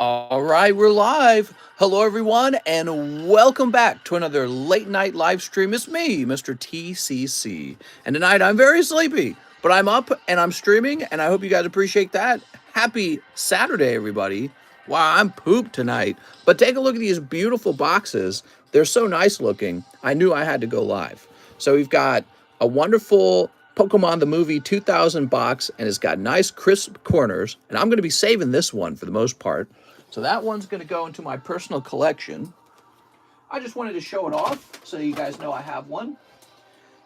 All right, we're live. Hello, everyone, and welcome back to another late night live stream. It's me, Mr. TCC. And tonight I'm very sleepy, but I'm up and I'm streaming, and I hope you guys appreciate that. Happy Saturday, everybody. Wow, I'm pooped tonight. But take a look at these beautiful boxes. They're so nice looking. I knew I had to go live. So we've got a wonderful Pokemon the Movie 2000 box, and it's got nice crisp corners. And I'm going to be saving this one for the most part. So that one's going to go into my personal collection. I just wanted to show it off so you guys know I have one.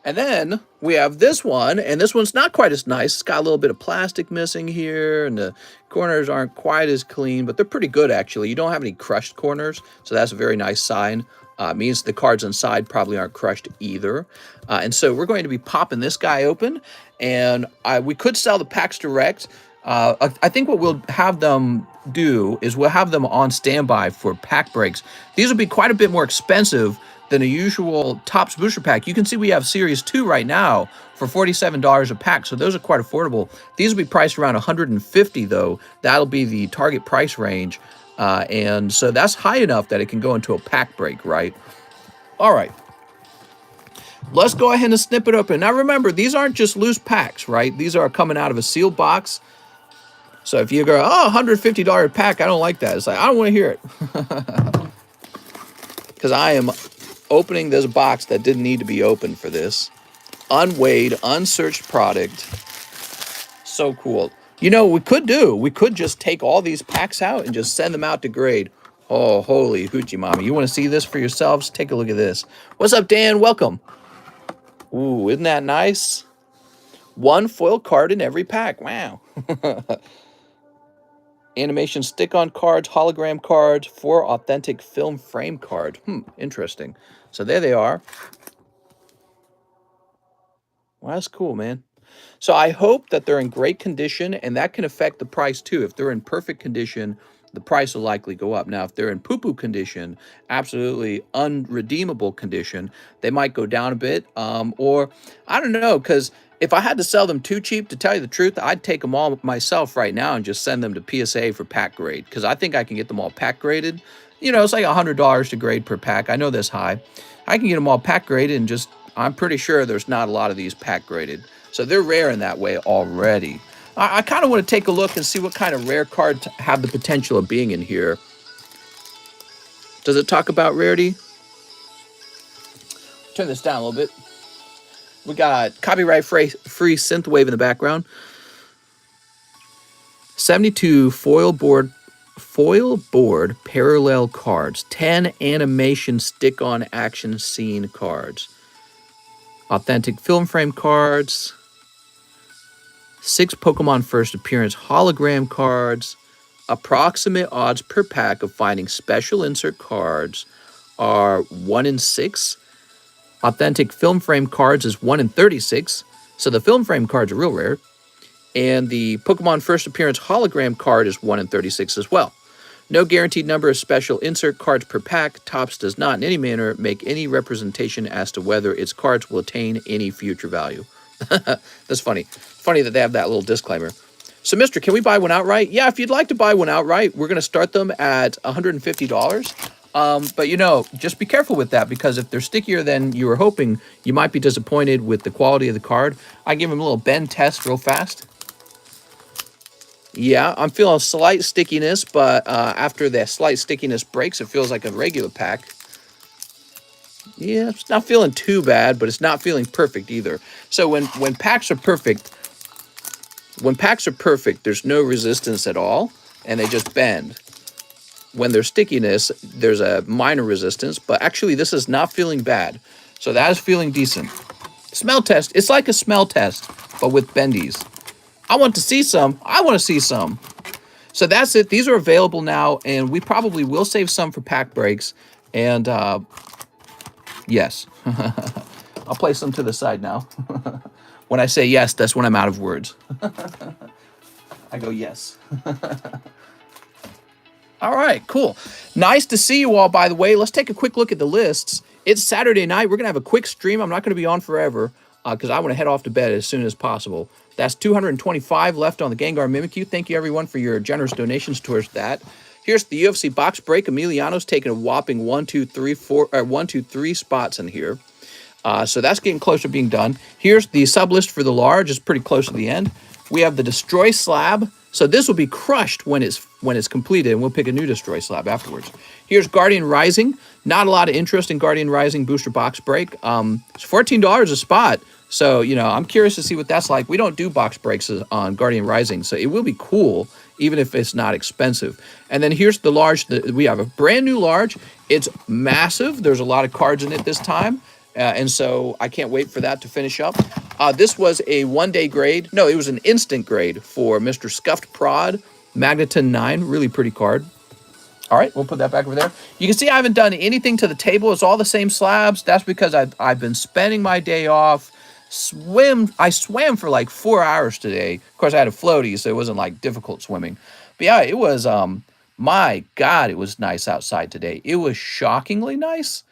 And then we have this one, and this one's not quite as nice. It's got a little bit of plastic missing here, and the corners aren't quite as clean, but they're pretty good, actually. You don't have any crushed corners, so that's a very nice sign. Means the cards inside probably aren't crushed either. And so we're going to be popping this guy open, and we could sell the packs direct. I think what we'll have them do is we'll have them on standby for pack breaks. These will be quite a bit more expensive than a usual Topps booster pack. You can see we have Series 2 right now for $47 a pack, so those are quite affordable. These will be priced around $150 though. That'll be the target price range, and so that's high enough that it can go into a pack break, right? All right. Let's go ahead and snip it open. Now remember, these aren't just loose packs, right? These are coming out of a sealed box. So if you go, oh, $150 pack, I don't like that. It's like, I don't want to hear it. Because I am opening this box that didn't need to be opened for this. Unweighed, unsearched product. So cool. You know, we could just take all these packs out and just send them out to grade. Oh, holy hoochie mama. You want to see this for yourselves? Take a look at this. What's up, Dan? Welcome. Ooh, isn't that nice? One foil card in every pack. Wow. Animation stick-on cards, hologram cards, 4 authentic film frame card. Interesting. So there they are. Well, that's cool, man. So I hope that they're in great condition, and that can affect the price too. If they're in perfect condition, the price will likely go up. Now, if they're in poo-poo condition, absolutely unredeemable condition, they might go down a bit. Or, I don't know, because if I had to sell them too cheap, to tell you the truth, I'd take them all myself right now and just send them to PSA for pack grade, because I think I can get them all pack graded. You know, it's like $100 to grade per pack. I know that's high. I can get them all pack graded, and just, I'm pretty sure there's not a lot of these pack graded. So they're rare in that way already. I kind of want to take a look and see what kind of rare cards have the potential of being in here. Does it talk about rarity? Turn this down a little bit. We got copyright-free synthwave in the background. 72 foil board parallel cards. 10 animation stick-on action scene cards. Authentic film frame cards. 6 Pokemon first appearance hologram cards. Approximate odds per pack of finding special insert cards are 1 in 6. Authentic film frame cards is 1 in 36. So the film frame cards are real rare. And the Pokemon first appearance hologram card is 1 in 36 as well. No guaranteed number of special insert cards per pack. Topps does not in any manner make any representation as to whether its cards will attain any future value. That's funny. Funny that they have that little disclaimer. So, mister, can we buy one outright? Yeah, if you'd like to buy one outright, we're going to start them at $150. But, you know, just be careful with that, because if they're stickier than you were hoping, you might be disappointed with the quality of the card. I give them a little bend test real fast. Yeah, I'm feeling a slight stickiness, but after that slight stickiness breaks, it feels like a regular pack. Yeah, it's not feeling too bad, but it's not feeling perfect either. So when packs are perfect, there's no resistance at all, and they just bend. When there's stickiness, there's a minor resistance, but actually this is not feeling bad. So that is feeling decent. Smell test, it's like a smell test, but with bendies. I want to see some. I want to see some. So that's it. These are available now, and we probably will save some for pack breaks. And yes, I'll place them to the side now. When I say yes, that's when I'm out of words. I go yes. All right, cool. Nice to see you all, by the way. Let's take a quick look at the lists. It's Saturday night. We're going to have a quick stream. I'm not going to be on forever because I want to head off to bed as soon as possible. That's 225 left on the Gengar Mimikyu. Thank you, everyone, for your generous donations towards that. Here's the UFC box break. Emiliano's taking a whopping 1, 2, 3 spots in here. So that's getting close to being done. Here's the Sublist for the large. It's pretty close to the end. We have the Destroy Slab. So this will be crushed when it's completed, and we'll pick a new Destroy Slab afterwards. Here's Guardian Rising. Not a lot of interest in Guardian Rising booster box break. It's $14 a spot. So, I'm curious to see what that's like. We don't do box breaks on Guardian Rising, so it will be cool, even if it's not expensive. And then here's the large. We have a brand new large. It's massive. There's a lot of cards in it this time. And so I can't wait for that to finish up. This was a one-day grade. No, it was an instant grade for Mr. Scuffed Prod, Magneton 9. Really pretty card. All right, we'll put that back over there. You can see I haven't done anything to the table. It's all the same slabs. That's because I've been spending my day off. I swam for like 4 hours today. Of course, I had a floaty, so it wasn't like difficult swimming. But yeah, it was, my God, it was nice outside today. It was shockingly nice.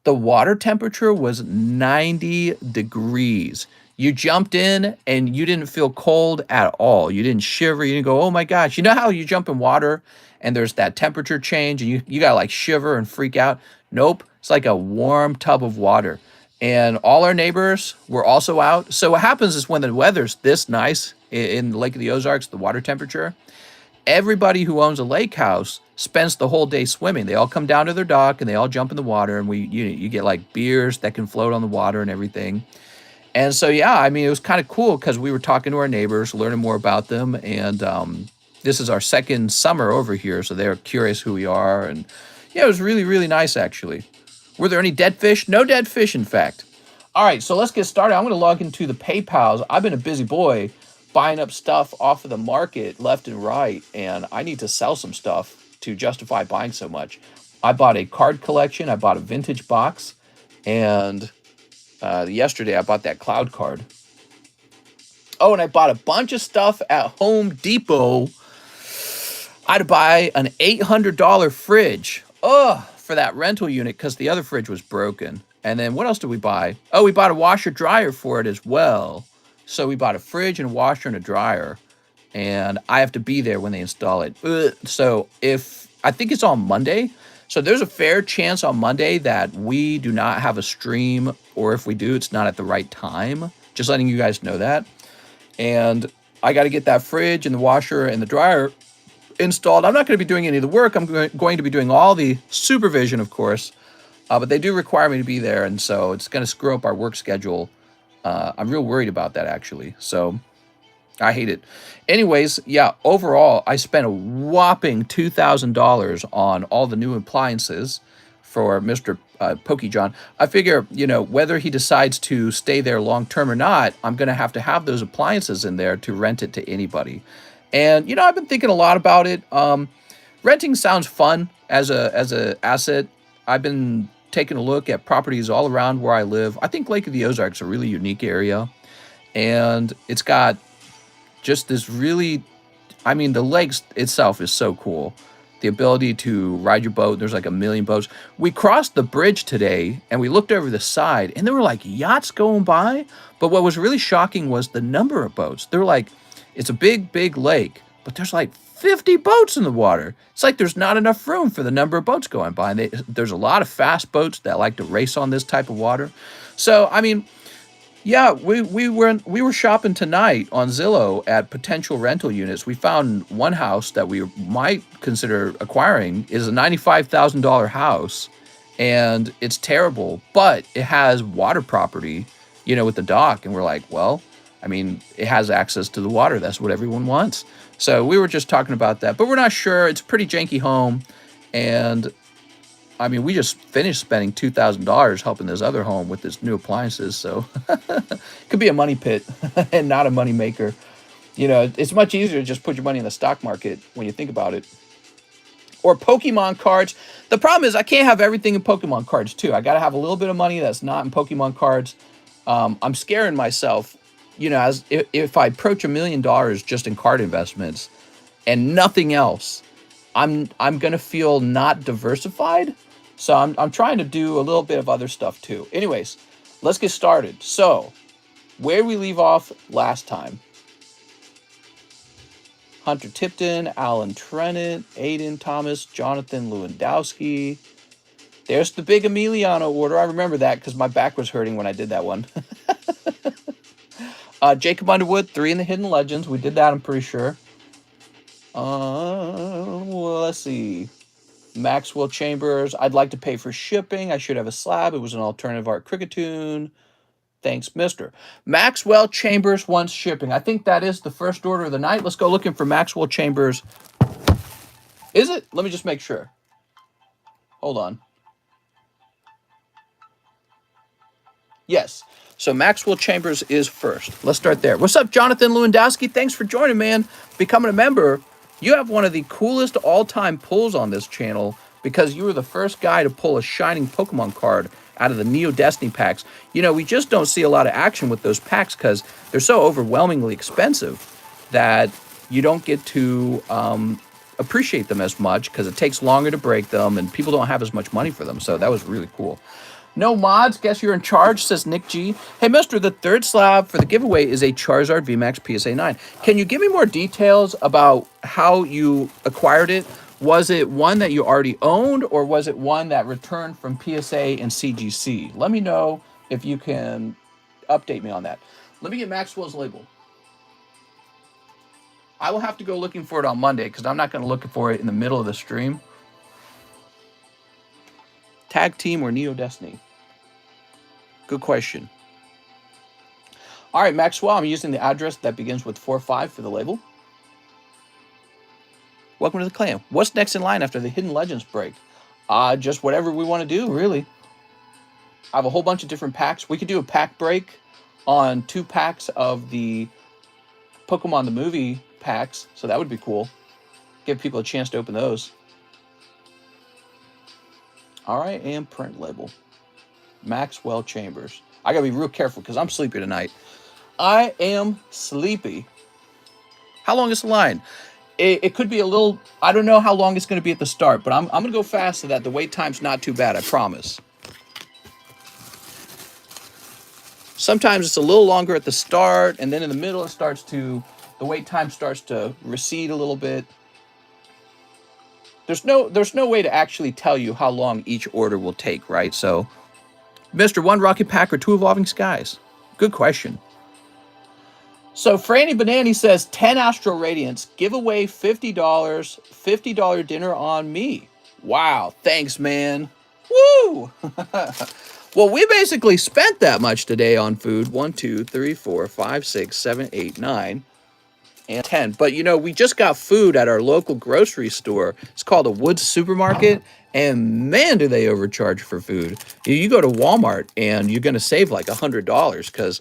The water temperature was 90 degrees. You jumped in and you didn't feel cold at all. You didn't shiver. You didn't go, oh my gosh. You know how you jump in water and there's that temperature change and you got to like shiver and freak out? Nope. It's like a warm tub of water. And all our neighbors were also out. So what happens is when the weather's this nice in the Lake of the Ozarks, the water temperature, everybody who owns a lake house spends the whole day swimming. They all come down to their dock and they all jump in the water, and you get like beers that can float on the water and everything. And so, yeah, I mean, it was kind of cool because we were talking to our neighbors, learning more about them. And this is our second summer over here, so they're curious who we are. And yeah, it was really, really nice, actually. Were there any dead fish? No dead fish, in fact. All right, so let's get started. I'm going to log into the PayPals. I've been a busy boy buying up stuff off of the market left and right, and I need to sell some stuff to justify buying so much. I bought a card collection. I bought a vintage box, and yesterday I bought that cloud card. Oh, and I bought a bunch of stuff at Home Depot. I had to buy an $800 fridge. For that rental unit because the other fridge was broken. And then what else did we buy? Oh, we bought a washer dryer for it as well. So we bought a fridge and a washer and a dryer. And I have to be there when they install it. So I think it's on Monday. So there's a fair chance on Monday that we do not have a stream, or if we do, it's not at the right time. Just letting you guys know that. And I got to get that fridge and the washer and the dryer installed. I'm not going to be doing any of the work. I'm going to be doing all the supervision, of course, but they do require me to be there, and so it's going to screw up our work schedule. I'm real worried about that, actually, so I hate it. Anyways, yeah, overall, I spent a whopping $2,000 on all the new appliances for Mr. Pokejohn. I figure, whether he decides to stay there long-term or not, I'm going to have those appliances in there to rent it to anybody. And, I've been thinking a lot about it. Renting sounds fun as a asset. I've been taking a look at properties all around where I live. I think Lake of the Ozarks is a really unique area. And it's got just this really, the lake itself is so cool. The ability to ride your boat. There's like a million boats. We crossed the bridge today and we looked over the side and there were like yachts going by. But what was really shocking was the number of boats. There were like, it's a big, big lake, but there's like 50 boats in the water. It's like there's not enough room for the number of boats going by. And there's a lot of fast boats that like to race on this type of water. So, yeah, we were shopping tonight on Zillow at potential rental units. We found one house that we might consider acquiring. Is a $95,000 house, and it's terrible, but it has water property, with the dock. And we're like, well, it has access to the water. That's what everyone wants. So we were just talking about that, but we're not sure. It's a pretty janky home. And we just finished spending $2,000 helping this other home with its new appliances. So it could be a money pit and not a money maker. It's much easier to just put your money in the stock market when you think about it. Or Pokemon cards. The problem is I can't have everything in Pokemon cards too. I got to have a little bit of money that's not in Pokemon cards. I'm scaring myself. As if I approach $1 million just in card investments and nothing else, I'm gonna feel not diversified. So I'm trying to do a little bit of other stuff too. Anyways, let's get started. So, where we leave off last time. Hunter Tipton, Alan Trennant, Aiden Thomas, Jonathan Lewandowski. There's the big Emiliano order. I remember that because my back was hurting when I did that one. Jacob Underwood, 3 in the Hidden Legends. We did that, I'm pretty sure. Well, let's see. Maxwell Chambers, I'd like to pay for shipping. I should have a slab. It was an alternative art cricketoon. Thanks, mister. Maxwell Chambers wants shipping. I think that is the first order of the night. Let's go looking for Maxwell Chambers. Is it? Let me just make sure. Hold on. Yes. So Maxwell Chambers is first. Let's start there. What's up, Jonathan Lewandowski? Thanks for joining, man. Becoming a member. You have one of the coolest all-time pulls on this channel because you were the first guy to pull a shining Pokemon card out of the Neo Destiny packs. You know, we just don't see a lot of action with those packs because they're so overwhelmingly expensive that you don't get to appreciate them as much because it takes longer to break them and people don't have as much money for them. So that was really cool. No mods, guess you're in charge, says Nick G. Hey, mister, the third slab for the giveaway is a Charizard VMAX PSA 9. Can you give me more details about how you acquired it? Was it one that you already owned, or was it one that returned from PSA and CGC? Let me know if you can update me on that. Let me get Maxwell's label. I will have to go looking for it on Monday because I'm not going to look for it in the middle of the stream. Tag Team or Neo Destiny? Good question. All right, Maxwell, I'm using the address that begins with 45 for the label. Welcome to the clan. What's next in line after the Hidden Legends break? Just whatever we want to do, really. I have a whole bunch of different packs. We could do a pack break on 2 packs of the Pokemon the Movie packs, so that would be cool. Give people a chance to open those. All right, and print label. Maxwell Chambers. I gotta be real careful because I'm sleepy tonight. I am sleepy. How long is the line? It could be a little, I don't know how long it's going to be at the start, but I'm going to go fast so that the wait time's not too bad, I promise. Sometimes it's a little longer at the start, and then in the middle the wait time starts to recede a little bit. There's no way to actually tell you how long each order will take, right? So, Mr. 1 Rocket Pack or 2 Evolving Skies? Good question. So Franny Banani says 10 Astral Radiance, give away $50, $50 dinner on me. Wow, thanks, man. Woo! Well, we basically spent that much today on food. 1, 2, 3, 4, 5, 6, 7, 8, 9, and 10. But, you know, we just got food at our local grocery store. It's called a Woods Supermarket. And, man, do they overcharge for food. You go to Walmart, and you're going to save like $100 because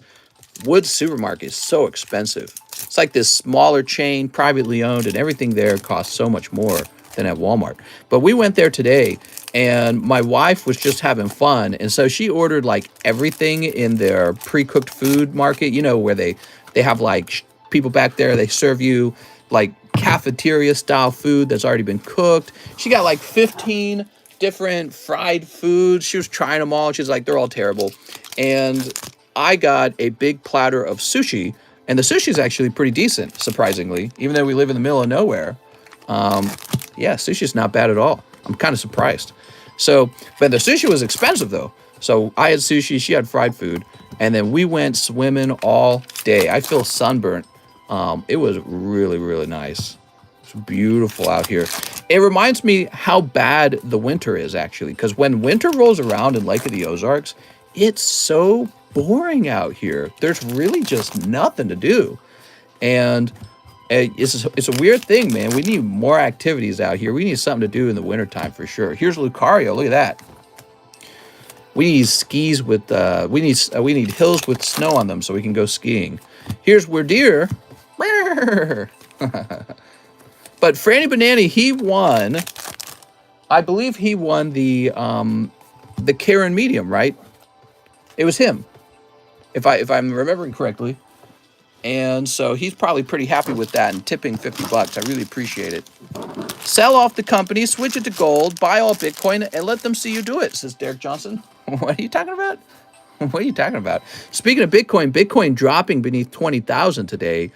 Woods Supermarket is so expensive. It's like this smaller chain, privately owned, and everything there costs so much more than at Walmart. But we went there today, and my wife was just having fun, and so she ordered like everything in their pre-cooked food market, you know, where they have like people back there, they serve you like cafeteria style food that's already been cooked. She got like 15 different fried foods. She was trying them all. She's like, they're all terrible. And I got a big platter of sushi, and the sushi is actually pretty decent, surprisingly, even though we live in the middle of nowhere. Yeah, sushi's not bad at all. I'm kind of surprised. So, but the sushi was expensive though. So I had sushi, she had fried food, and then we went swimming all day. I feel sunburnt. It was really, really nice. It's beautiful out here. It reminds me how bad the winter is actually, because when winter rolls around in Lake of the Ozarks, it's so boring out here. There's really just nothing to do. And it's a weird thing, man. We need more activities out here. We need something to do in the wintertime for sure. Here's Lucario. Look at that. We need skis with we need hills with snow on them so we can go skiing. Here's Weirdeer. But Franny Banani, he won. I believe he won the Karen Medium, right? It was him, if I'm remembering correctly. And so he's probably pretty happy with that and tipping $50. I really appreciate it. Sell off the company, switch it to gold, buy all Bitcoin, and let them see you do it, says Derek Johnson. What are you talking about? What are you talking about? Speaking of Bitcoin, Bitcoin dropping beneath 20,000 today.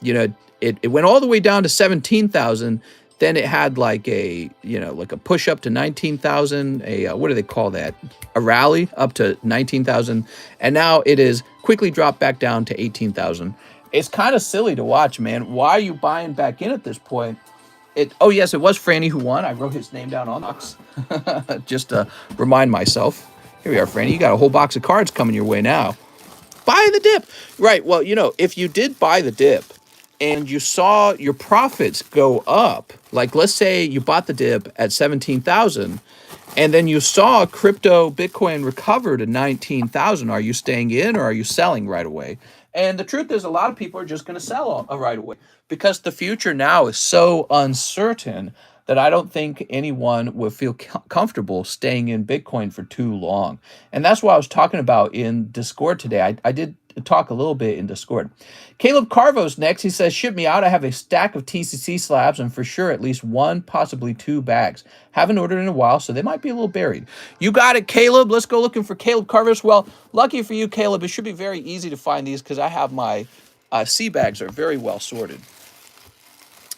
You know, It went all the way down to 17,000. Then it had like a, like a push up to 19,000, what do they call that? A rally up to 19,000. And now it is quickly dropped back down to 18,000. It's kind of silly to watch, man. Why are you buying back in at this point? Oh yes, it was Franny who won. I wrote his name down on the box just to remind myself. Here we are, Franny. You got a whole box of cards coming your way now. Buy the dip. Right. Well, if you did buy the dip and you saw your profits go up, like let's say you bought the dip at 17,000 and then you saw crypto Bitcoin recover to 19,000, are you staying in or are you selling right away? And the truth is, a lot of people are just going to sell right away because the future now is so uncertain that I don't think anyone would feel comfortable staying in Bitcoin for too long. And that's what I was talking about in Discord today. I did talk a little bit in Discord. Caleb Carvo's next. He says, ship me out. I have a stack of TCC slabs and for sure at least one, possibly two bags. Haven't ordered in a while, so they might be a little buried. You got it, Caleb. Let's go looking for Caleb Carvos. Well, lucky for you, Caleb, it should be very easy to find these because I have my C bags are very well sorted.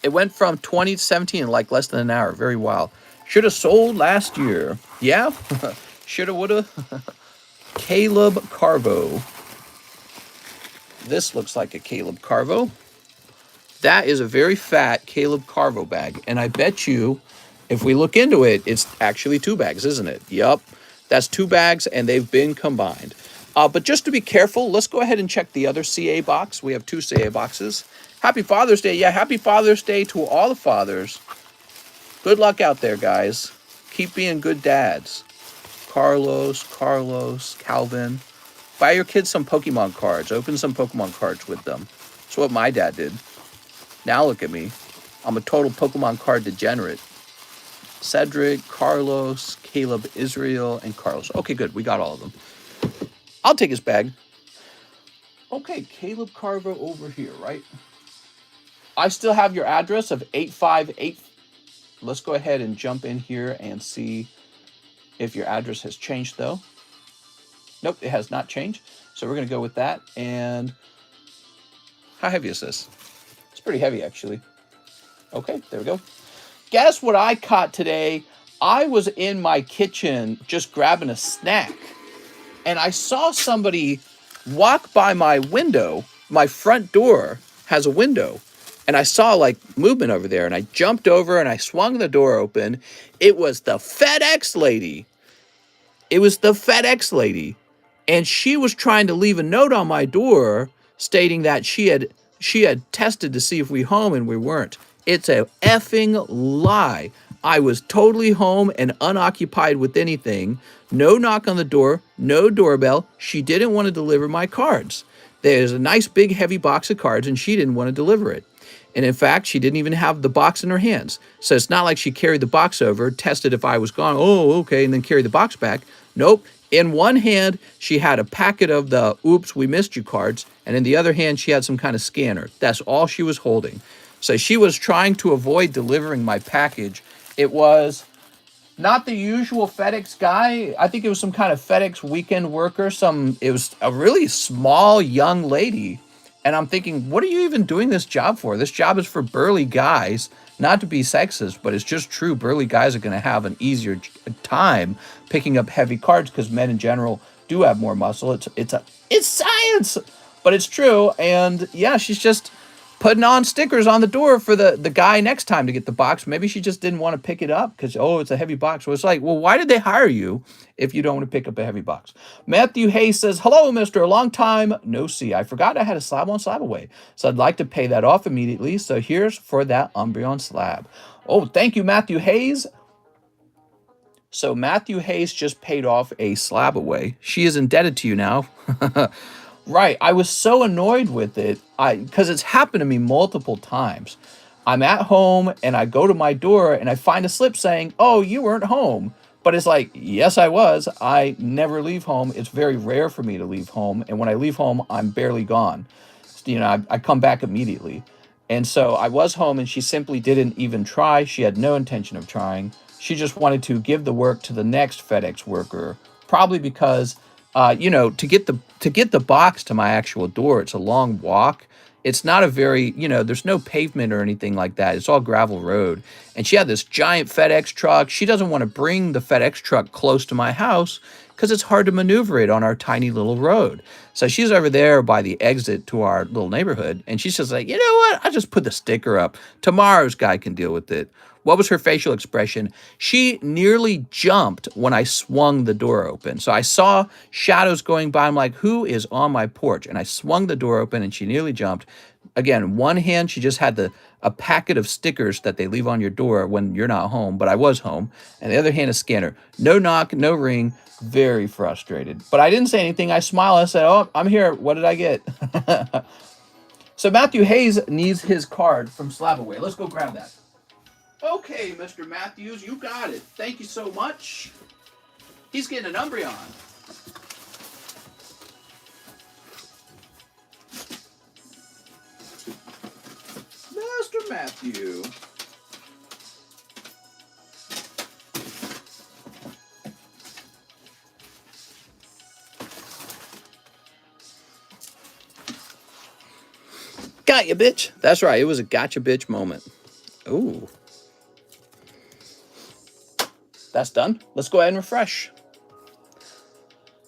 It went from 20 to 17 in like less than an hour. Very wild. Should have sold last year. Yeah? Shoulda, woulda. Caleb Carvo. This looks like a Caleb Carvo. That is a very fat Caleb Carvo bag. And I bet you, if we look into it, it's actually two bags, isn't it? Yup. That's two bags, and they've been combined. But just to be careful, let's go ahead and check the other CA box. We have two CA boxes. Happy Father's Day. Yeah, happy Father's Day to all the fathers. Good luck out there, guys. Keep being good dads. Carlos, Calvin. Buy your kids some Pokemon cards. Open some Pokemon cards with them. That's what my dad did. Now look at me. I'm a total Pokemon card degenerate. Cedric, Carlos, Caleb, Israel, and Carlos. Okay, good. We got all of them. I'll take his bag. Okay, Caleb Carver over here, right? I still have your address of 858. Let's go ahead and jump in here and see if your address has changed, though. Nope, it has not changed. So we're going to go with that. And how heavy is this? It's pretty heavy, actually. Okay, there we go. Guess what I caught today? I was in my kitchen just grabbing a snack. And I saw somebody walk by my window. My front door has a window. And I saw like movement over there. And I jumped over and I swung the door open. It was the FedEx lady. And she was trying to leave a note on my door stating that she had tested to see if we home and we weren't. It's a effing lie. I was totally home and unoccupied with anything. No knock on the door, no doorbell. She didn't want to deliver my cards. There's a nice big heavy box of cards and she didn't want to deliver it. And in fact, she didn't even have the box in her hands. So it's not like she carried the box over, tested if I was gone, oh, okay, and then carried the box back. Nope. In one hand, she had a packet of the oops, we missed you cards. And in the other hand, she had some kind of scanner. That's all she was holding. So she was trying to avoid delivering my package. It was not the usual FedEx guy. I think it was some kind of FedEx weekend worker. It was a really small young lady. And I'm thinking, what are you even doing this job for? This job is for burly guys, not to be sexist, but it's just true. Burly guys are going to have an easier time picking up heavy cards because men in general do have more muscle. It's science, but it's true. And yeah, she's just putting on stickers on the door for the guy next time to get the box. Maybe she just didn't want to pick it up because, oh, it's a heavy box. So it's like, well, why did they hire you if you don't want to pick up a heavy box? Matthew Hayes says, hello, Mr. Long time no see. I forgot I had a slab on SLAB-AWAY, so I'd like to pay that off immediately. So here's for that Umbreon slab. Oh, thank you, Matthew Hayes. So Matthew Hayes just paid off a SLAB-AWAY. She is indebted to you now. Right. I was so annoyed with it because it's happened to me multiple times. I'm at home and I go to my door and I find a slip saying, oh, you weren't home. But it's like, yes, I was. I never leave home. It's very rare for me to leave home. And when I leave home, I'm barely gone. I come back immediately. And so I was home and she simply didn't even try. She had no intention of trying. She just wanted to give the work to the next FedEx worker, probably because to get the box to my actual door, it's a long walk, It's not a very, there's no pavement or anything like that. It's all gravel road. And she had this giant FedEx truck. She doesn't want to bring the FedEx truck close to my house because it's hard to maneuver it on our tiny little road. So she's over there by the exit to our little neighborhood. And she's just like, you know what? I just put the sticker up. Tomorrow's guy can deal with it. What was her facial expression? She nearly jumped when I swung the door open. So I saw shadows going by. I'm like, who is on my porch? And I swung the door open and she nearly jumped. Again, one hand, she just had a packet of stickers that they leave on your door when you're not home, but I was home. And the other hand, a scanner. No knock, no ring. Very frustrated. But I didn't say anything. I smiled. I said, oh, I'm here. What did I get? So Matthew Hayes needs his card from SLAB-AWAY. Let's go grab that. Okay, Mr. Matthews, you got it. Thank you so much. He's getting an Umbreon. Mr. Matthew. Got you, bitch. That's right. It was a gotcha, bitch moment. Ooh. That's done. Let's go ahead and refresh.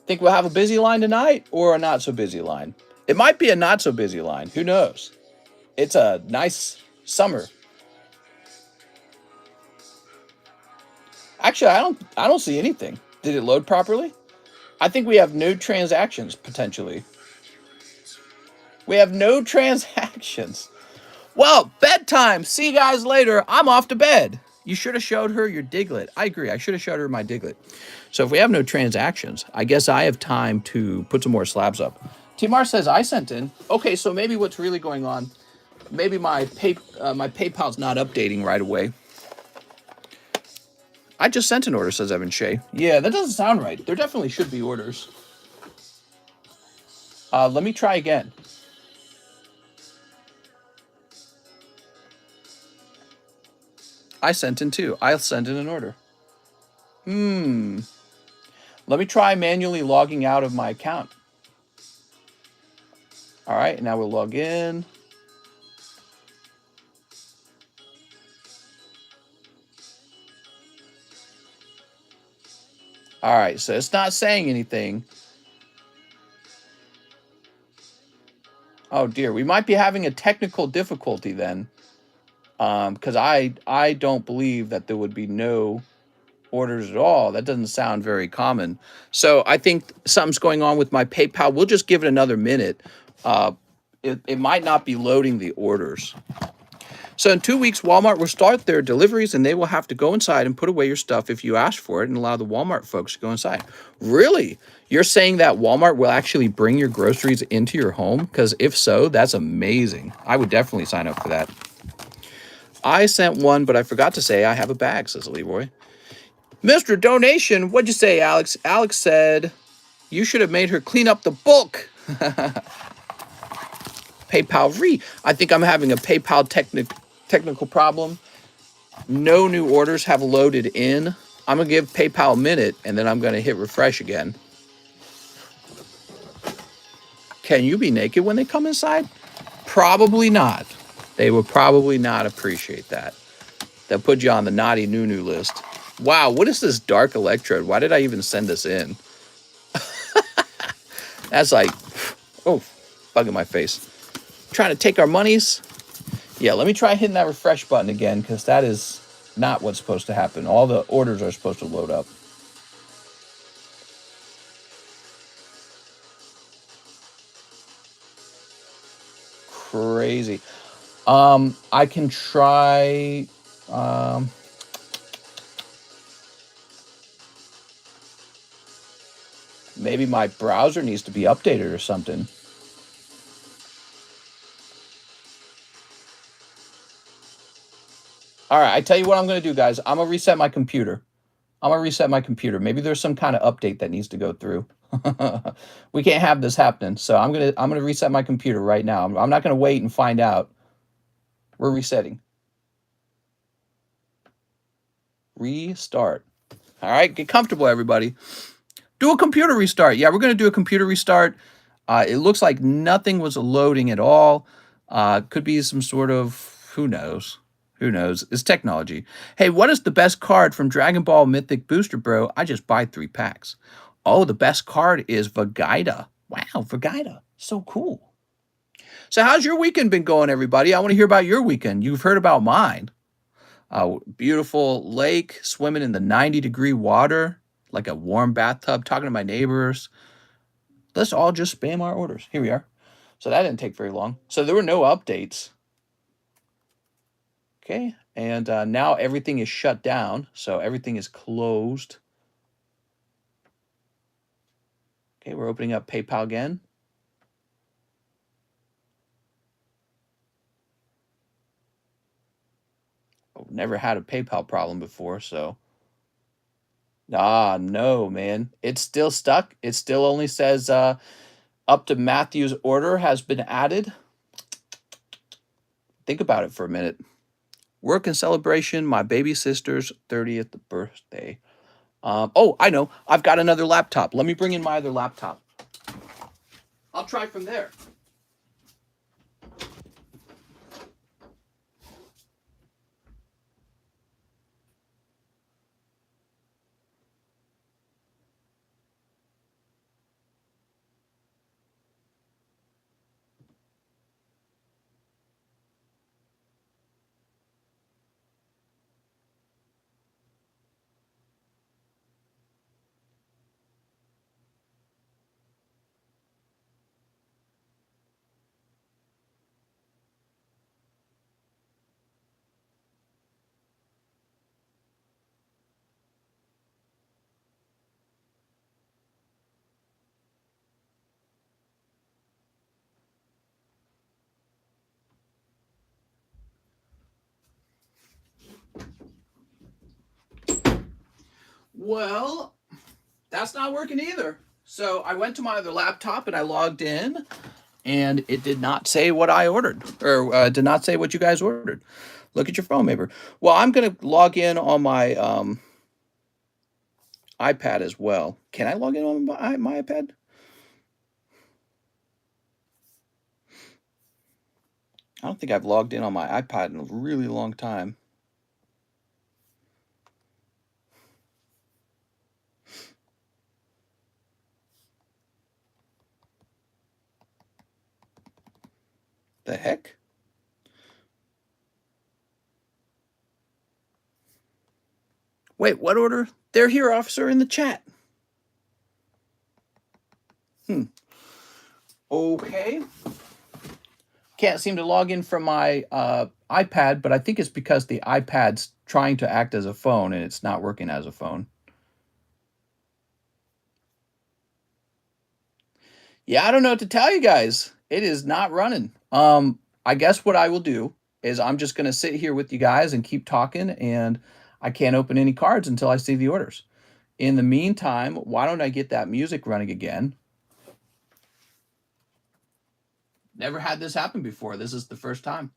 Think we'll have a busy line tonight or a not so busy line? It might be a not so busy line. Who knows? It's a nice summer. Actually, I don't see anything. Did it load properly? I think we have no transactions potentially. We have no transactions. Well, bedtime. See you guys later. I'm off to bed. You should have showed her your Diglett. I agree. I should have showed her my Diglett. So if we have no transactions, I guess I have time to put some more slabs up. Timar says I sent in. Okay, so maybe what's really going on, maybe my PayPal's not updating right away. I just sent an order, says Evan Shea. Yeah, that doesn't sound right. There definitely should be orders. Let me try again. I sent in too. I'll send in an order. Let me try manually logging out of my account. All right, now we'll log in. All right, so it's not saying anything. Oh dear, we might be having a technical difficulty then. Because I don't believe that there would be no orders at all. That doesn't sound very common. So I think something's going on with my PayPal. We'll just give it another minute. It might not be loading the orders. So in 2 weeks, Walmart will start their deliveries, and they will have to go inside and put away your stuff if you ask for it and allow the Walmart folks to go inside. Really? You're saying that Walmart will actually bring your groceries into your home? Because if so, that's amazing. I would definitely sign up for that. I sent one, but I forgot to say I have a bag, says Leroy. Mr. Donation, what'd you say, Alex? Alex said, you should have made her clean up the book. PayPal free. I think I'm having a PayPal technical problem. No new orders have loaded in. I'm going to give PayPal a minute, and then I'm going to hit refresh again. Can you be naked when they come inside? Probably not. They would probably not appreciate that. They'll put you on the naughty nunu list. Wow, what is this dark electrode? Why did I even send this in? That's like, oh, bug in my face. Trying to take our monies. Yeah, let me try hitting that refresh button again, because that is not what's supposed to happen. All the orders are supposed to load up. Crazy. I can try, maybe my browser needs to be updated or something. All right, I tell you what I'm going to do, guys. I'm going to reset my computer. Maybe there's some kind of update that needs to go through. We can't have this happening. So I'm going to reset my computer right now. I'm not going to wait and find out. We're resetting. Restart. All right, get comfortable, everybody. Do a computer restart. Yeah, we're going to do a computer restart. It looks like nothing was loading at all. Could be some sort of, who knows? Who knows? It's technology. Hey, what is the best card from Dragon Ball Mythic Booster, bro? I just buy 3 packs. Oh, the best card is Vegeta. Wow, Vegeta. So cool. So how's your weekend been going, everybody? I want to hear about your weekend. You've heard about mine. Beautiful lake, swimming in the 90-degree water, like a warm bathtub, talking to my neighbors. Let's all just spam our orders. Here we are. So that didn't take very long. So there were no updates. Okay, and now everything is shut down. So everything is closed. Okay, we're opening up PayPal again. I've never had a PayPal problem before, so. Ah, no, man. It's still stuck. It still only says up to Matthew's order has been added. Think about it for a minute. Work and celebration, my baby sister's 30th birthday. Oh, I know. I've got another laptop. Let me bring in my other laptop. I'll try from there. Well, that's not working either. So I went to my other laptop and I logged in, and it did not say what I ordered, or did not say what you guys ordered. Look at your phone, neighbor. Well, I'm going to log in on my iPad as well. Can I log in on my iPad? I don't think I've logged in on my iPad in a really long time. The heck? Wait, what order? They're here, officer, in the chat. Okay. Can't seem to log in from my iPad, but I think it's because the iPad's trying to act as a phone and it's not working as a phone. Yeah, I don't know what to tell you guys. It is not running. I guess what I will do is I'm just going to sit here with you guys and keep talking, and I can't open any cards until I see the orders. In the meantime, why don't I get that music running again? Never had this happen before. This is the first time.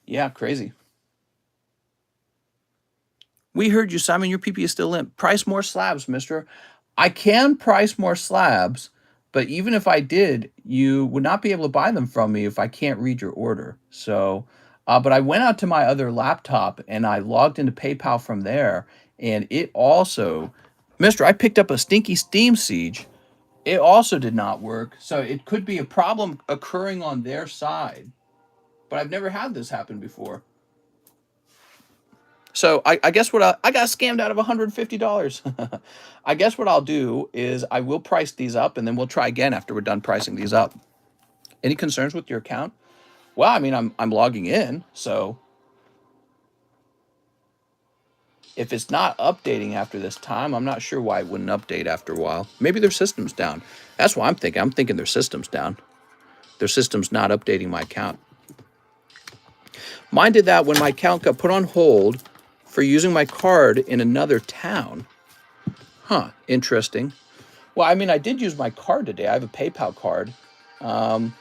Yeah, crazy. We heard you, Simon. Your PP is still limp. Price more slabs, mister. I can price more slabs, but even if I did, you would not be able to buy them from me if I can't read your order. So, but I went out to my other laptop and I logged into PayPal from there, and it also, mister, I picked up a stinky Steam Siege. It also did not work. So it could be a problem occurring on their side, but I've never had this happen before. So I guess what I got scammed out of $150. I guess what I'll do is I will price these up, and then we'll try again after we're done pricing these up. Any concerns with your account? Well, I mean, I'm logging in, so if it's not updating after this time, I'm not sure why it wouldn't update after a while. Maybe their system's down. That's what I'm thinking. I'm thinking their system's down. Their system's not updating my account. Mine did that when my account got put on hold for using my card in another town. Huh, interesting. Well, I mean, I did use my card today. I have a PayPal card, but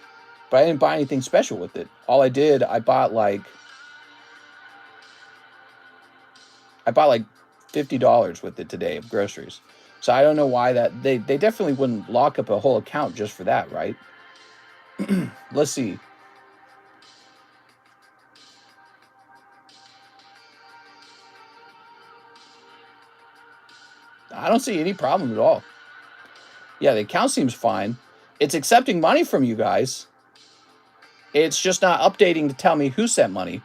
I didn't buy anything special with it. All I did, I bought like $50 with it today of groceries. So I don't know why that they definitely wouldn't lock up a whole account just for that, right? Let's see. I don't see any problem at all. Yeah, the account seems fine. It's accepting money from you guys. It's just not updating to tell me who sent money.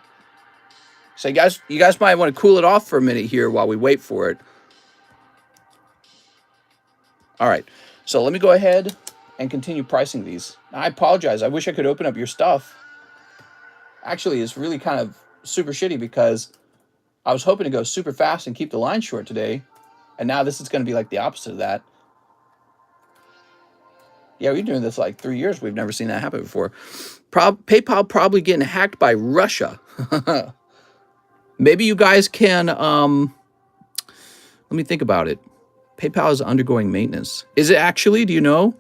So you guys might want to cool it off for a minute here while we wait for it. All right. So let me go ahead and continue pricing these. I apologize. I wish I could open up your stuff. Actually, it's really kind of super shitty because I was hoping to go super fast and keep the line short today. And now this is going to be like the opposite of that. Yeah, we've been doing this like 3 years. We've never seen that happen before. PayPal probably getting hacked by Russia. Maybe you guys can, let me think about it. PayPal is undergoing maintenance. Is it actually? Do you know?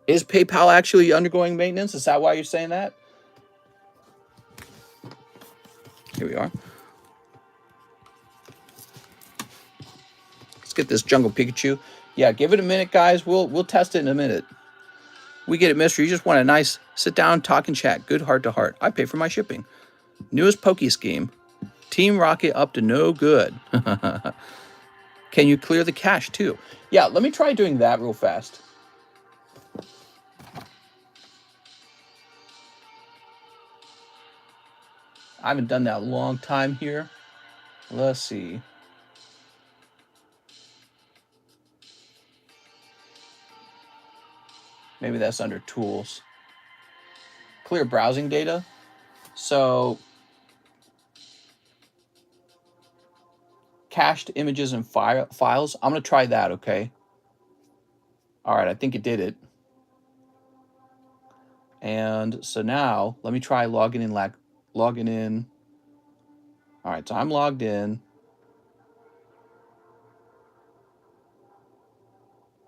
Is PayPal actually undergoing maintenance? Is that why you're saying that? Here we are. Let's get this Jungle Pikachu. Yeah, give it a minute, guys. We'll test it in a minute. We get it, mister. You just want a nice sit down, talk and chat. Good heart to heart. I pay for my shipping. Newest Poke scheme. Team Rocket up to no good. Can you clear the cache too? Yeah, let me try doing that real fast. I haven't done that a long time here. Let's see. Maybe that's under tools. Clear browsing data. So cached images and files. I'm going to try that, okay? All right, I think it did it. And so now let me try logging in. All right, so I'm logged in.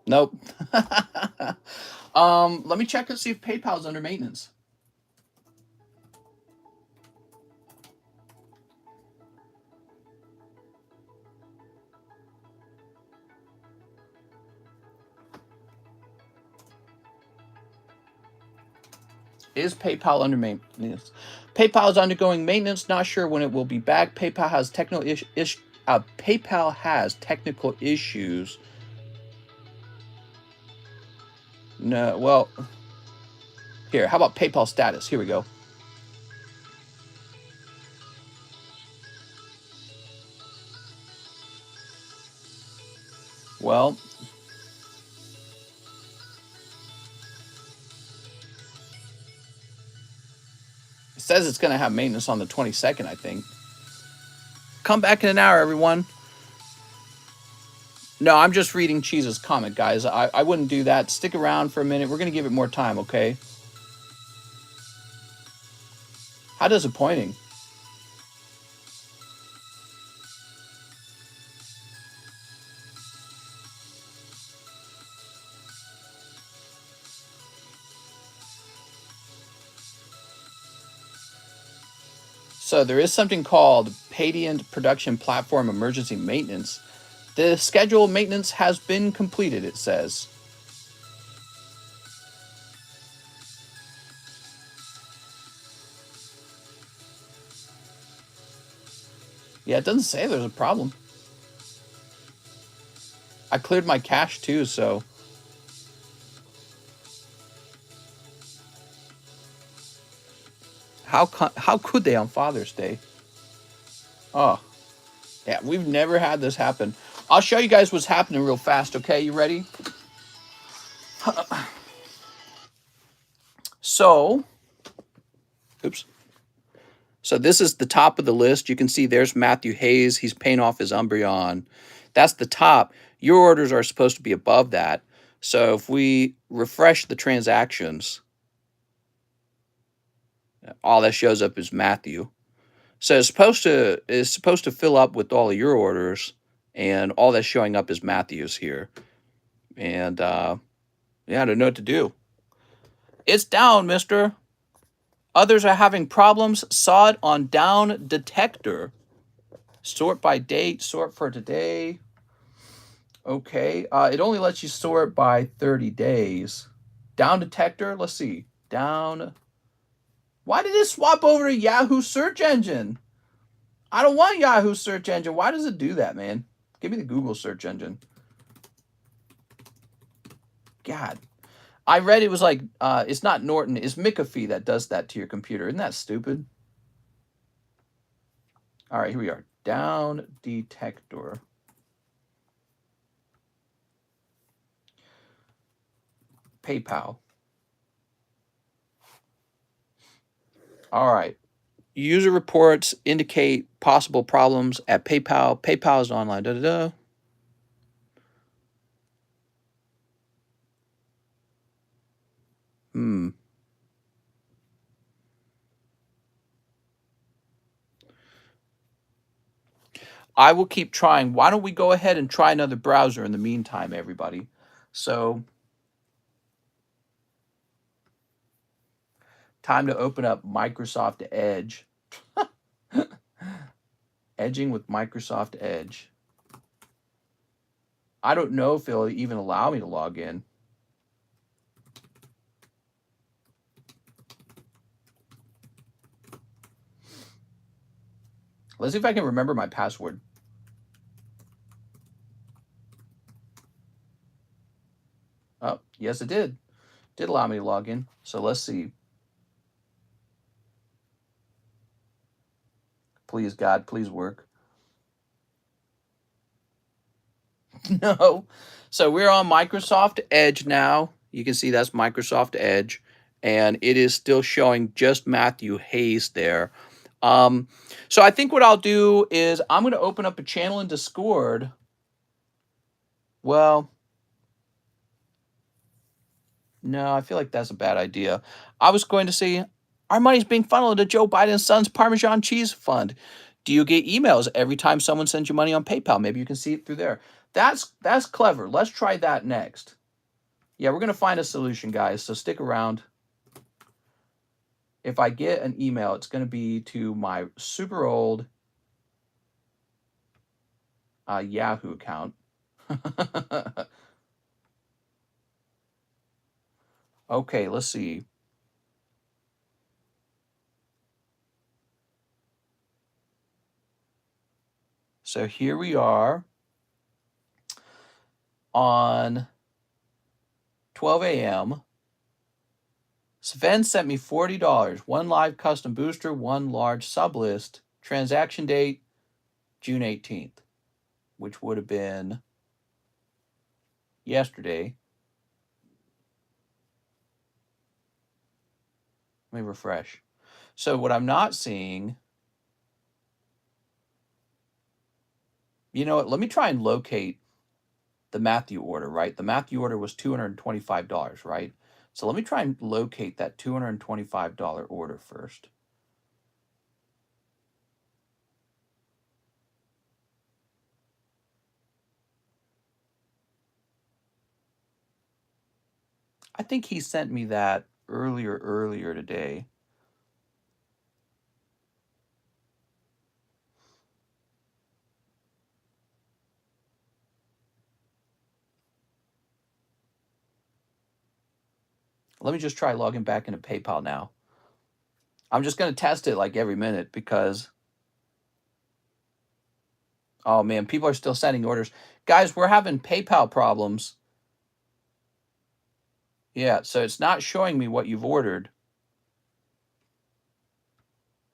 Nope. Let me check and see if PayPal's under maintenance. Is PayPal under maintenance? PayPal is undergoing maintenance. Not sure when it will be back. PayPal has technical issues. No, well, here. How about PayPal status? Here we go. Well, it says it's going to have maintenance on the 22nd, I think. Come back in an hour, everyone. No, I'm just reading Cheese's comment, guys. I wouldn't do that. Stick around for a minute. We're going to give it more time, okay? How disappointing. So there is something called Patent Production Platform Emergency Maintenance. The scheduled maintenance has been completed, it says. Yeah, it doesn't say there's a problem. I cleared my cache too, so... How could they on Father's Day? Oh, yeah, we've never had this happen. I'll show you guys what's happening real fast, okay? You ready? So, oops. So this is the top of the list. You can see there's Matthew Hayes. He's paying off his Umbreon. That's the top. Your orders are supposed to be above that. So if we refresh the transactions, all that shows up is Matthew. So it's supposed to fill up with all of your orders, and all that's showing up is Matthew's here. And yeah, I don't know what to do. It's down, mister. Others are having problems. Saw it on down detector. Sort by date, sort for today. Okay, it only lets you sort by 30 days. Down detector, let's see. Down. Why did it swap over to Yahoo search engine? I don't want Yahoo search engine. Why does it do that, man? Give me the Google search engine. God. I read it was like, it's not Norton, it's McAfee that does that to your computer. Isn't that stupid? All right, here we are. Down detector. PayPal. All right. User reports indicate possible problems at PayPal. PayPal is online. Da, da, da. I will keep trying. Why don't we go ahead and try another browser in the meantime, everybody? So, time to open up Microsoft Edge. Edging with Microsoft Edge. I don't know if it'll even allow me to log in. Let's see if I can remember my password. Oh, yes, it did. Did allow me to log in. So let's see. Please, God, please work. No. So we're on Microsoft Edge now. You can see that's Microsoft Edge. And it is still showing just Matthew Hayes there. So I think what I'll do is I'm going to open up a channel in Discord. Well, no, I feel like that's a bad idea. I was going to say, our money's being funneled to Joe Biden's son's Parmesan cheese fund. Do you get emails every time someone sends you money on PayPal? Maybe you can see it through there. That's clever. Let's try that next. Yeah, we're going to find a solution, guys, so stick around. If I get an email, it's going to be to my super old Yahoo account. Okay, let's see. So here we are on 12 a.m. Sven sent me $40. One live custom booster, one large sublist. Transaction date, June 18th, which would have been yesterday. Let me refresh. So what I'm not seeing, you know what? Let me try and locate the Matthew order, right? The Matthew order was $225, right? So let me try and locate that $225 order first. I think he sent me that earlier today. Let me just try logging back into PayPal now. I'm just going to test it like every minute because, oh man, people are still sending orders. Guys, we're having PayPal problems. Yeah, so it's not showing me what you've ordered.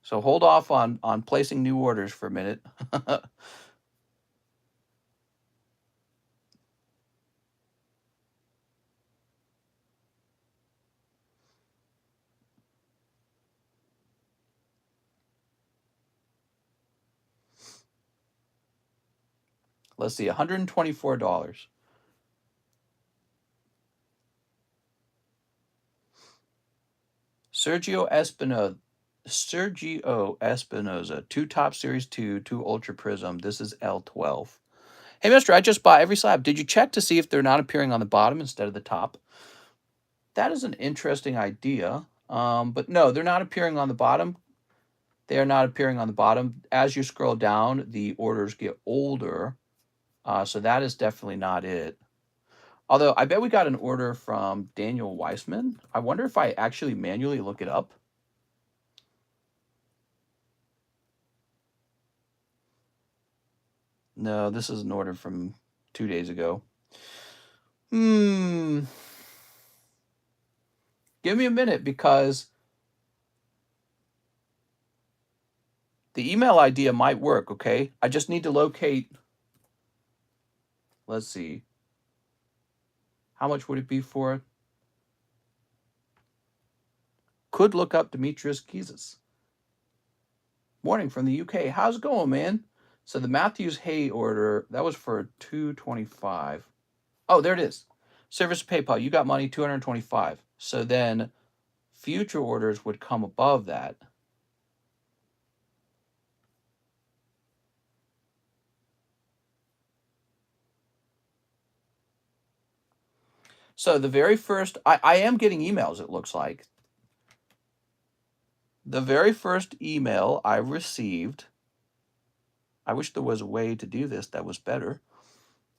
So hold off on placing new orders for a minute. Let's see, $124. Sergio Espinoza, 2 Top Series 2, 2 Ultra Prism. This is L12. Hey, mister, I just bought every slab. Did you check to see if they're not appearing on the bottom instead of the top? That is an interesting idea. But no, they're not appearing on the bottom. They are not appearing on the bottom. As you scroll down, the orders get older. So that is definitely not it. Although I bet we got an order from Daniel Weissman. I wonder if I actually manually look it up. No, this is an order from 2 days ago. Give me a minute, because the email idea might work, okay? I just need to locate, let's see. How much would it be for it? Could look up Demetrius Kizis. Morning from the UK. How's it going, man? So the Matthews Hay order, that was for $225. Oh, there it is. Service PayPal, you got money, $225. So then future orders would come above that. So the very first, I am getting emails, it looks like. The very first email I received, I wish there was a way to do this that was better.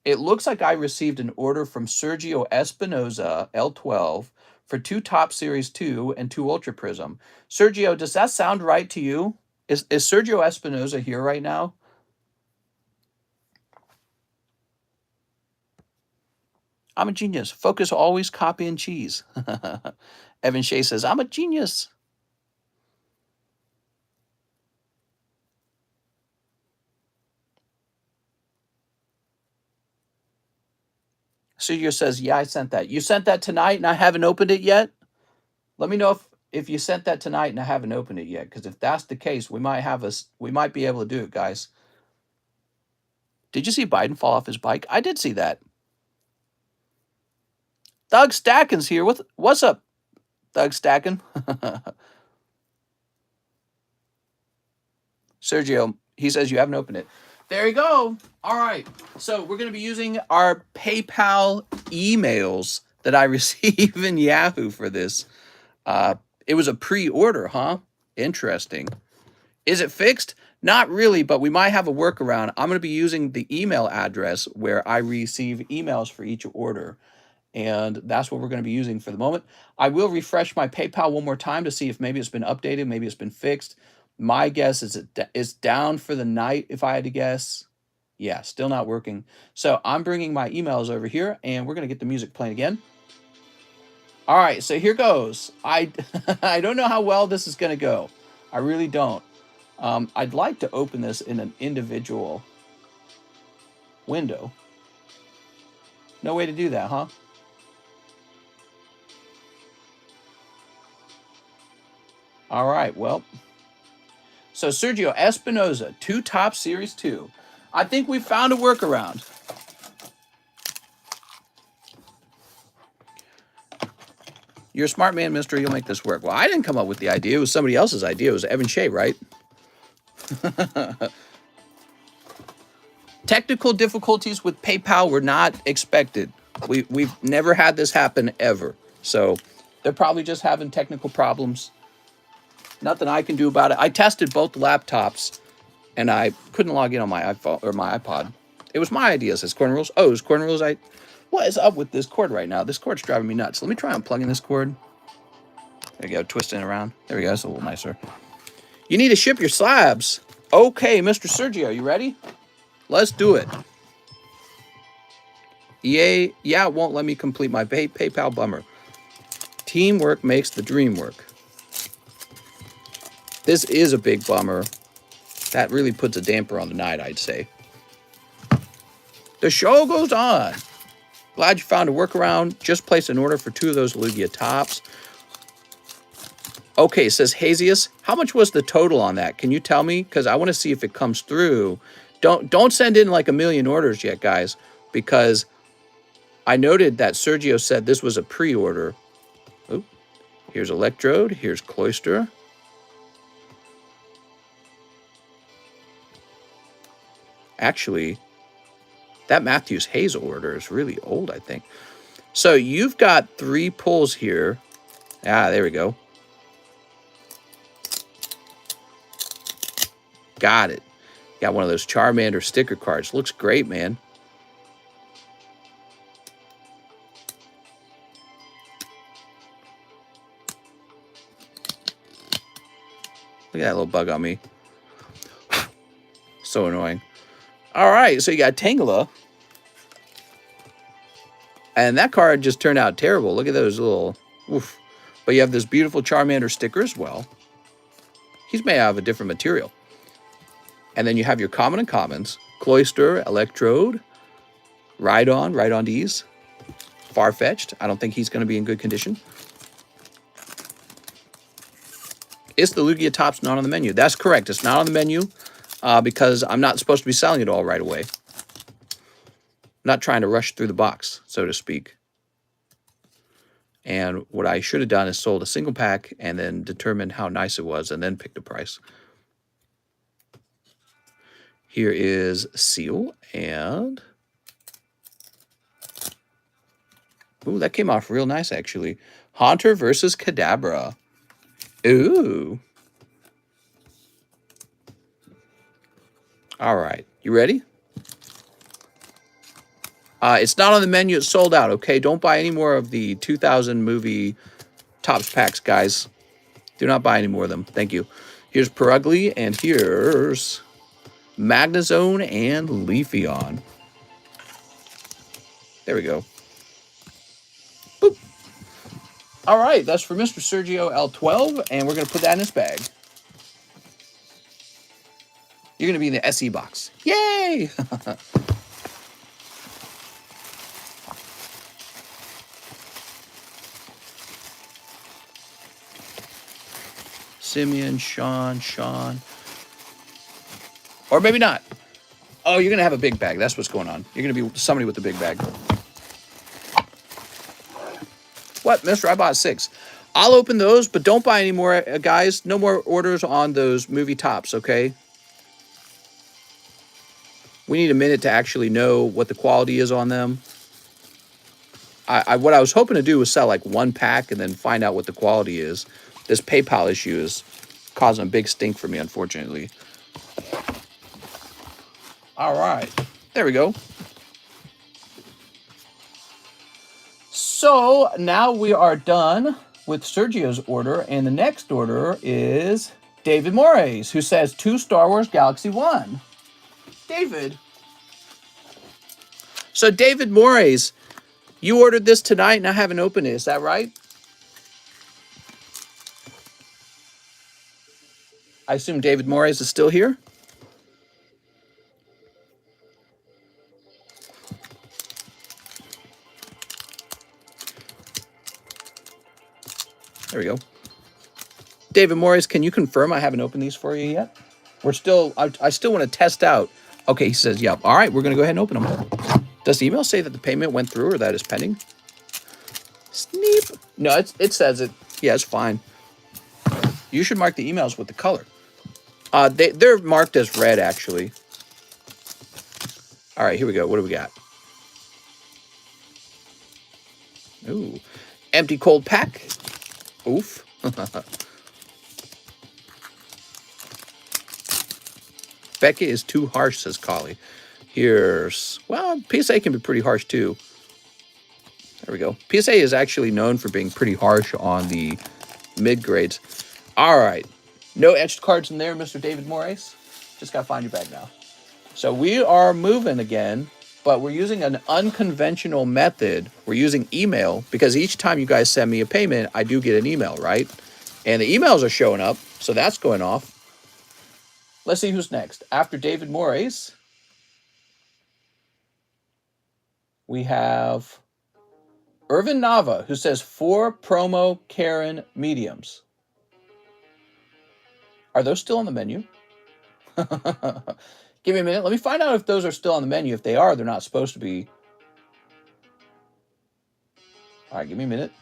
It looks like I received an order from Sergio Espinoza, L12, for 2 Top Series 2 and 2 Ultra Prism. Sergio, does that sound right to you? Is Sergio Espinoza here right now? I'm a genius. Focus always, copy, and cheese. Evan Shea says, I'm a genius. Sergio says, yeah, I sent that. You sent that tonight and I haven't opened it yet? Let me know if you sent that tonight and I haven't opened it yet, because if that's the case, we might be able to do it, guys. Did you see Biden fall off his bike? I did see that. Doug Stacken's here. What's up, Doug Stacken? Sergio, he says you haven't opened it. There you go. All right. So we're going to be using our PayPal emails that I receive in Yahoo for this. It was a pre-order, huh? Interesting. Is it fixed? Not really, but we might have a workaround. I'm going to be using the email address where I receive emails for each order. And that's what we're going to be using for the moment. I will refresh my PayPal one more time to see if maybe it's been updated, maybe it's been fixed. My guess is it's down for the night, if I had to guess. Yeah, still not working. So I'm bringing my emails over here, and we're going to get the music playing again. All right, so here goes. I don't know how well this is going to go. I really don't. I'd like to open this in an individual window. No way to do that, huh? All right, well. So Sergio Espinoza, 2 Top Series 2. I think we found a workaround. You're a smart man, mister. You'll make this work. Well, I didn't come up with the idea. It was somebody else's idea. It was Evan Shea, right? Technical difficulties with PayPal were not expected. We've never had this happen ever. So they're probably just having technical problems. Nothing I can do about it. I tested both laptops, and I couldn't log in on my iPhone or my iPod. It was my idea, says Corn Rules. Oh, it was Corn Rules. What is up with this cord right now? This cord's driving me nuts. Let me try unplugging this cord. There you go, twisting it around. There we go, that's a little nicer. You need to ship your slabs. Okay, Mr. Sergio, you ready? Let's do it. EA, yeah, it won't let me complete my PayPal, bummer. Teamwork makes the dream work. This is a big bummer. That really puts a damper on the night, I'd say. The show goes on. Glad you found a workaround. Just placed an order for 2 of those Lugia tops. Okay, says Hazius. How much was the total on that? Can you tell me? Because I want to see if it comes through. Don't send in like a million orders yet, guys, because I noted that Sergio said this was a pre-order. Oh, here's Electrode. Here's Cloister. Actually, that Matthews Hazel order is really old, I think. So you've got 3 pulls here. Ah, there we go. Got it. Got one of those Charmander sticker cards. Looks great, man. Look at that little bug on me. So annoying. All right, so you got Tangela. And that card just turned out terrible. Look at those little... Oof. But you have this beautiful Charmander sticker as well. He's made out of a different material. And then you have your common and commons. Cloyster, Electrode, Rhydonese, Farfetch'd. I don't think he's going to be in good condition. Is the Lugia Topps not on the menu? That's correct. It's not on the menu because I'm not supposed to be selling it all right away. I'm not trying to rush through the box, so to speak. And what I should have done is sold a single pack and then determined how nice it was and then picked a price. Here is Seal and... Ooh, that came off real nice, actually. Haunter versus Kadabra. Ooh. All right. You ready? It's not on the menu. It's sold out, okay? Don't buy any more of the 2000 movie Topps packs, guys. Do not buy any more of them. Thank you. Here's Perugly, and here's Magnezone and Leafeon. There we go. Boop. All right, that's for Mr. Sergio L12, and we're going to put that in his bag. You're going to be in the SE box. Yay! Simeon, Sean. Or maybe not. Oh, you're going to have a big bag. That's what's going on. You're going to be somebody with a big bag. What, mister? I bought 6. I'll open those, but don't buy any more, guys. No more orders on those movie Topps, okay? We need a minute to actually know what the quality is on them. What I was hoping to do was sell like 1 pack and then find out what the quality is. This PayPal issue is causing a big stink for me, unfortunately. All right. There we go. So now we are done with Sergio's order, and the next order is David Moraes, who says 2 Star Wars Galaxy 1. David. So David Moraes, you ordered this tonight and I haven't opened it. Is that right? I assume David Moraes is still here? There we go. David Moraes, can you confirm I haven't opened these for you yet? We're still, I still want to test out. Okay, he says, yep. All right, we're going to go ahead and open them. Does the email say that the payment went through or that is pending? Sneep. No, it says it. Yeah, it's fine. You should mark the emails with the color. They're marked as red, actually. All right, here we go. What do we got? Ooh. Empty cold pack. Oof. Becca is too harsh, says Collie. Here's... Well, PSA can be pretty harsh, too. There we go. PSA is actually known for being pretty harsh on the mid-grades. All right. No etched cards in there, Mr. David Moraes. Just got to find your bag now. So we are moving again, but we're using an unconventional method. We're using email because each time you guys send me a payment, I do get an email, right? And the emails are showing up, so that's going off. Let's see who's next. After David Moraes, we have Irvin Nava, who says 4 promo Karen mediums. Are those still on the menu? Give me a minute. Let me find out if those are still on the menu. If they are, they're not supposed to be. All right, give me a minute.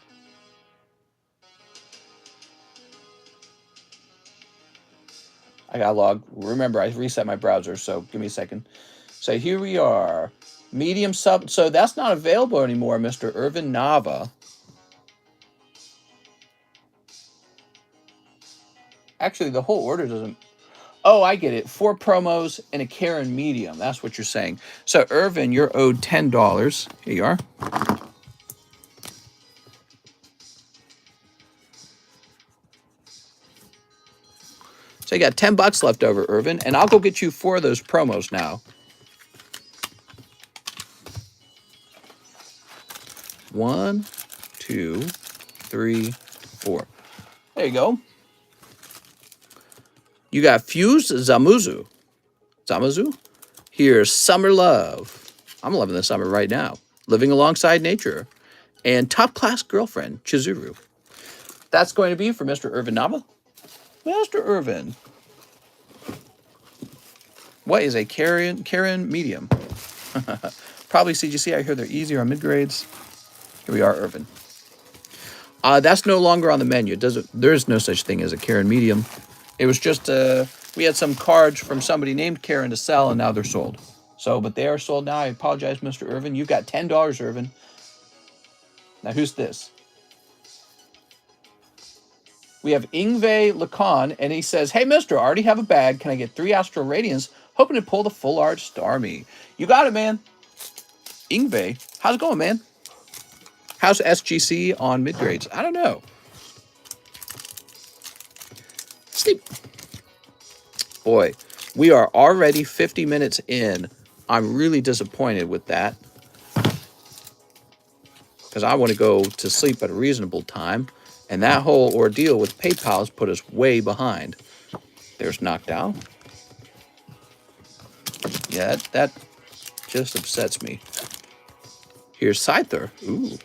I got logged. Remember, I reset my browser, so give me a second. So here we are. Medium sub. So that's not available anymore, Mr. Irvin Nava. Actually, the whole order doesn't... Oh, I get it. 4 promos and a Karen medium. That's what you're saying. So, Irvin, you're owed $10. Here you are. So you got $10 left over, Irvin, and I'll go get you 4 of those promos now. 1, 2, 3, 4. There you go. You got Fuse Zamuzu. Zamazu? Here's Summer Love. I'm loving the summer right now. Living Alongside Nature. And Top Class Girlfriend, Chizuru. That's going to be for Mr. Irvin Nava. Mr. Irvin. What is a Karen medium? Probably CGC. I hear they're easier on mid-grades. Here we are, Irvin. That's no longer on the menu. There is no such thing as a Karen medium. It was just, we had some cards from somebody named Karen to sell, and now they're sold. So, but they are sold now. I apologize, Mr. Irvin. You've got $10, Irvin. Now, who's this? We have Ingve Lacan, and he says, hey, mister, I already have a bag. Can I get 3 Astral Radiance? Hoping to pull the full art Starmie. You got it, man. Ingve, how's it going, man? How's SGC on mid-grades? I don't know. Sleep. Boy, we are already 50 minutes in. I'm really disappointed with that, because I want to go to sleep at a reasonable time, and that whole ordeal with PayPal's put us way behind. There's Knocked Out. Yeah, that just upsets me. Here's Scyther. Ooh.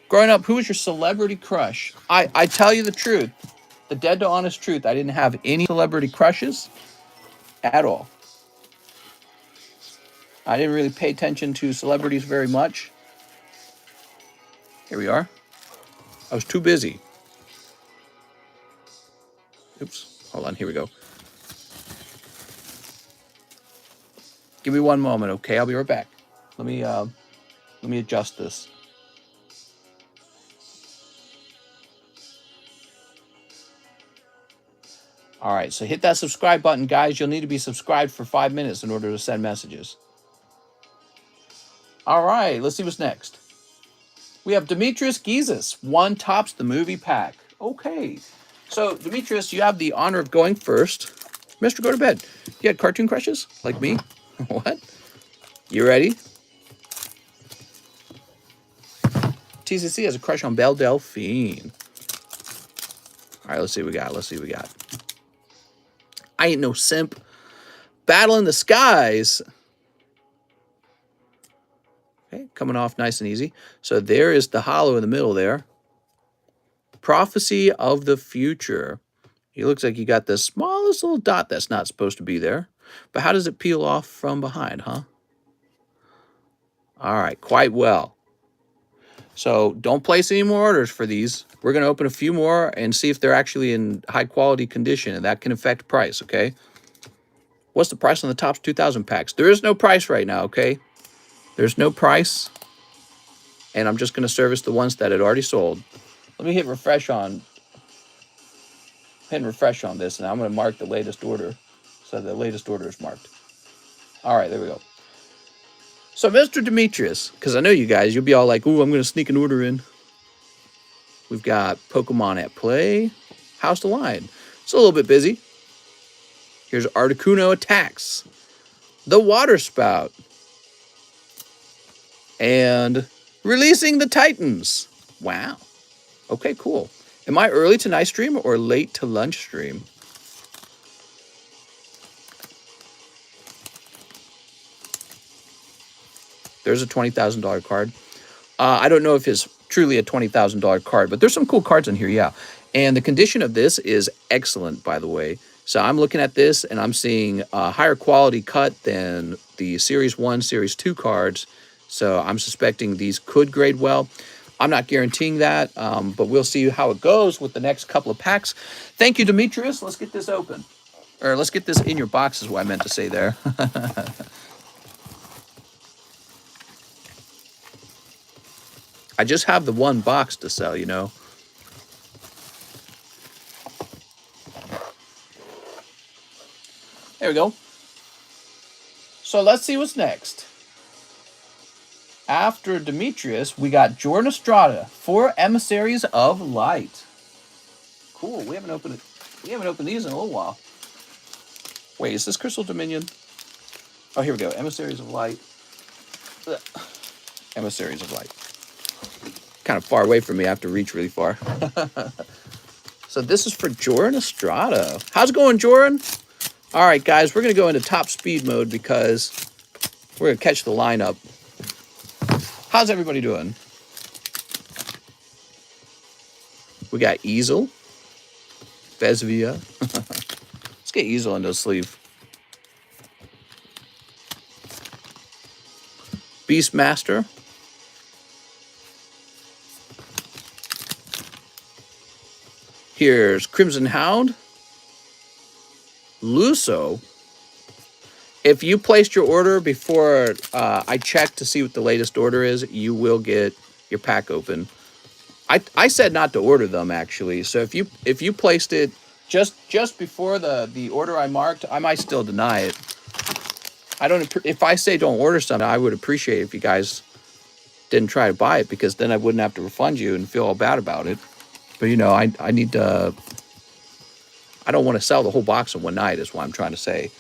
Growing up, who was your celebrity crush? I tell you the truth, the dead to honest truth, I didn't have any celebrity crushes at all. I didn't really pay attention to celebrities very much. Here we are. I was too busy. Oops. Hold on. Here we go. Give me one moment, okay? I'll be right back. Let me adjust this. All right, so hit that subscribe button, guys. You'll need to be subscribed for 5 minutes in order to send messages. All right, let's see what's next. We have Demetrius Gizis, 1 tops the movie pack. Okay, so Demetrius, you have the honor of going first. Mister, go to bed. You had cartoon crushes like me? What? You ready? TCC has a crush on Belle Delphine. All right, let's see what we got. Let's see what we got. I Ain't No Simp. Battle in the Skies. Okay, coming off nice and easy. So there is the hollow in the middle there. Prophecy of the Future. It looks like you got the smallest little dot that's not supposed to be there. But how does it peel off from behind, huh? All right, quite well. So don't place any more orders for these. We're going to open a few more and see if they're actually in high quality condition, and that can affect price, okay? What's the price on the Topps 2000 packs? There is no price right now, okay? There's no price, and I'm just going to service the ones that had already sold. Let me hit refresh on this, and I'm going to mark the latest order. So the latest order is marked. All right, there we go. So, Mr. Demetrius, because I know you guys, you'll be all like, ooh, I'm going to sneak an order in. We've got Pokemon at Play. House to Line. It's a little bit busy. Here's Articuno Attacks. The Water Spout. And Releasing the Titans. Wow. Okay, cool. Am I early to night stream or late to lunch stream? There's a $20,000 card. I don't know if it's truly a $20,000 card, but there's some cool cards in here, yeah. And the condition of this is excellent, by the way. So I'm looking at this, and I'm seeing a higher quality cut than the Series 1, Series 2 cards. So I'm suspecting these could grade well. I'm not guaranteeing that, but we'll see how it goes with the next couple of packs. Thank you, Demetrius. Let's get this open. Or let's get this in your box is what I meant to say there. I just have the one box to sell, you know. There we go. So let's see what's next. After Demetrius, we got Jordan Estrada, 4 Emissaries of Light. Cool. We haven't opened these in a little while. Wait, is this Crystal Dominion? Oh, here we go. Emissaries of Light. Ugh. Emissaries of Light. Kind of far away from me. I have to reach really far. So this is for Jordan Estrada. How's it going, Jordan? All right, guys, we're going to go into top speed mode because we're going to catch the lineup. How's everybody doing? We got Easel. Vesvia. Let's get Easel into a sleeve. Beastmaster. Here's Crimson Hound. Luso. If you placed your order before I checked to see what the latest order is, you will get your pack open. I said not to order them, actually. So if you placed it just before the order I marked, I might still deny it. If I say don't order something, I would appreciate it if you guys didn't try to buy it, because then I wouldn't have to refund you and feel all bad about it. But you know, I don't want to sell the whole box in one night, is what I'm trying to say.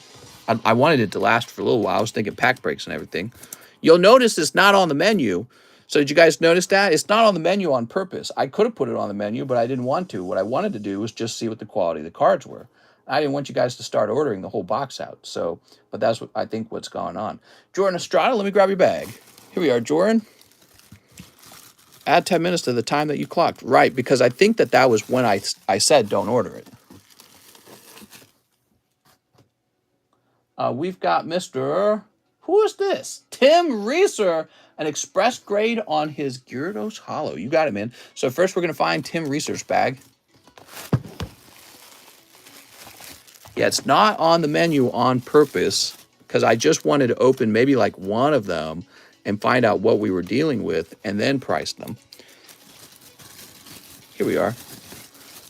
I wanted it to last for a little while. I was thinking pack breaks and everything. You'll notice it's not on the menu. So did you guys notice that? It's not on the menu on purpose. I could have put it on the menu, but I didn't want to. What I wanted to do was just see what the quality of the cards were. I didn't want you guys to start ordering the whole box out. So, but that's what I think what's going on. Jordan Estrada, let me grab your bag. Here we are, Jordan. Add 10 minutes to the time that you clocked. Right, because I think that was when I said don't order it. We've got Mr. Who is this? Tim Reeser, an express grade on his Gyarados Hollow. You got it, man. So first we're going to find Tim Reeser's bag. Yeah, it's not on the menu on purpose because I just wanted to open maybe like one of them and find out what we were dealing with and then price them. Here we are.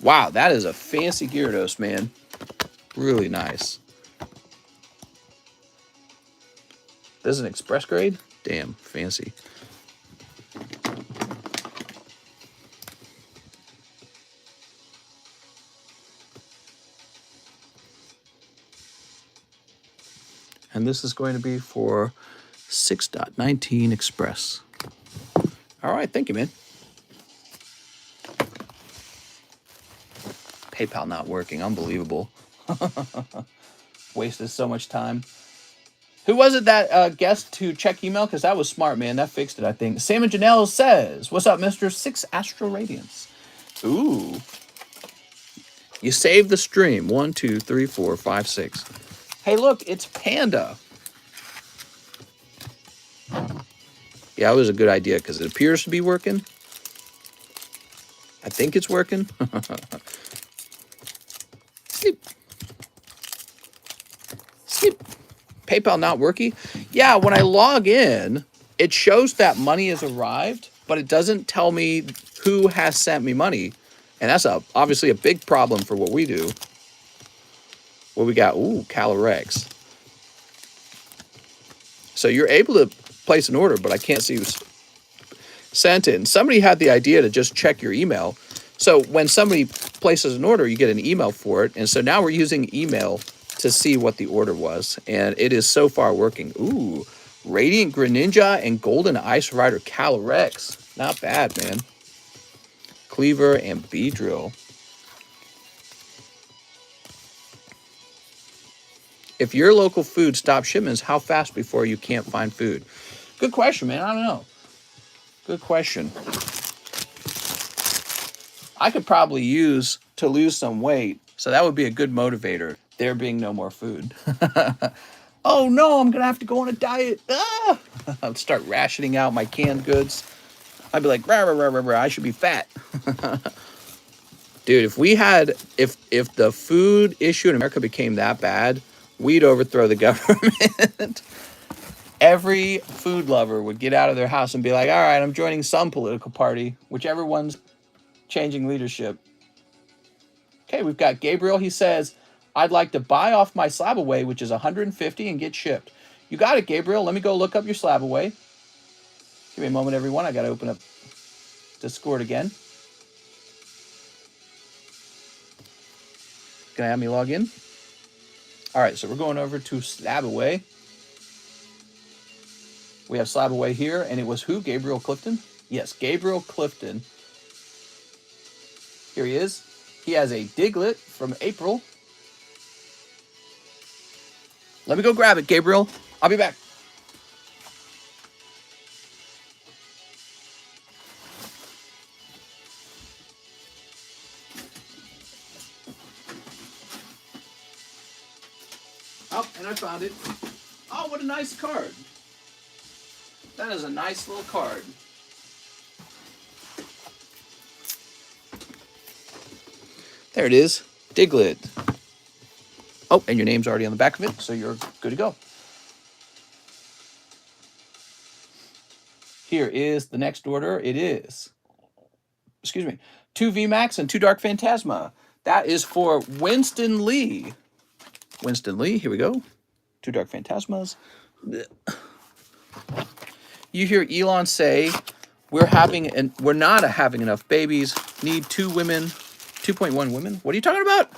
Wow, that is a fancy Gyarados, man. Really nice. This is an express grade? Damn, fancy. And this is going to be for 6.19 Express. All right, thank you, man. PayPal not working, unbelievable. Wasted so much time. Who was it that guessed to check email? Because that was smart, man. That fixed it, I think. Sam and Janelle says, what's up, Mr. 6 Astro Radiance? Ooh. You saved the stream. 1, 2, 3, 4, 5, 6. Hey, look, it's Panda. Yeah, it was a good idea because it appears to be working. I think it's working. Sleep. Sleep. PayPal not working? Yeah, when I log in, it shows that money has arrived, but it doesn't tell me who has sent me money. And that's obviously a big problem for what we do. What we got? Ooh, Calyrex. So you're able to place an order, but I can't see who's sent it. And somebody had the idea to just check your email. So when somebody places an order, you get an email for it. And so now we're using email to see what the order was. And it is so far working. Ooh, Radiant Greninja and Golden Ice Rider Calyrex. Not bad, man. Cleaver and Beedrill. If your local food stops shipments, how fast before you can't find food? Good question, man. I don't know. Good question. I could probably use to lose some weight, so that would be a good motivator. There being no more food. Oh no, I'm gonna have to go on a diet. Ah! I'll start rationing out my canned goods. I'd be like, rah, rah, rah, rah, rah, I should be fat. Dude, if the food issue in America became that bad, we'd overthrow the government. Every food lover would get out of their house and be like, all right, I'm joining some political party, whichever one's changing leadership. Okay, we've got Gabriel. He says, I'd like to buy off my SLAB-AWAY, which is 150, and get shipped. You got it, Gabriel. Let me go look up your SLAB-AWAY. Give me a moment, everyone. I got to open up Discord again. Can I have me log in? All right, so we're going over to SLAB-AWAY. We have SLAB-AWAY here, and it was who? Gabriel Clifton? Yes, Gabriel Clifton. Here he is. He has a Diglett from April. Let me go grab it, Gabriel. I'll be back. Oh, and I found it. Oh, what a nice card. That is a nice little card. There it is. Diglett. Oh, and your name's already on the back of it, so you're good to go. Here is the next order. It is, 2 VMAX and 2 Dark Phantasma. That is for Winston Lee. Winston Lee, here we go. 2 Dark Phantasmas. You hear Elon say, we're not having enough babies. Need 2 women, 2.1 women. What are you talking about?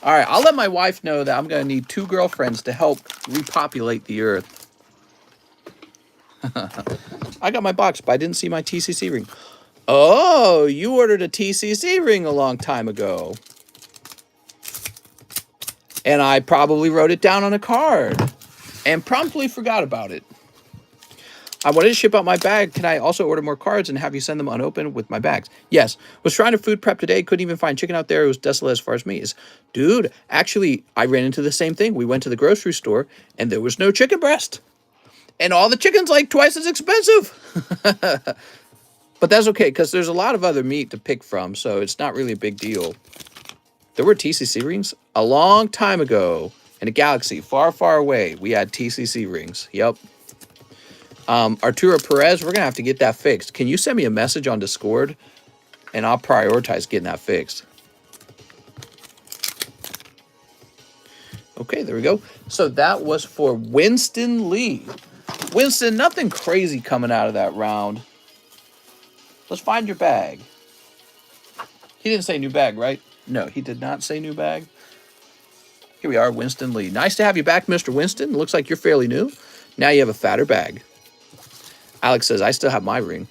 All right, I'll let my wife know that I'm going to need 2 girlfriends to help repopulate the earth. I got my box, but I didn't see my TCC ring. Oh, you ordered a TCC ring a long time ago. And I probably wrote it down on a card and promptly forgot about it. I wanted to ship out my bag. Can I also order more cards and have you send them unopened with my bags? Yes. Was trying to food prep today. Couldn't even find chicken out there. It was desolate as far as meat is. Dude, actually, I ran into the same thing. We went to the grocery store and there was no chicken breast. And all the chicken's like twice as expensive. But that's okay because there's a lot of other meat to pick from. So it's not really a big deal. There were TCC rings a long time ago in a galaxy far, far away. We had TCC rings. Yep. Arturo Perez, we're going to have to get that fixed. Can you send me a message on Discord? And I'll prioritize getting that fixed. Okay, there we go. So that was for Winston Lee. Winston, nothing crazy coming out of that round. Let's find your bag. He didn't say new bag, right? No, he did not say new bag. Here we are, Winston Lee. Nice to have you back, Mr. Winston. Looks like you're fairly new. Now you have a fatter bag. Alex says, I still have my ring.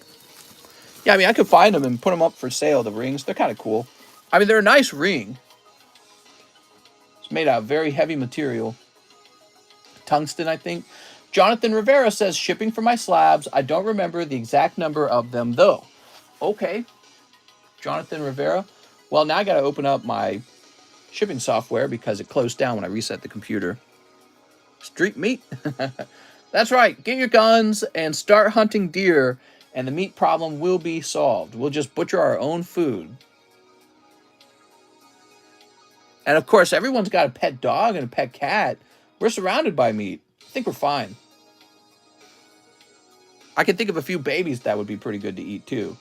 Yeah, I mean, I could find them and put them up for sale, the rings. They're kind of cool. I mean, they're a nice ring. It's made out of very heavy material. Tungsten, I think. Jonathan Rivera says, shipping for my slabs. I don't remember the exact number of them, though. Okay. Jonathan Rivera. Well, now I got to open up my shipping software because it closed down when I reset the computer. Street meat. That's right. Get your guns and start hunting deer, and the meat problem will be solved. We'll just butcher our own food. And of course, everyone's got a pet dog and a pet cat. We're surrounded by meat. I think we're fine. I can think of a few babies that would be pretty good to eat too.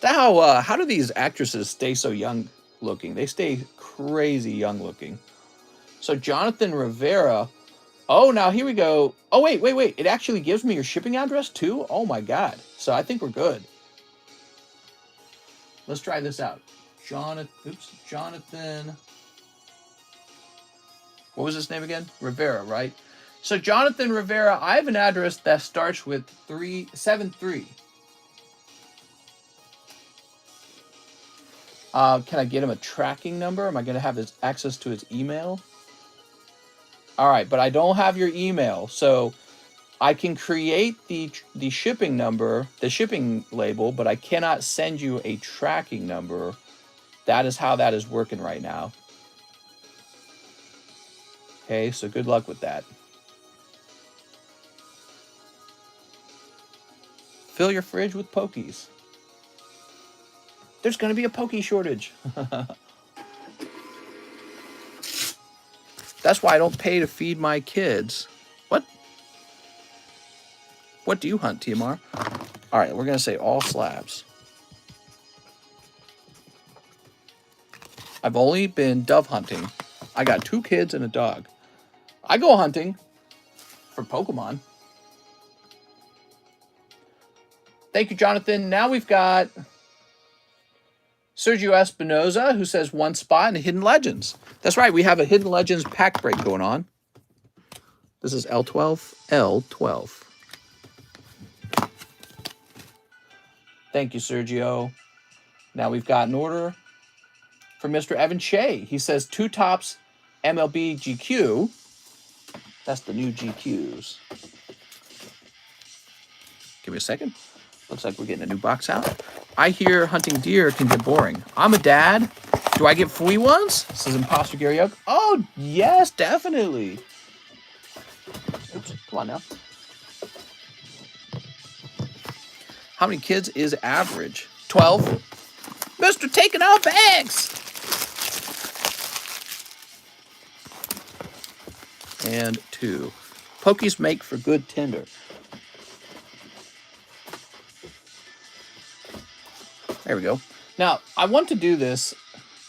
How do these actresses stay so young looking? They stay crazy young looking. So Jonathan Rivera. Oh, now here we go. Oh, wait. It actually gives me your shipping address too? Oh my God. So I think we're good. Let's try this out. Jonathan. What was his name again? Rivera, right? So Jonathan Rivera, I have an address that starts with 373. Can I get him a tracking number? Am I going to have his access to his email? All right, but I don't have your email, so I can create the shipping number, the shipping label, but I cannot send you a tracking number. That is how that is working right now. Okay, so good luck with that. Fill your fridge with Pokies. There's going to be a Poke shortage. That's why I don't pay to feed my kids. What? What do you hunt, TMR? All right, we're going to say all slabs. I've only been dove hunting. I got 2 kids and a dog. I go hunting for Pokemon. Thank you, Jonathan. Now we've got Sergio Espinoza, who says 1 spot in Hidden Legends. That's right, we have a Hidden Legends pack break going on. This is L12, L12. Thank you, Sergio. Now we've got an order for Mr. Evan Shea. He says 2 tops MLB GQ. That's the new GQs. Give me a second. Looks like we're getting a new box out. I hear hunting deer can get boring. I'm a dad. Do I get free ones? Says Imposter Gary Young. Oh, yes, definitely. Oops, come on now. How many kids is average? 12. Mr. Taking out bags. And 2. Pokies make for good tinder. There we go. Now, I want to do this.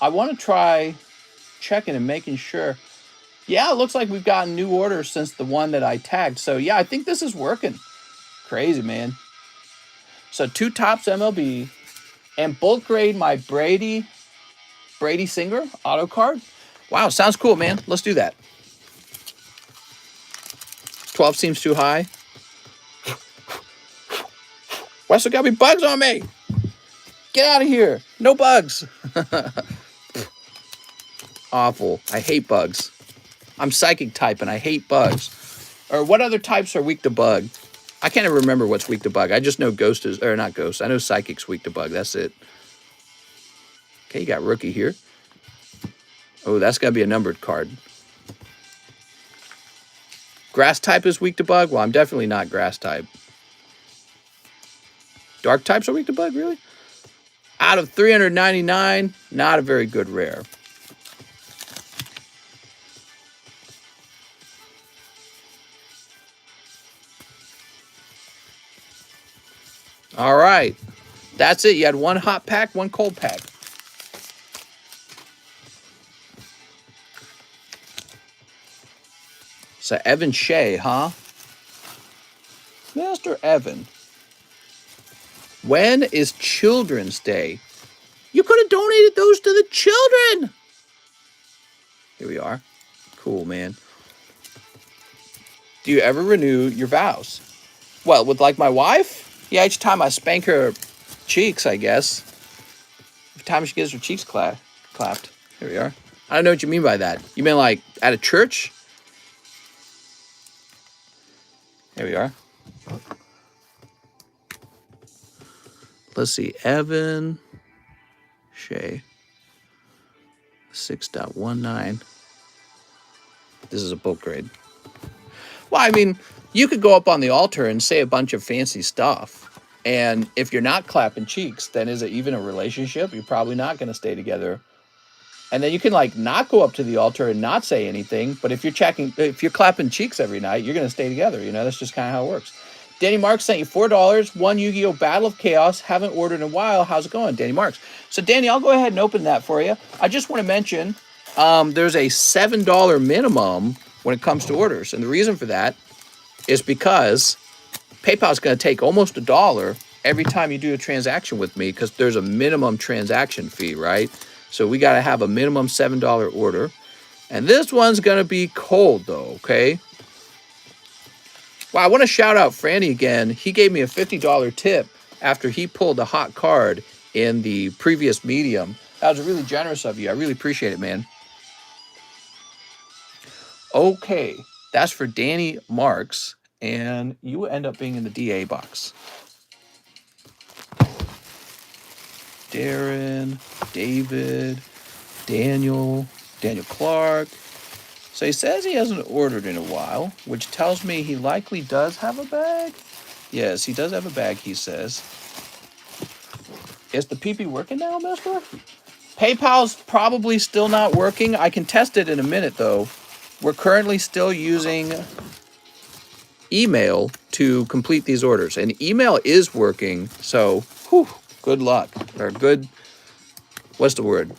I want to try checking and making sure. Yeah, it looks like we've gotten new orders since the one that I tagged. So, yeah, I think this is working. Crazy, man. So, 2 tops MLB. And bulk grade my Brady Singer auto card. Wow, sounds cool, man. Let's do that. 12 seems too high. Wesley got me bugs on me. Get out of here. No bugs. Awful. I hate bugs. I'm psychic type and I hate bugs. Or what other types are weak to bug? I can't even remember what's weak to bug. I just know ghost is, or not ghost. I know psychic's weak to bug. That's it. Okay, you got rookie here. Oh, that's got to be a numbered card. Grass type is weak to bug? Well, I'm definitely not grass type. Dark types are weak to bug, really? Out of 399, not a very good rare. All right. That's it. You had 1 hot pack, 1 cold pack. So Evan Shea, huh? Mr. Evan. When is Children's Day? You could have donated those to the children. Here we are. Cool, man. Do you ever renew your vows? Well, with like my wife? Yeah, each time I spank her cheeks, I guess. Every time she gets her cheeks clapped. Here we are. I don't know what you mean by that. You mean like at a church? Here we are. Let's see. Evan Shea. 6.19. This is a book grade. Well, I mean, you could go up on the altar and say a bunch of fancy stuff. And if you're not clapping cheeks, then is it even a relationship? You're probably not going to stay together. And then you can like not go up to the altar and not say anything. But if you're clapping cheeks every night, you're going to stay together. You know, that's just kind of how it works. Danny Marks sent you $4. 1 Yu-Gi-Oh! Battle of Chaos. Haven't ordered in a while. How's it going, Danny Marks? So, Danny, I'll go ahead and open that for you. I just want to mention there's a $7 minimum when it comes to orders. And the reason for that is because PayPal's going to take almost $1 every time you do a transaction with me because there's a minimum transaction fee, right? So we got to have a minimum $7 order. And this one's going to be cold, though, okay? Well, I want to shout out Franny again. He gave me a $50 tip after he pulled a hot card in the previous medium. That was really generous of you. I really appreciate it, man. Okay, that's for Danny Marks, and you end up being in the DA box. Darren, David, Daniel Clark. So he says he hasn't ordered in a while, which tells me he likely does have a bag. Yes, he does have a bag, he says. Is the PP working now, mister? PayPal's probably still not working. I can test it in a minute, though. We're currently still using email to complete these orders. And email is working, so good luck. Or good, what's the word?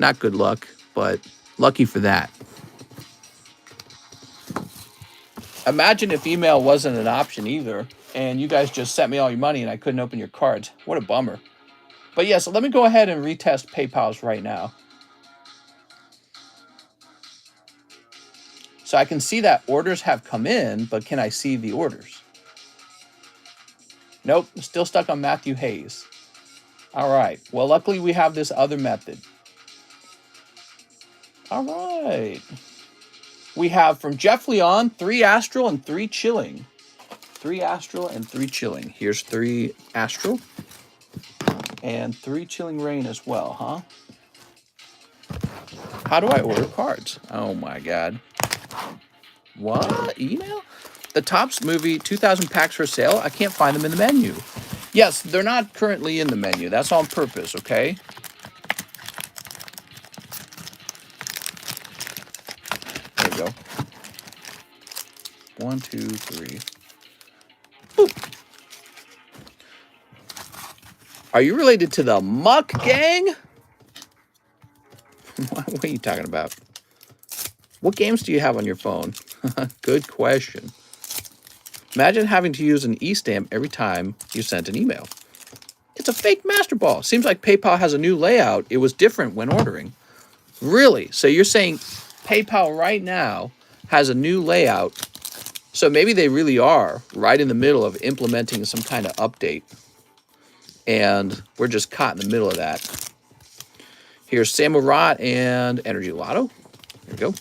Not good luck, but lucky for that. Imagine if email wasn't an option either, and you guys just sent me all your money and I couldn't open your cards. What a bummer. But yes, let me go ahead and retest PayPal's right now. So I can see that orders have come in, but can I see the orders? Nope, still stuck on Matthew Hayes. All right, well, luckily we have this other method. All right. We have from Jeff Leon, 3 Astral and 3 Chilling. 3 Astral and 3 Chilling. Here's 3 Astral and 3 Chilling Rain as well, huh? How do I order cards? Oh my God. What? Email? The Topps movie, 2,000 packs for sale. I can't find them in the menu. Yes, they're not currently in the menu. That's on purpose, okay? There we go. 1, 2, 3. Boop. Are you related to the Muck Gang? What are you talking about? What games do you have on your phone? Good question. Imagine having to use an e-stamp every time you sent an email. It's a fake master ball. Seems like PayPal has a new layout. It was different when ordering. Really? So you're saying PayPal right now has a new layout. So maybe they really are right in the middle of implementing some kind of update. And we're just caught in the middle of that. Here's Samurai and Energy Lotto. There we go.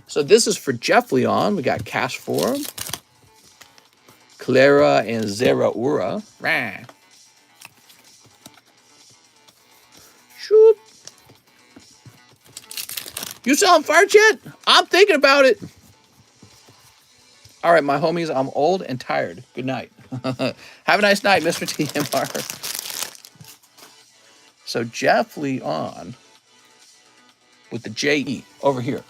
So this is for Jeff Leon. We got Cash for him. Clara and Zeraura. Rah. Shoop. You selling farts yet? I'm thinking about it. All right, my homies, I'm old and tired. Good night. Have a nice night, Mr. TMR. So Jeff Leon with the J-E over here.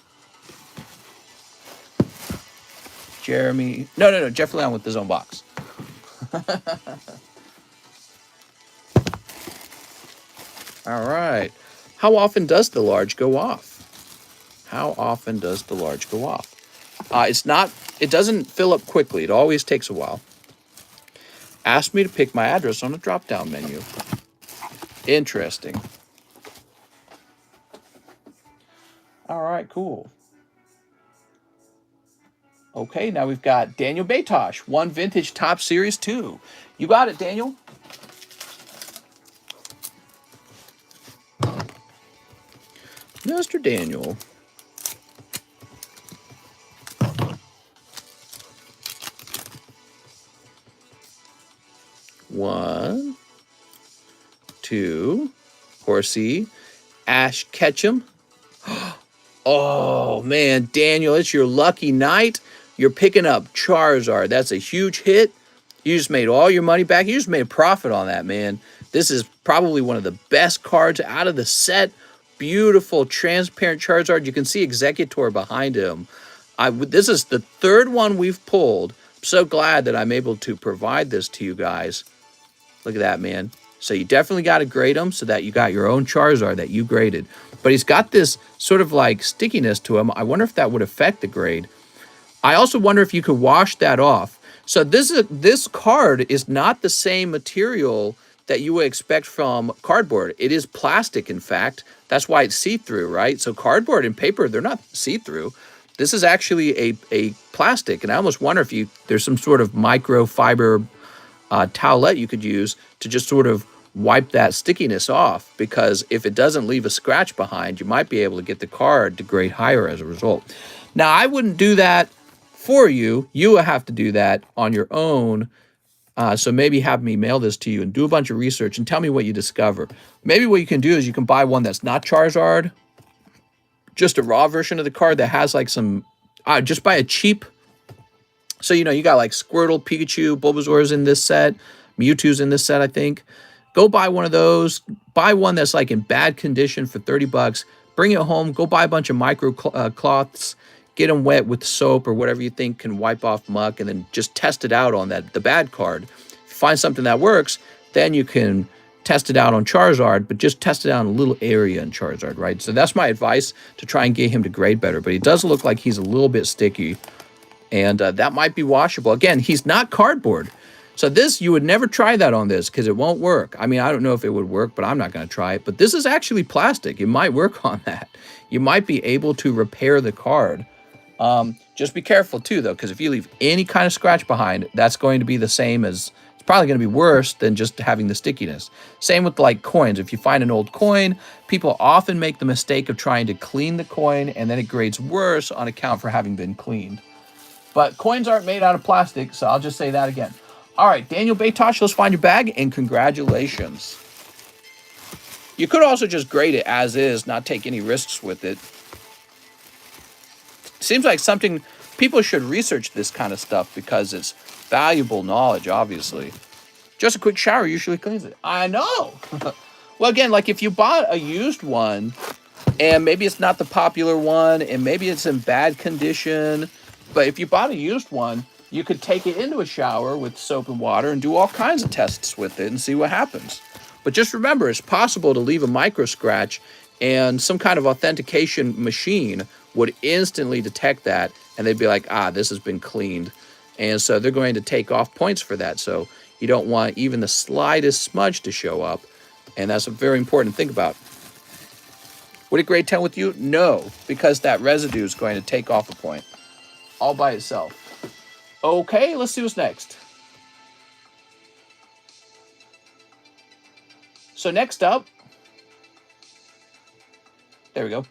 Jeremy. No. Jeff Leon with his own box. All right. How often does the large go off? How often does the large go off? It doesn't fill up quickly. It always takes a while. Ask me to pick my address on a drop-down menu. Interesting. All right, cool. Okay, now we've got Daniel Batosh, 1 Vintage Top Series 2. You got it, Daniel. Mr. Daniel. One, 2, Horsey, Ash Ketchum. Oh, man, Daniel, it's your lucky night. You're picking up Charizard. That's a huge hit. You just made all your money back. You just made a profit on that, man. This is probably one of the best cards out of the set. Beautiful, transparent Charizard. You can see Executor behind him. This is the 3rd one we've pulled. I'm so glad that I'm able to provide this to you guys. Look at that, man. So you definitely got to grade him so that you got your own Charizard that you graded. But he's got this sort of like stickiness to him. I wonder if that would affect the grade. I also wonder if you could wash that off. So this card is not the same material that you would expect from cardboard. It is plastic, in fact. That's why it's see-through, right? So cardboard and paper, they're not see-through. This is actually a plastic. And I almost wonder if there's some sort of microfiber towelette you could use to just sort of wipe that stickiness off, because if it doesn't leave a scratch behind, you might be able to get the card to grade higher as a result. Now, I wouldn't do that for you. You will have to do that on your own. So maybe have me mail this to you and do a bunch of research and tell me what you discover. Maybe what you can do is you can buy one that's not Charizard, just a raw version of the card that has like some, just buy a cheap. So, you got like Squirtle, Pikachu, Bulbasaur's in this set, Mewtwo's in this set, I think. Go buy one of those. Buy one that's like in bad condition for $30. Bring it home. Go buy a bunch of micro cloths. Get them wet with soap or whatever you think can wipe off muck, and then just test it out on the bad card. If you find something that works, then you can test it out on Charizard, but just test it out in a little area in Charizard, right? So that's my advice to try and get him to grade better. But he does look like he's a little bit sticky, and that might be washable. Again, he's not cardboard. So this, you would never try that on this because it won't work. I mean, I don't know if it would work, but I'm not going to try it. But this is actually plastic. It might work on that. You might be able to repair the card. Just be careful too, though, because if you leave any kind of scratch behind, that's going to be the same as, it's probably going to be worse than just having the stickiness. Same with like coins. If you find an old coin, people often make the mistake of trying to clean the coin, and then it grades worse on account for having been cleaned. But coins aren't made out of plastic, so I'll just say that again. All right, Daniel Baytosh, let's find your bag, and congratulations. You could also just grade it as is, not take any risks with it. Seems like something people should research this kind of stuff because it's valuable knowledge, obviously. Just a quick shower usually cleans it. I know. Well, again, like if you bought a used one and maybe it's not the popular one and maybe it's in bad condition, but if you bought a used one, you could take it into a shower with soap and water and do all kinds of tests with it and see what happens. But just remember, it's possible to leave a micro scratch, and some kind of authentication machine would instantly detect that, and they'd be like, this has been cleaned. And so they're going to take off points for that. So you don't want even the slightest smudge to show up. And that's a very important thing about. Would it grade 10 with you? No, because that residue is going to take off a point all by itself. Okay, let's see what's next. So next up, there we go.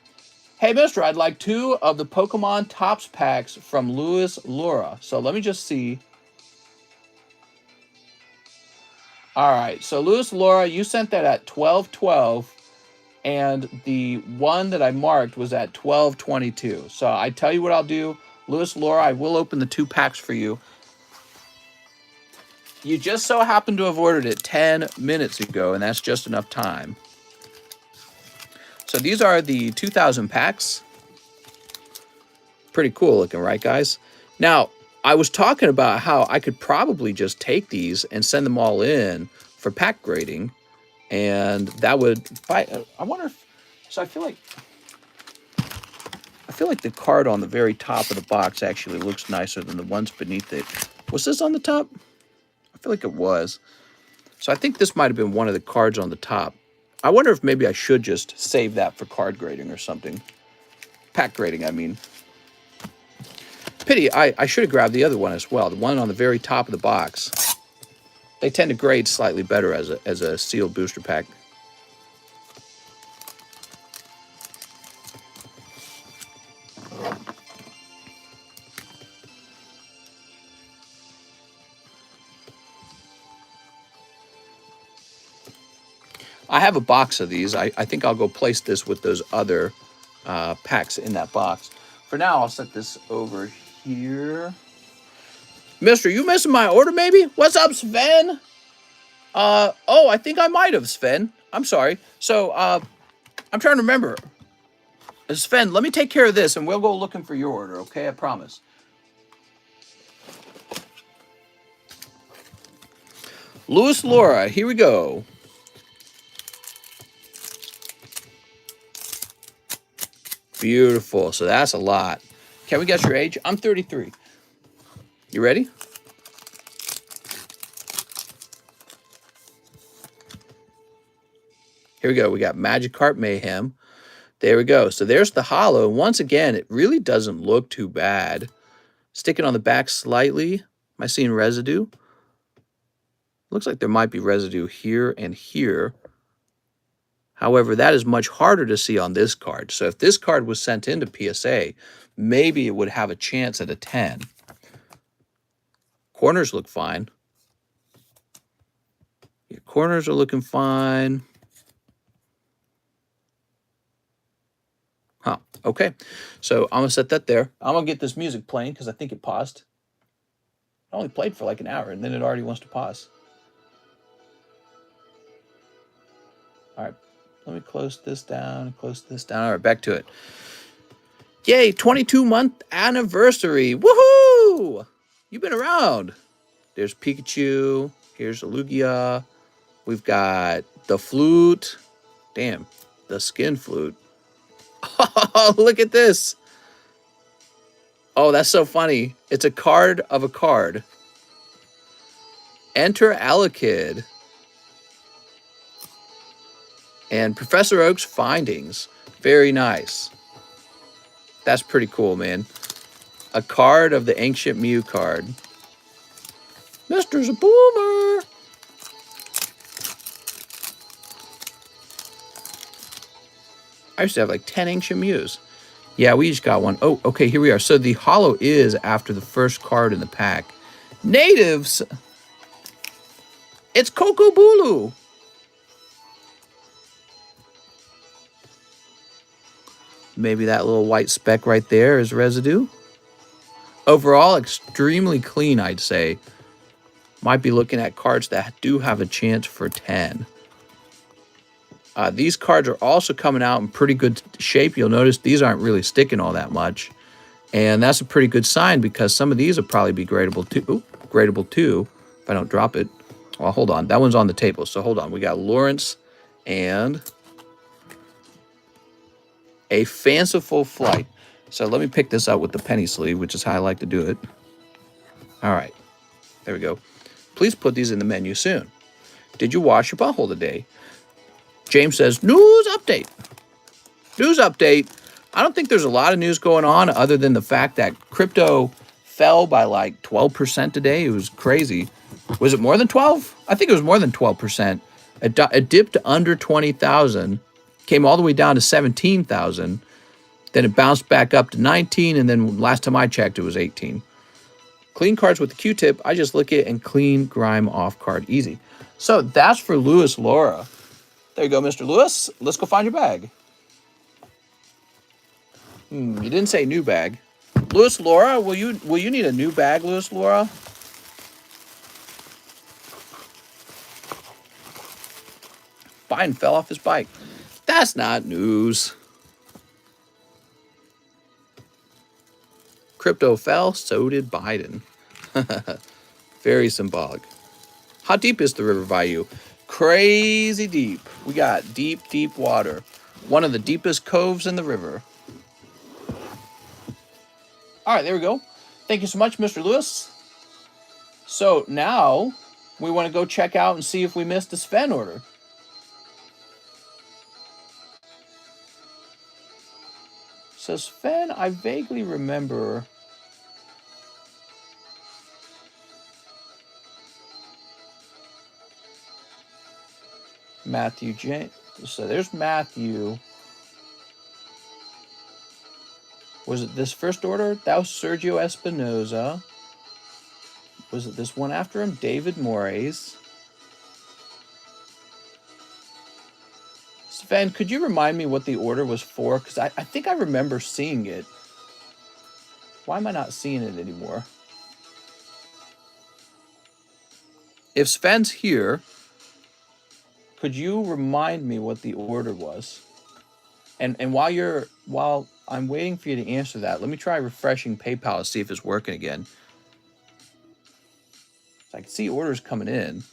Hey, mister, I'd like 2 of the Pokemon Tops packs from Louis Laura. So let me just see. All right, so Louis Laura, you sent that at 12:12, and the one that I marked was at 12:22. So I tell you what I'll do, Louis Laura, I will open the 2 packs for you. You just so happen to have ordered it 10 minutes ago, and that's just enough time. So these are the 2,000 packs. Pretty cool looking, right, guys? Now, I was talking about how I could probably just take these and send them all in for pack grading, and that would, I wonder if, so I feel like the card on the very top of the box actually looks nicer than the ones beneath it. Was this on the top? I feel like it was. So I think this might have been one of the cards on the top. I wonder if maybe I should just save that for card grading or something. Pack grading, I mean. Pity, I should have grabbed the other one as well. The one on the very top of the box. They tend to grade slightly better as a sealed booster pack. I have a box of these. I think I'll go place this with those other packs in that box. For now, I'll set this over here. Mister, you missing my order maybe? What's up, Sven? Oh, I think I might have, Sven. I'm sorry. So, I'm trying to remember. Sven, let me take care of this, and we'll go looking for your order, okay? I promise. Louis Laura, here we go. Beautiful. So that's a lot. Can we guess your age? I'm 33. You ready? Here we go. We got Magikarp Mayhem. There we go. So there's the holo. Once again, it really doesn't look too bad. Sticking on the back slightly. Am I seeing residue? Looks like there might be residue here and here. However, that is much harder to see on this card. So if this card was sent into PSA, maybe it would have a chance at a 10. Corners look fine. Yeah, corners are looking fine. Huh, okay. So I'm going to set that there. I'm going to get this music playing because I think it paused. I only played for like an hour and then it already wants to pause. All right. Let me close this down and close this down. All right, back to it. Yay, 22-month anniversary. Woohoo! You've been around. There's Pikachu. Here's a Lugia. We've got the flute. Damn, the skin flute. Oh, look at this. Oh, that's so funny. It's a card of a card. Enter Alakid. And Professor Oak's findings. Very nice. That's pretty cool, man. A card of the Ancient Mew card. Mr. Zaboomer. I used to have like 10 Ancient Mews. Yeah, we each got one. Oh, okay, here we are. So the holo is after the first card in the pack. Natives. It's Kokobulu. Maybe that little white speck right there is residue. Overall, extremely clean, I'd say. Might be looking at cards that do have a chance for 10. These cards are also coming out in pretty good shape. You'll notice these aren't really sticking all that much. And that's a pretty good sign because some of these will probably be gradable too. Ooh, gradable too, if I don't drop it. Well, hold on. That one's on the table. So hold on. We got Lawrence and A Fanciful Flight. So let me pick this up with the penny sleeve, which is how I like to do it. All right. There we go. Please put these in the menu soon. Did you wash your butthole today? James says, news update. News update. I don't think there's a lot of news going on other than the fact that crypto fell by like 12% today. It was crazy. Was it more than 12? I think it was more than 12%. It dipped to under 20,000, came all the way down to 17,000. Then it bounced back up to 19, and then last time I checked, it was 18. Clean cards with the Q-tip. I just lick it and clean grime off card. Easy. So that's for Lewis Laura. There you go, Mr. Lewis. Let's go find your bag. You didn't say new bag. Lewis Laura, will you need a new bag, Lewis Laura? Biden fell off his bike. That's not news. Crypto fell, so did Biden. Very symbolic. How deep is the river bayou? Crazy deep. We got deep, deep water. One of the deepest coves in the river. All right, there we go. Thank you so much, Mr. Lewis. So now we want to go check out and see if we missed a Sven order. So Sven, I vaguely remember. Matthew James. So there's Matthew. Was it this first order? That was Sergio Espinoza. Was it this one after him? David Moraes. Sven, could you remind me what the order was for? Because I think I remember seeing it. Why am I not seeing it anymore? If Sven's here, could you remind me what the order was? And while I'm waiting for you to answer that, let me try refreshing PayPal to see if it's working again. So I can see orders coming in.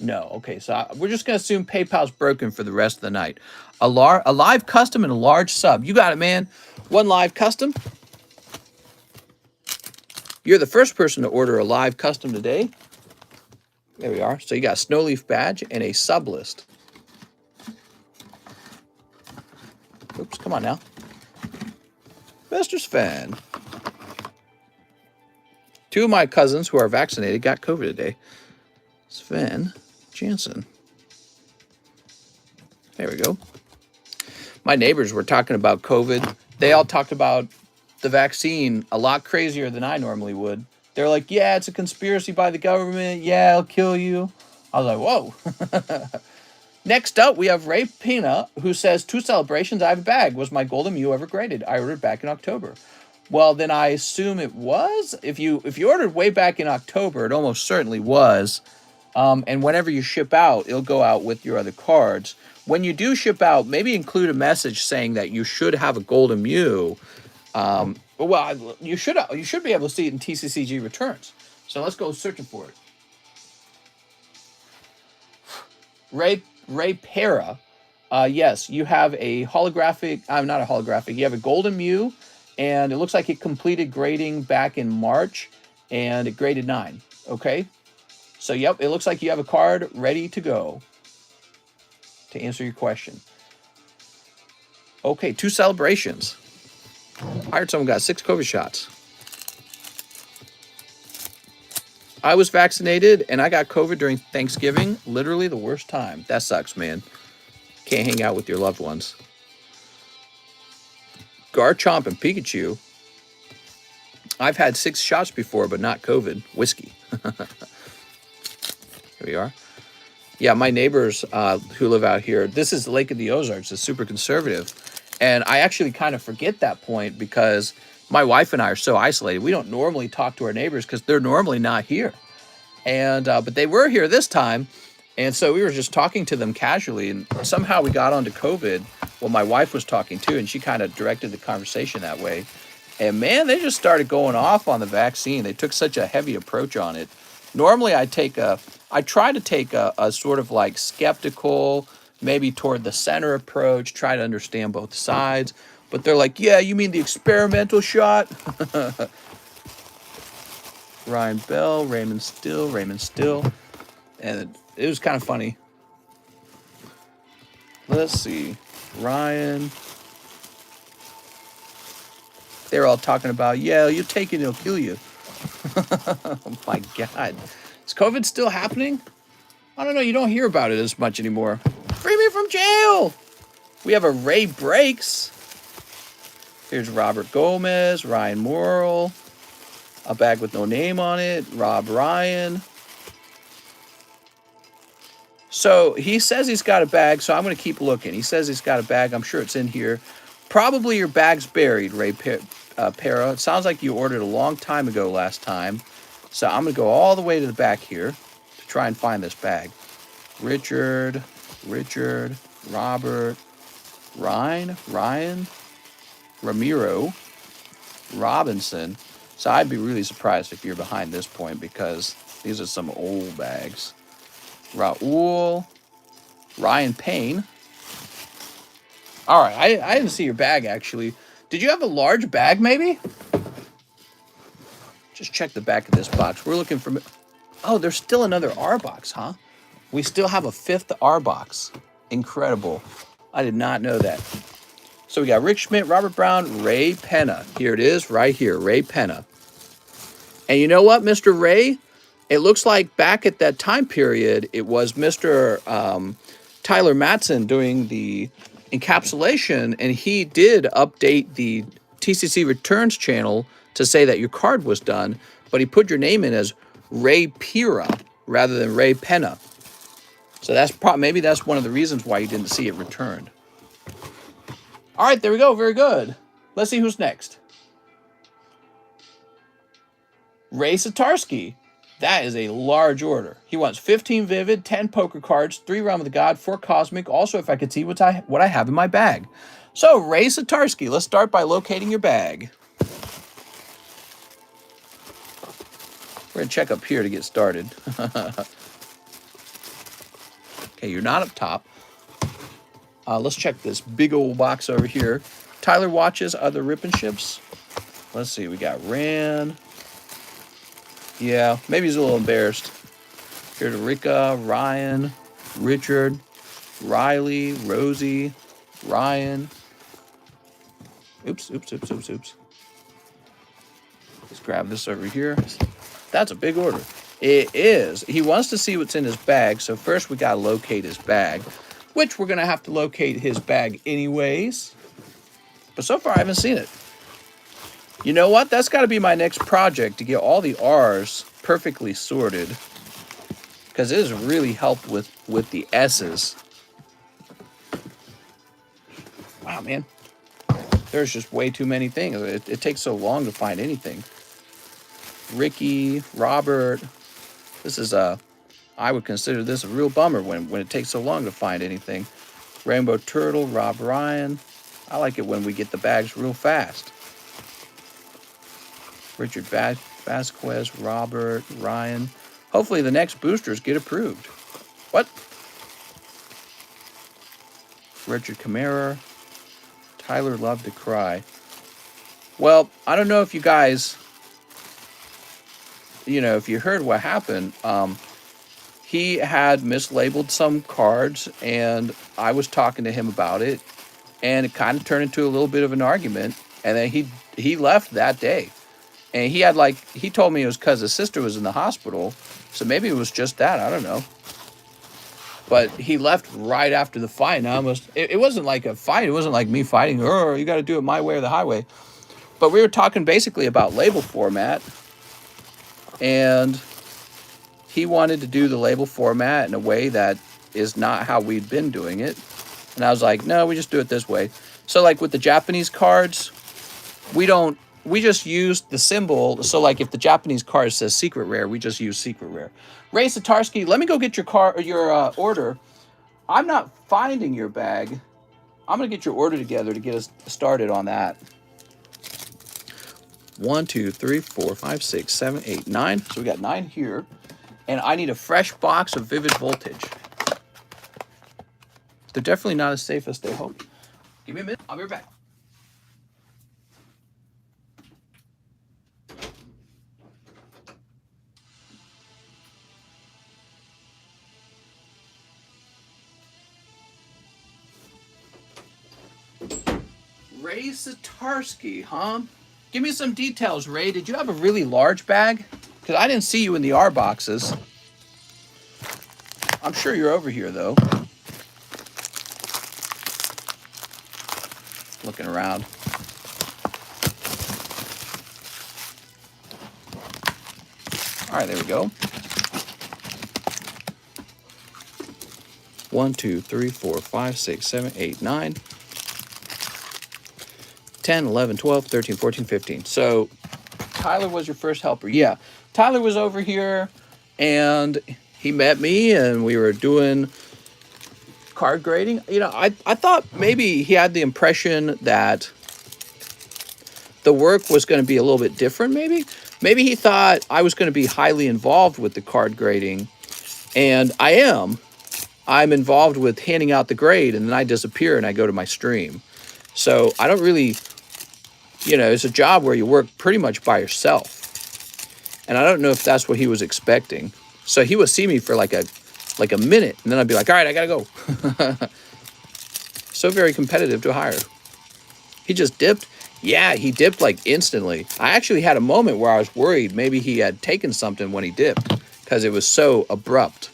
No, okay, so we're just going to assume PayPal's broken for the rest of the night. A live custom and a large sub. You got it, man. One live custom. You're the first person to order a live custom today. There we are. So you got a Snowleaf badge and a Sublist. Oops, come on now. Mr. Sven. Two of my cousins who are vaccinated got COVID today. Sven Jansen. There we go. My neighbors were talking about COVID. They all talked about the vaccine a lot crazier than I normally would. They're like, yeah, it's a conspiracy by the government. Yeah, it'll kill you. I was like, whoa. Next up, we have Ray Pina, who says, 2 celebrations, I have a bag. Was my Golden Mew ever graded? I ordered back in October. Well, then I assume it was. If you ordered way back in October, it almost certainly was. And whenever you ship out, it'll go out with your other cards. When you do ship out, maybe include a message saying that you should have a Golden Mew. Well, you should be able to see it in TCCG returns. So let's go searching for it. Ray Para. Yes, you have a holographic. I'm not a holographic. You have a golden Mew, and it looks like it completed grading back in March, and it graded 9. Okay, so yep, it looks like you have a card ready to go. To answer your question. Okay, 2 celebrations. I heard someone got 6 COVID shots. I was vaccinated and I got COVID during Thanksgiving. Literally the worst time. That sucks, man. Can't hang out with your loved ones. Garchomp and Pikachu. I've had 6 shots before, but not COVID. Whiskey. Here we are. Yeah, my neighbors who live out here, this is Lake of the Ozarks. It's super conservative. And I actually kind of forget that point because my wife and I are so isolated. We don't normally talk to our neighbors because they're normally not here. And but they were here this time. And so we were just talking to them casually. And somehow we got onto COVID. Well, my wife was talking too, and she kind of directed the conversation that way. And man, they just started going off on the vaccine. They took such a heavy approach on it. Normally I try to take a sort of like skeptical, maybe toward the center approach, try to understand both sides. But they're like, yeah, you mean the experimental shot? Ryan Bell, Raymond Still. And it was kind of funny. Let's see. Ryan. They're all talking about, yeah, you take it, it'll kill you. Oh my God. Is COVID still happening? I don't know. You don't hear about it as much anymore. Free me from jail. We have a Ray Breaks. Here's Robert Gomez, Ryan Morrill. A bag with no name on it. Rob Ryan. So he says he's got a bag, so I'm going to keep looking. He says he's got a bag. I'm sure it's in here. Probably your bag's buried, Ray Para. It sounds like you ordered a long time ago last time. So I'm going to go all the way to the back here to try and find this bag. Richard, Robert, Ryan, Ramiro, Robinson. So I'd be really surprised if you're behind this point because these are some old bags. Raul, Ryan Payne. All right, I didn't see your bag, actually. Did you have a large bag, maybe? Just check the back of this box. We're looking for... Oh, there's still another R box, huh? We still have a 5th R box. Incredible. I did not know that. So we got Rick Schmidt, Robert Brown, Ray Penna. Here it is, right here, Ray Penna. And you know what, Mr. Ray? It looks like back at that time period, it was Mr. Tyler Matson doing the encapsulation, and he did update the TCC returns channel to say that your card was done, but he put your name in as Ray Pira rather than Ray Penna. So that's maybe that's one of the reasons why you didn't see it returned. All right, there we go. Very good. Let's see who's next. Ray Satarsky. That is a large order. He wants 15 Vivid, 10 Poker cards, 3 Realm of the God, 4 Cosmic. Also, if I could see what I have in my bag. So, Ray Satarsky, let's start by locating your bag. We're going to check up here to get started. Okay, you're not up top. Let's check this big old box over here. Tyler watches other Rip and Ships. Let's see, we got Ran. Yeah, maybe he's a little embarrassed. Here's Rika, Ryan, Richard, Riley, Rosie, Ryan. Oops. Let's grab this over here. That's a big order. It is. He wants to see what's in his bag, so first we gotta locate his bag, which we're gonna have to locate his bag anyways. But so far I haven't seen it. You know what? That's got to be my next project, to get all the R's perfectly sorted. Because it has really helped with the S's. Wow, man. There's just way too many things. It takes so long to find anything. Ricky, Robert. This is I would consider this a real bummer when it takes so long to find anything. Rainbow Turtle, Rob Ryan. I like it when we get the bags real fast. Richard Vasquez, Robert, Ryan. Hopefully the next boosters get approved. What? Richard Camara. Tyler loved to cry. Well, I don't know if you guys, if you heard what happened. He had mislabeled some cards, and I was talking to him about it, and it kind of turned into a little bit of an argument, and then he left that day. And he told me it was because his sister was in the hospital, so maybe it was just that, I don't know. But he left right after the fight. Now it wasn't like a fight, it wasn't like me fighting, oh, you got to do it my way or the highway. But we were talking basically about label format, and he wanted to do the label format in a way that is not how we'd been doing it. And I was like, no, we just do it this way. So like with the Japanese cards, we just use the symbol. So like if the Japanese card says secret rare, we just use secret rare. Ray Satarsky, let me go get your order. I'm not finding your bag. I'm going to get your order together to get us started on that. 1, 2, 3, 4, 5, 6, 7, 8, 9. So we got 9 here. And I need a fresh box of Vivid Voltage. They're definitely not as safe as they hope. Give me a minute. I'll be right back. Ray Satarsky, huh? Give me some details, Ray. Did you have a really large bag? Because I didn't see you in the R boxes. I'm sure you're over here, though. Looking around. All right, there we go. 1, 2, 3, 4, 5, 6, 7, 8, 9, 10, 11, 12, 13, 14, 15. So Tyler was your first helper. Yeah, Tyler was over here, and he met me, and we were doing card grading. I thought maybe he had the impression that the work was going to be a little bit different, maybe he thought I was going to be highly involved with the card grading, and I'm involved with handing out the grade, and then I disappear and I go to my stream. So I don't really, it's a job where you work pretty much by yourself, and I don't know if that's what he was expecting. So he would see me for like a minute, and then I'd be like, all right, I gotta go. So very competitive to hire. He just dipped. Yeah, he dipped like instantly. I actually had a moment where I was worried maybe he had taken something when he dipped, because it was so abrupt.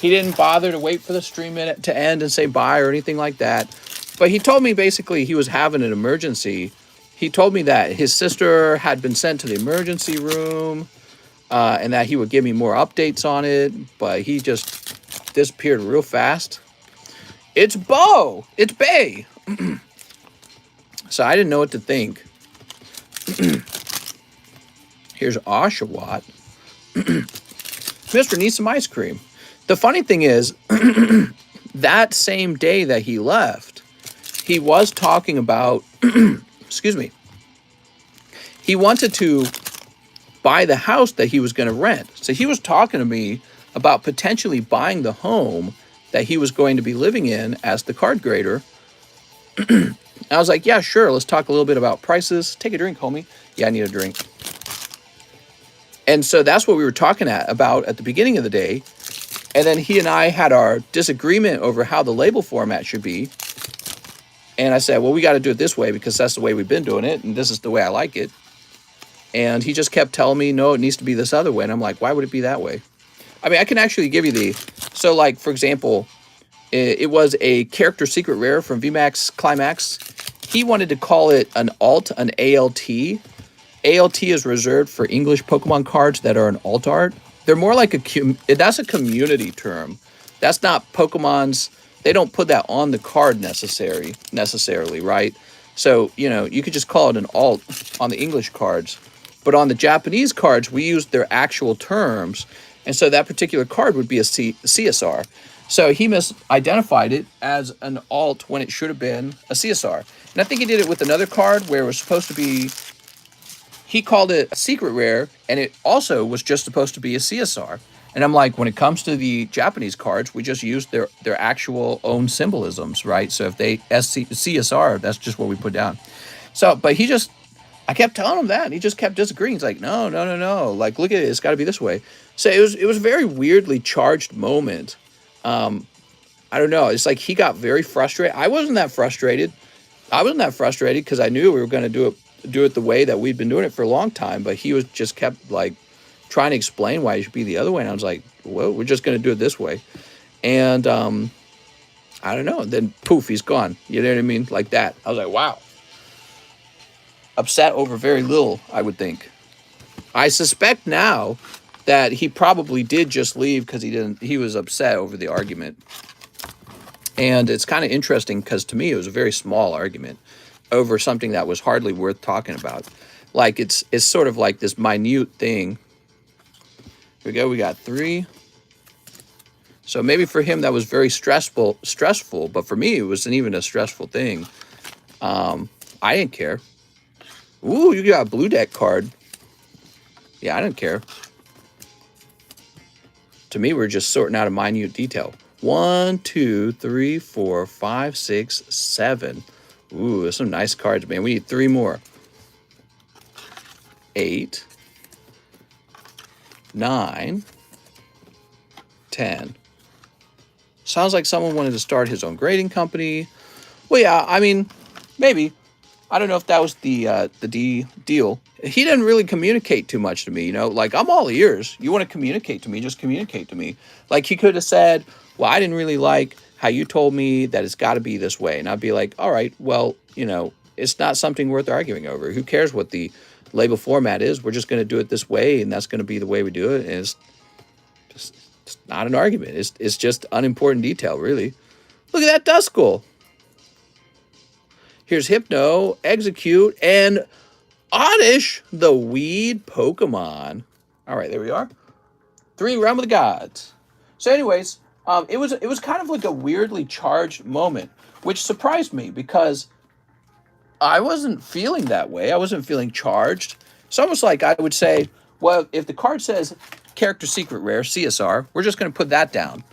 He didn't bother to wait for the stream to end and say bye or anything like that. But he told me basically he was having an emergency. He told me that his sister had been sent to the emergency room, and that he would give me more updates on it, but he just disappeared real fast. It's Bo! It's Bay! So I didn't know what to think. Here's Oshawott. Mr. needs some ice cream. The funny thing is, that same day that he left, he was talking about, excuse me, he wanted to buy the house that he was going to rent. So he was talking to me about potentially buying the home that he was going to be living in as the card grader. I was like, yeah, sure. Let's talk a little bit about prices. Take a drink, homie. Yeah, I need a drink. And so that's what we were talking about at the beginning of the day. And then he and I had our disagreement over how the label format should be. And I said, well, we got to do it this way because that's the way we've been doing it, and this is the way I like it. And he just kept telling me, no, it needs to be this other way. And I'm like, why would it be that way? I mean, I can actually give you so like, for example, it was a character secret rare from VMAX Climax. He wanted to call it an alt, an ALT. ALT is reserved for English Pokemon cards that are an alt art. They're more like that's a community term. That's not Pokemon's. They don't put that on the card necessarily, right? So, you could just call it an alt on the English cards. But on the Japanese cards, we use their actual terms. And so that particular card would be a CSR. So he misidentified it as an alt when it should have been a CSR. And I think he did it with another card where it was supposed to be, he called it a secret rare, and it also was just supposed to be a CSR. And I'm like, when it comes to the Japanese cards, we just use their actual own symbolisms, right? So if they CSR, that's just what we put down. So, but I kept telling him that, and he just kept disagreeing. He's like, no, no, no, no. Like, look at it. It's got to be this way. So it was a very weirdly charged moment. I don't know. It's like he got very frustrated. I wasn't that frustrated. Because I knew we were going to do it the way that we'd been doing it for a long time. But he was just kept like trying to explain why it should be the other way. And I was like, well, we're just going to do it this way. And I don't know. And then poof, he's gone. You know what I mean? Like that. I was like, wow. Upset over very little, I would think. I suspect now that he probably did just leave because he was upset over the argument. And it's kind of interesting because to me it was a very small argument over something that was hardly worth talking about. Like it's sort of like this minute thing. Here we go. We got 3. So maybe for him that was very stressful, but for me it wasn't even a stressful thing. I didn't care. Ooh, you got a blue deck card. Yeah, I didn't care. To me, we're just sorting out a minute detail. 1, 2, 3, 4, 5, 6, 7. Ooh, there's some nice cards, man. We need 3 more. 8, 9, 10. Sounds like someone wanted to start his own grading company. Well, yeah, I mean, maybe. I don't know if that was the deal. He didn't really communicate too much to me, you know. Like, I'm all ears. You want to communicate to me, just communicate to me. Like, he could have said, well, I didn't really like how you told me that it's got to be this way. And I'd be like, all right, well, you know, it's not something worth arguing over. Who cares what the label format is? We're just going to do it this way, and that's going to be the way we do it. And it's not an argument. It's just unimportant detail, really. Look at that Dust Skull. Here's Hypno, Execute, and Oddish, the weed Pokemon. All right, there we are. 3 Realm of the Gods. So anyways, it was kind of like a weirdly charged moment, which surprised me because I wasn't feeling that way. I wasn't feeling charged. It's almost like I would say, well, if the card says character secret rare, CSR, we're just going to put that down.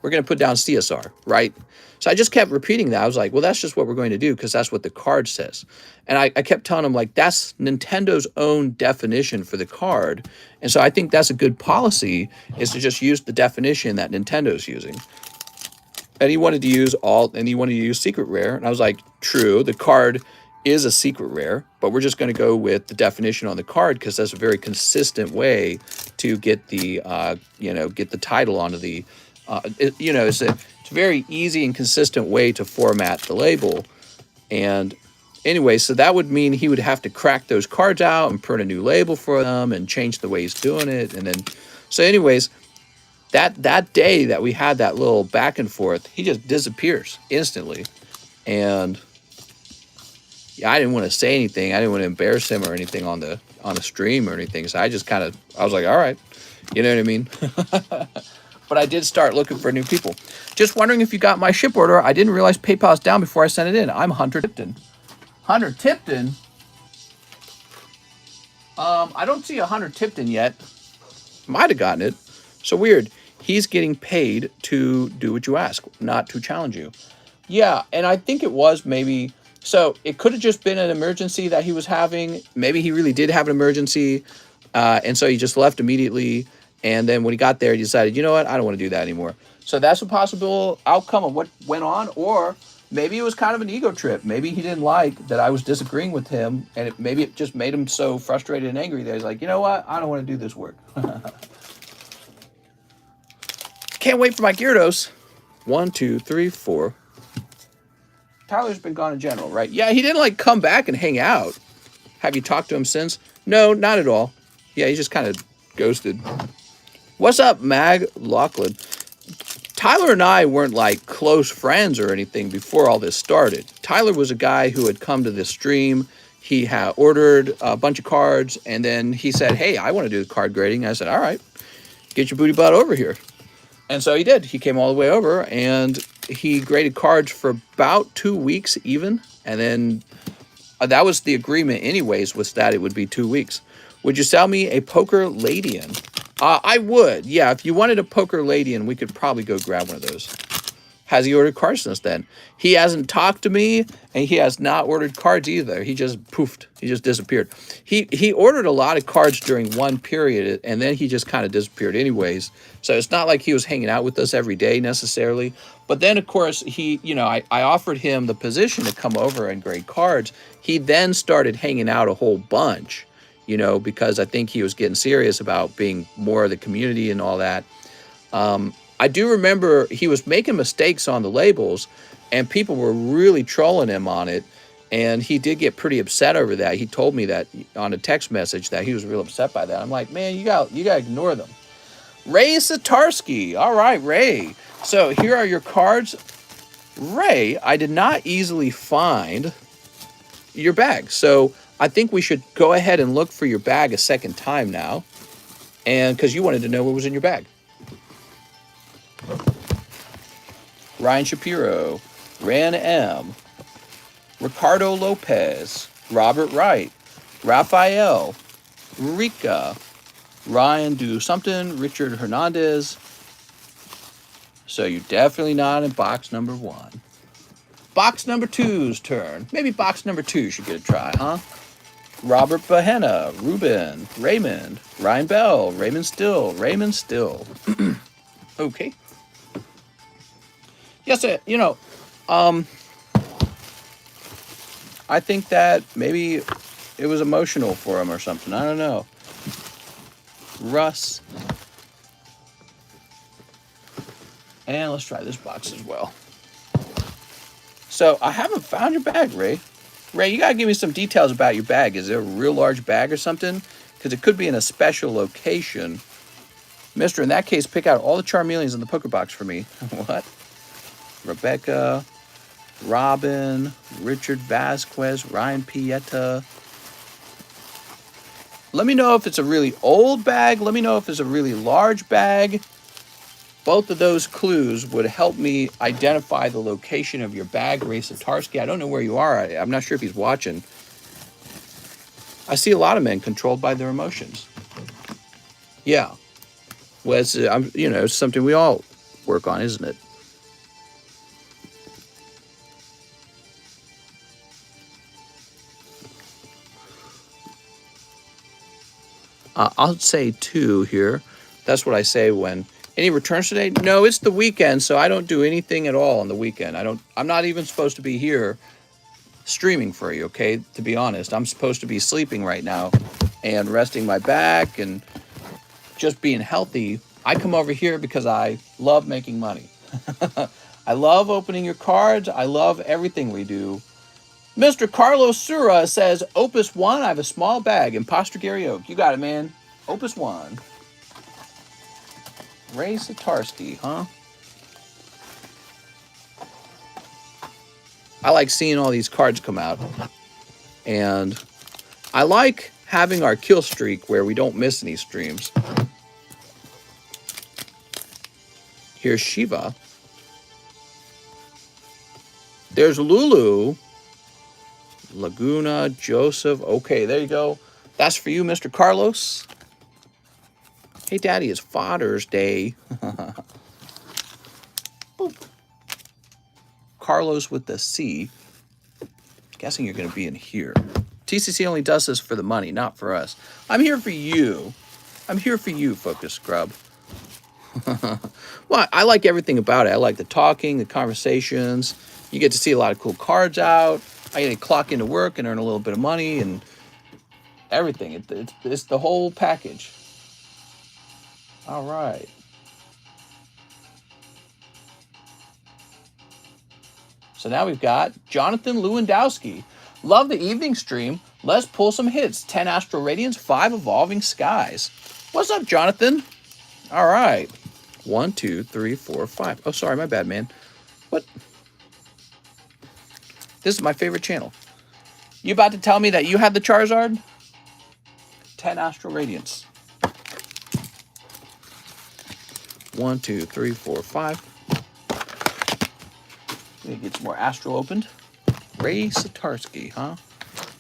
We're going to put down CSR, right? So I just kept repeating that. I was like, well, that's just what we're going to do because that's what the card says. And I kept telling him, like, that's Nintendo's own definition for the card. And so I think that's a good policy is to just use the definition that Nintendo's using. And he wanted to use secret rare. And I was like, true, the card is a secret rare, but we're just going to go with the definition on the card because that's a very consistent way to get the, get the title onto the, it's a very easy and consistent way to format the label. And anyway, so that would mean he would have to crack those cards out and print a new label for them and change the way he's doing it. And then, so anyways, that day that we had that little back and forth, he just disappears instantly. And yeah, I didn't want to say anything. I didn't want to embarrass him or anything on the stream or anything. So I just I was like, all right, you know what I mean? But I did start looking for new people. Just wondering if you got my ship order. I didn't realize PayPal's down before I sent it in. I'm Hunter Tipton. Hunter Tipton? I don't see a Hunter Tipton yet. Might have gotten it. So weird. He's getting paid to do what you ask, not to challenge you. Yeah, and I think it was maybe... So it could have just been an emergency that he was having. Maybe he really did have an emergency. And so he just left immediately. And then when he got there, he decided, you know what? I don't want to do that anymore. So that's a possible outcome of what went on. Or maybe it was kind of an ego trip. Maybe he didn't like that I was disagreeing with him. And maybe it just made him so frustrated and angry that he's like, you know what? I don't want to do this work. Can't wait for my Gyarados. 1, 2, 3, 4. Tyler's been gone in general, right? Yeah, he didn't like come back and hang out. Have you talked to him since? No, not at all. Yeah, he just kind of ghosted. What's up, Mag Lachlan? Tyler and I weren't like close friends or anything before all this started. Tyler was a guy who had come to this stream. He had ordered a bunch of cards, and then he said, hey, I want to do the card grading. I said, all right, get your booty butt over here. And so he did. He came all the way over, and he graded cards for about 2 weeks even. And then that was the agreement anyways, was that it would be 2 weeks. Would you sell me a Poker Ladian? I would, yeah. If you wanted a poker lady, and we could probably go grab one of those. Has he ordered cards since then? He hasn't talked to me, and he has not ordered cards either. He just poofed. He just disappeared. He ordered a lot of cards during one period, and then he just kind of disappeared anyways. So it's not like he was hanging out with us every day necessarily. But then, of course, I offered him the position to come over and grade cards. He then started hanging out a whole bunch, because I think he was getting serious about being more of the community and all that. I do remember he was making mistakes on the labels, and people were really trolling him on it, and he did get pretty upset over that. He told me that on a text message that he was real upset by that. I'm like, man, you got to ignore them. Ray Satarsky. All right, Ray. So here are your cards. Ray, I did not easily find your bag, so I think we should go ahead and look for your bag a second time now, and because you wanted to know what was in your bag. Ryan Shapiro, Ran M, Ricardo Lopez, Robert Wright, Raphael, Rika, Ryan Do Something, Richard Hernandez. So you're definitely not in box number 1. Box number 2's turn. Maybe box number 2 should get a try, huh? Robert Bahena, Ruben, Raymond, Ryan Bell, Raymond Still. Okay. Yes, I think that maybe it was emotional for him or something. I don't know. Russ. And let's try this box as well. So I haven't found your bag, Ray. Ray, you got to give me some details about your bag. Is it a real large bag or something? Because it could be in a special location. Mister, in that case, pick out all the Charmeleons in the poker box for me. What? Rebecca, Robin, Richard Vasquez, Ryan Pieta. Let me know if it's a really old bag. Let me know if it's a really large bag. Both of those clues would help me identify the location of your bag, Ray Satarsky. I don't know where you are. I'm not sure if he's watching. I see a lot of men controlled by their emotions. Yeah. Well, it's something we all work on, isn't it? I'll say 2 here. That's what I say when... Any returns today? No, it's the weekend, so I don't do anything at all on the weekend. I'm not even supposed to be here streaming for you, okay? To be honest, I'm supposed to be sleeping right now and resting my back and just being healthy. I come over here because I love making money. I love opening your cards. I love everything we do. Mr. Carlos Sura says, Opus 1, I have a small bag. Imposter Gary Oak. You got it, man. Opus 1. Ray Satarsky, huh? I like seeing all these cards come out. And I like having our kill streak where we don't miss any streams. Here's Shiva. There's Lulu. Laguna, Joseph. Okay, there you go. That's for you, Mr. Carlos. Hey, Daddy, it's Father's Day. Carlos with the C. Guessing you're going to be in here. TCC only does this for the money, not for us. I'm here for you. I'm here for you, Focus Scrub. Well, I like everything about it. I like the talking, the conversations. You get to see a lot of cool cards out. I get to clock into work and earn a little bit of money and everything. It's the whole package. All right. So now we've got Jonathan Lewandowski. Love the evening stream. Let's pull some hits. 10 Astral Radiance, 5 Evolving Skies. What's up, Jonathan? All right. 1, 2, 3, 4, 5. Oh, sorry, my bad, man. What? This is my favorite channel. You about to tell me that you had the Charizard? 10 Astral Radiance. 1, 2, 3, 4, 5. Let me get some more Astral opened. Ray Satarsky, huh?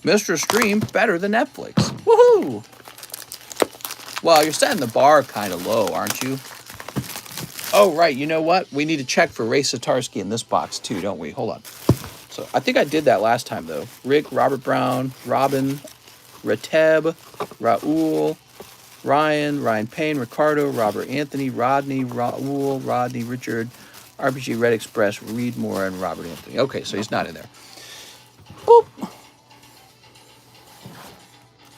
Mr. Stream better than Netflix. Woohoo! Well, you're setting the bar kind of low, aren't you? Oh, right. You know what? We need to check for Ray Satarsky in this box, too, don't we? Hold on. So I think I did that last time, though. Rick, Robert Brown, Robin, Rateb, Raul, Ryan Payne, Ricardo, Robert Anthony, Rodney, Raul, Rodney, Richard, RPG Red Express, Reed Moore, and Robert Anthony. Okay, so he's not in there. Boop.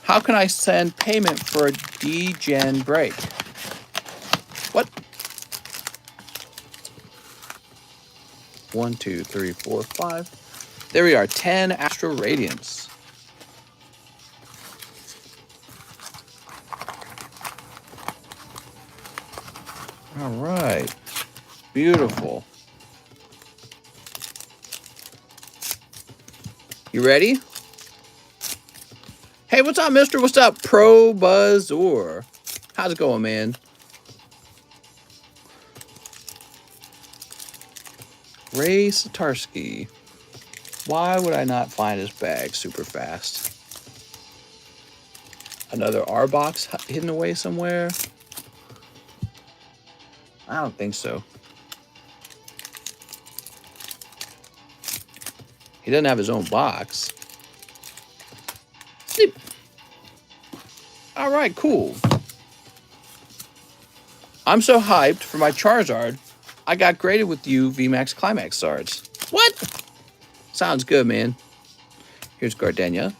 How can I send payment for a D-Gen break? What? 1, 2, 3, 4, 5. There we are, 10 Astro Radiance. All right, beautiful. You ready? Hey, what's up, mister? What's up, Pro Buzzor? How's it going, man? Ray Satarsky. Why would I not find his bag super fast? Another R box hidden away somewhere? I don't think so. He doesn't have his own box. Sleep. All right, cool. I'm so hyped for my Charizard. I got graded with you VMAX Climax Sards. What? Sounds good, man. Here's Gardenia.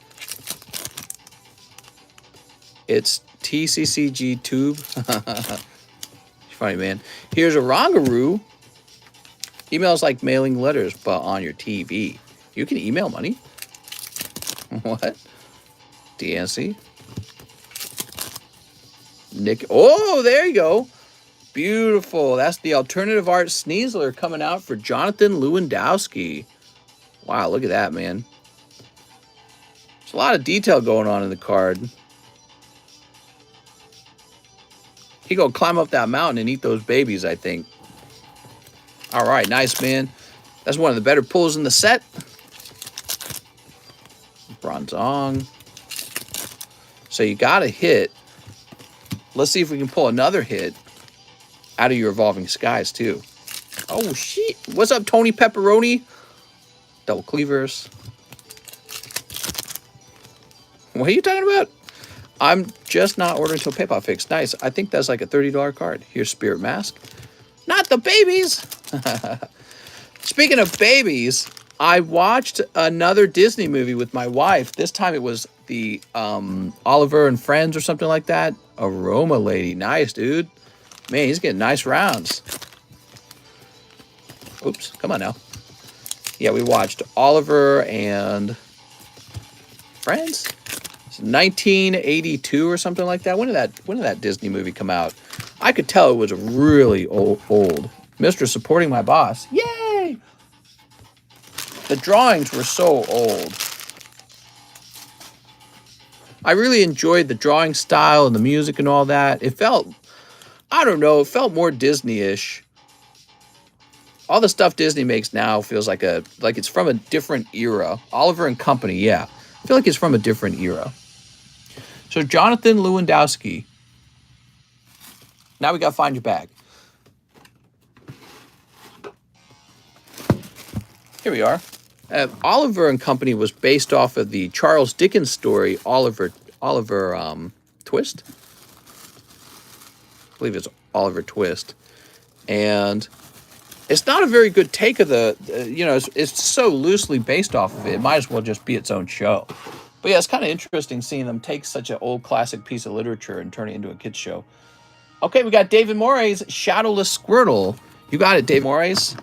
It's TCCG Tube. Funny, man. Here's a Rongaroo. Email's like mailing letters, but on your TV. You can email money. What? DNC. Nick. Oh, there you go. Beautiful. That's the alternative art Sneasler coming out for Jonathan Lewandowski. Wow, look at that, man. There's a lot of detail going on in the card. He gonna climb up that mountain and eat those babies, I think. All right, nice, man. That's one of the better pulls in the set. Bronzong. So you got a hit. Let's see if we can pull another hit out of your Evolving Skies, too. Oh, shit. What's up, Tony Pepperoni? Double Cleavers. What are you talking about? I'm just not ordering till PayPal fix. Nice. I think that's like a $30 card. Here's Spirit Mask. Not the babies. Speaking of babies, I watched another Disney movie with my wife. This time it was the Oliver and Friends or something like that. Aroma Lady. Nice, dude. Man, he's getting nice rounds. Oops. Come on now. Yeah, we watched Oliver and Friends. It's 1982 or something like that. When did that Disney movie come out? I could tell it was really old. Mr. Supporting My Boss. Yay! The drawings were so old. I really enjoyed the drawing style and the music and all that. It felt, I don't know, it felt more Disney-ish. All the stuff Disney makes now feels like it's from a different era. Oliver and Company, yeah. I feel like it's from a different era. So Jonathan Lewandowski. Now we got to find your bag. Here we are. Oliver and Company was based off of the Charles Dickens story Oliver Twist. I believe it's Oliver Twist. And it's not a very good take of it's so loosely based off of it. It might as well just be its own show. But yeah, it's kind of interesting seeing them take such an old classic piece of literature and turn it into a kid's show. Okay, we got David Moray's Shadowless Squirtle. You got it, Dave Moray's.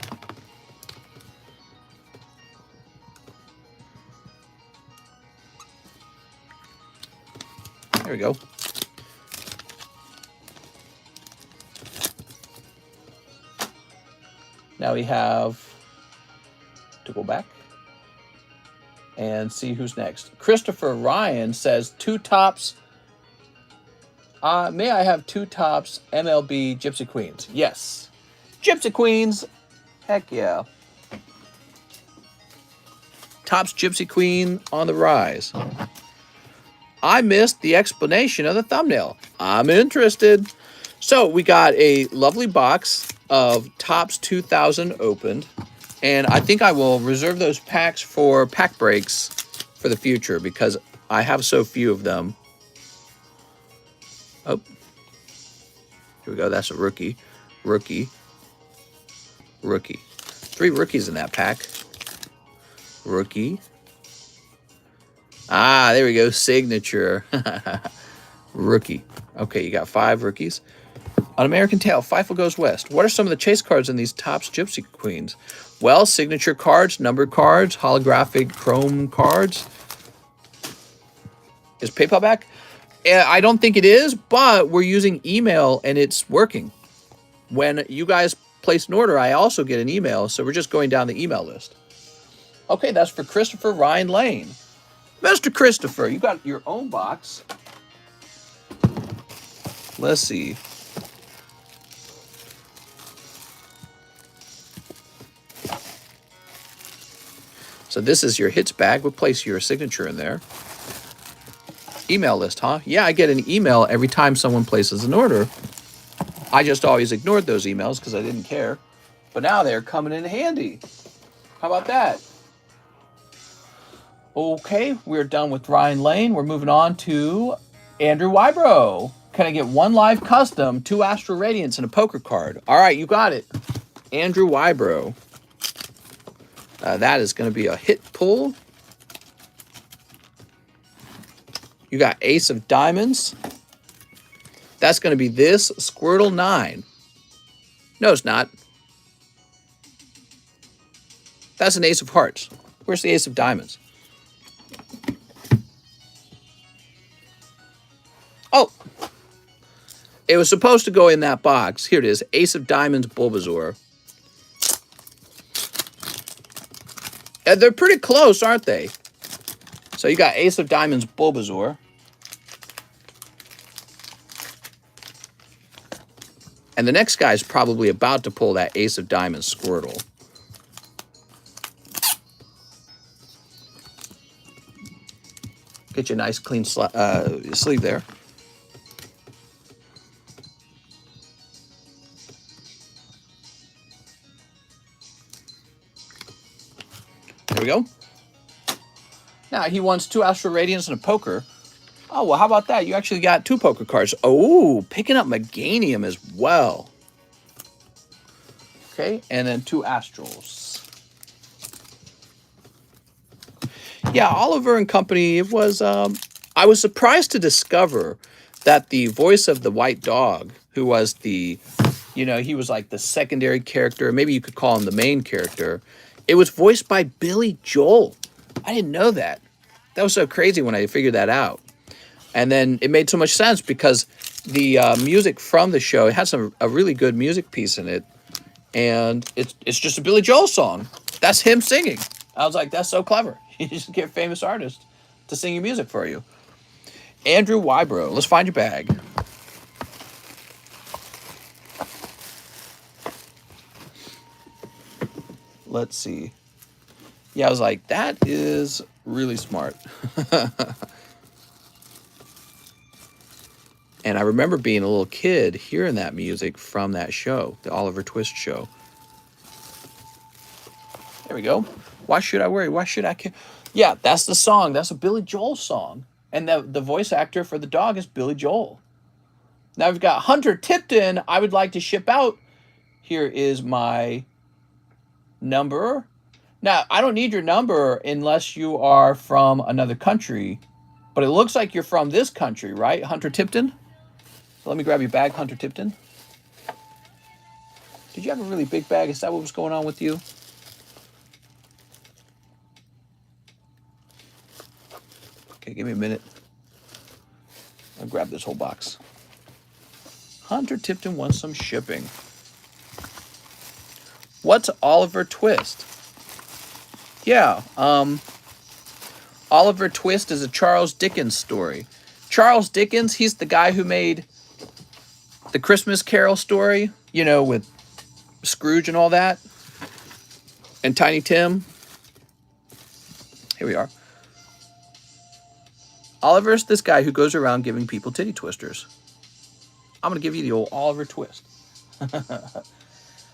There we go. Now we have to go back and see who's next. Christopher Ryan says 2 tops. May I have 2 tops MLB Gypsy Queens? Yes. Gypsy Queens. Heck yeah. Tops Gypsy Queen on the rise. I missed the explanation of the thumbnail. I'm interested. So we got a lovely box of Topps 2000 opened. And I think I will reserve those packs for pack breaks for the future because I have so few of them. Oh, here we go. That's a rookie. Rookie. 3 rookies in that pack. Rookie. Ah, there we go. Signature. Rookie. Okay, you got 5 rookies. An American Tale, FIFA Goes West. What are some of the chase cards in these Topps Gypsy Queens? Well, signature cards, numbered cards, holographic chrome cards. Is PayPal back? I don't think it is, but we're using email and it's working. When you guys place an order, I also get an email, so we're just going down the email list. Okay, that's for Christopher Ryan Lane. Mr. Christopher, you got your own box. Let's see. So this is your hits bag. We'll place your signature in there. Email list, huh? Yeah, I get an email every time someone places an order. I just always ignored those emails because I didn't care. But now they're coming in handy. How about that? Okay, we're done with Ryan Lane. We're moving on to Andrew Wybro. Can I get 1 live custom, 2 Astral Radiance, and a poker card? All right, you got it. Andrew Wybro. That is going to be a hit pull. You got Ace of Diamonds. That's going to be this Squirtle 9. No, it's not. That's an Ace of Hearts. Where's the Ace of Diamonds? Oh, it was supposed to go in that box. Here it is, Ace of Diamonds Bulbasaur. And they're pretty close, aren't they? So you got Ace of Diamonds Bulbasaur. And the next guy's probably about to pull that Ace of Diamonds Squirtle. Get you a nice clean sleeve there. There we go. Now he wants 2 Astral Radiance and a poker. Oh, well, how about that? You actually got 2 poker cards. Oh, picking up Meganium as well. Okay, and then 2 Astrals. Yeah, Oliver and Company, it was, I was surprised to discover that the voice of the white dog, who was the, you know, he was like the secondary character, maybe you could call him the main character, it was voiced by Billy Joel. I didn't know that. That was so crazy when I figured that out. And then it made so much sense because the music from the show, it has a really good music piece in it. And it's just a Billy Joel song. That's him singing. I was like, that's so clever. You just get a famous artist to sing your music for you. Andrew Wybro, let's find your bag. Let's see. Yeah, I was like, that is really smart. And I remember being a little kid hearing that music from that show, the Oliver Twist show. There we go. Why should I worry? Why should I care? Yeah, that's the song. That's a Billy Joel song. And the voice actor for the dog is Billy Joel. Now we've got Hunter Tipton. I would like to ship out. Here is my number. Now, I don't need your number unless you are from another country. But it looks like you're from this country, right, Hunter Tipton? So let me grab your bag, Hunter Tipton. Did you have a really big bag? Is that what was going on with you? Okay, give me a minute. I'll grab this whole box. Hunter Tipton wants some shipping. What's Oliver Twist? Yeah, Oliver Twist is a Charles Dickens story. Charles Dickens, he's the guy who made the Christmas Carol story, you know, with Scrooge and all that. And Tiny Tim. Here we are. Oliver's this guy who goes around giving people titty twisters. I'm going to give you the old Oliver twist.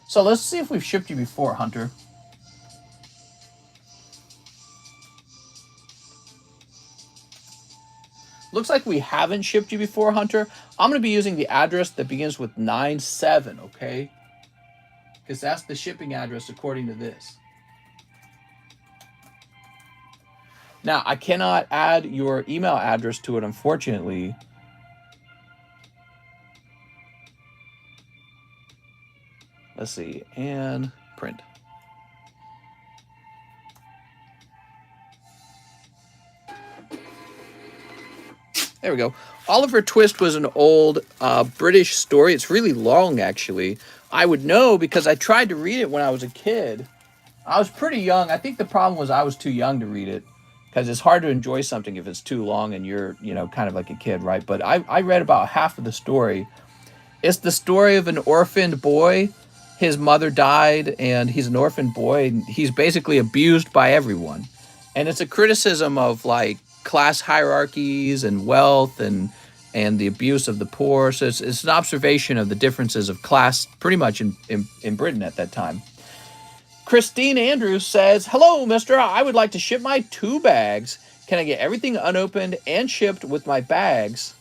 So let's see if we've shipped you before, Hunter. Looks like we haven't shipped you before, Hunter. I'm going to be using the address that begins with 97, okay? Because that's the shipping address according to this. Now, I cannot add your email address to it, unfortunately. Let's see, and print. There we go. Oliver Twist was an old British story. It's really long, actually. I would know because I tried to read it when I was a kid. I was pretty young. I think the problem was I was too young to read it because it's hard to enjoy something if it's too long and you're, you know, kind of like a kid, right? But I read about half of the story. It's the story of an orphaned boy. His mother died and he's an orphaned boy. And he's basically abused by everyone. And it's a criticism of like class hierarchies and wealth and the abuse of the poor. So it's an observation of the differences of class pretty much in Britain at that time. Christine Andrews says, hello, mister. I would like to ship my 2 bags. Can I get everything unopened and shipped with my bags?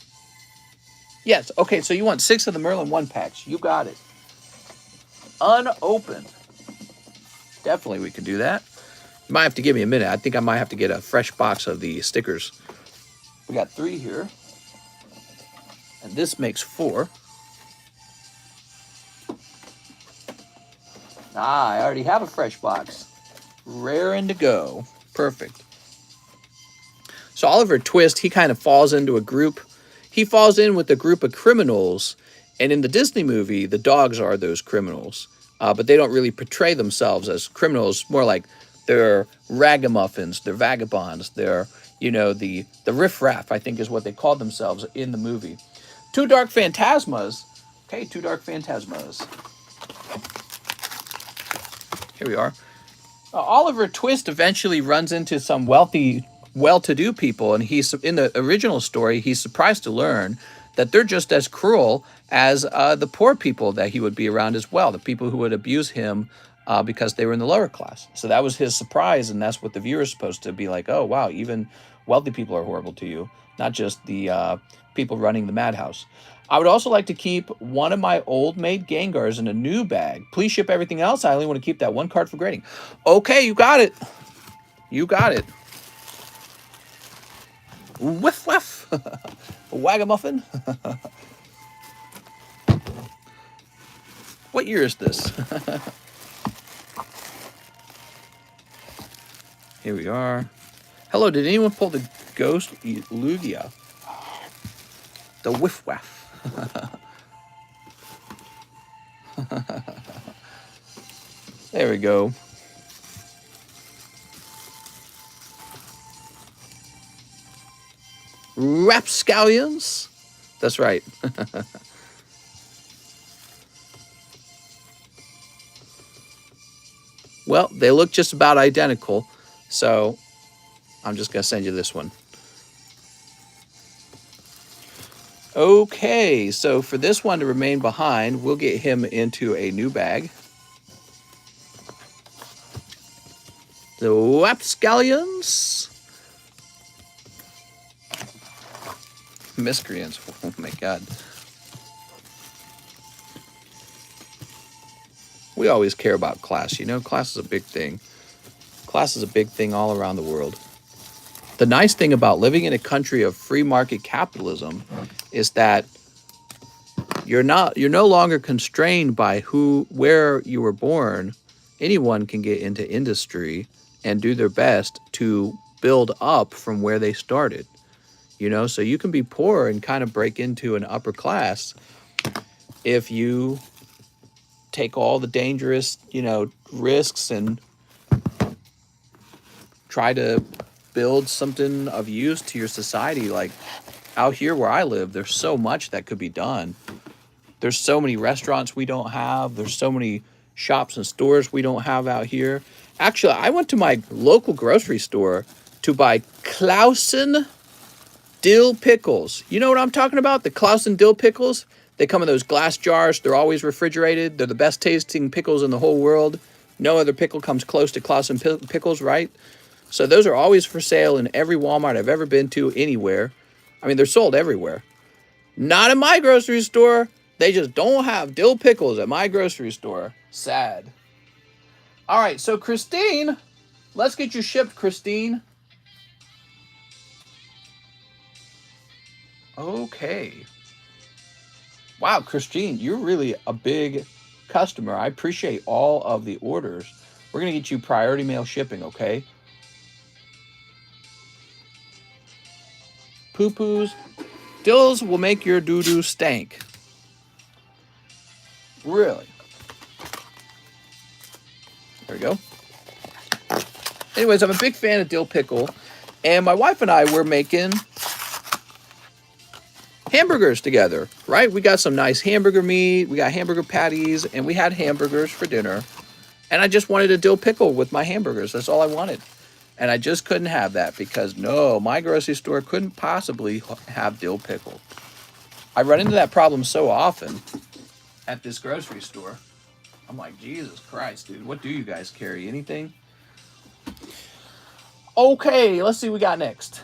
Yes. Okay, so you want 6 of the Merlin 1 packs. You got it. Unopened. Definitely we can do that. You might have to give me a minute. I think I might have to get a fresh box of the stickers. We got 3 here. And this makes 4. Ah, I already have a fresh box. Raring to go. Perfect. So Oliver Twist, he kind of falls into a group. He falls in with a group of criminals. And in the Disney movie, the dogs are those criminals. But they don't really portray themselves as criminals. More like they're ragamuffins, they're vagabonds, they're, you know, the riffraff, I think is what they called themselves in the movie. 2 Dark Phantasmas. Okay, 2 Dark Phantasmas. Here we are. Oliver Twist eventually runs into some wealthy, well-to-do people, and he's in the original story, he's surprised to learn that they're just as cruel as the poor people that he would be around as well, the people who would abuse him because they were in the lower class. So that was his surprise, and that's what the viewer is supposed to be like, oh, wow, even wealthy people are horrible to you, not just the people running the madhouse. I would also like to keep one of my old maid Gengars in a new bag. Please ship everything else. I only want to keep that 1 card for grading. Okay, you got it. You got it. Whiff, whiff. Wagamuffin. What year is this? Here we are. Hello, did anyone pull the Ghost Lugia? The whiff waff. There we go. Rapscallions. That's right. Well, they look just about identical, so I'm just going to send you this one. Okay, so for this one to remain behind, we'll get him into a new bag. The Rapscallions. Miscreants. Oh my god. We always care about class, you know? Class is a big thing. Class is a big thing all around the world. The nice thing about living in a country of free market capitalism is that you're no longer constrained by where you were born. Anyone can get into industry and do their best to build up from where they started. You know, so you can be poor and kind of break into an upper class if you take all the dangerous, you know, risks and try to build something of use to your society. Like out here where I live, there's so much that could be done. There's so many restaurants we don't have. There's so many shops and stores we don't have out here. Actually, I went to my local grocery store to buy Clausen Dill pickles. You know what I'm talking about? The Clausen dill pickles. They come in those glass jars. They're always refrigerated. They're the best tasting pickles in the whole world. No other pickle comes close to Clausen pickles, right? So those are always for sale in every Walmart I've ever been to anywhere. I mean, they're sold everywhere. Not in my grocery store. They just don't have dill pickles at my grocery store. Sad. All right, so Christine, let's get you shipped, Christine. Okay. Wow, Christine, you're really a big customer. I appreciate all of the orders. We're going to get you priority mail shipping, okay? Poo-poos. Dills will make your doo-doo stank. Really? There we go. Anyways, I'm a big fan of dill pickle. And my wife and I were making hamburgers together, right? We got some nice hamburger meat. We got hamburger patties. And we had hamburgers for dinner. And I just wanted a dill pickle with my hamburgers. That's all I wanted. And I just couldn't have that because, no, my grocery store couldn't possibly have dill pickle. I run into that problem so often at this grocery store. I'm like, Jesus Christ, dude. What do you guys carry? Anything? Okay, let's see what we got next.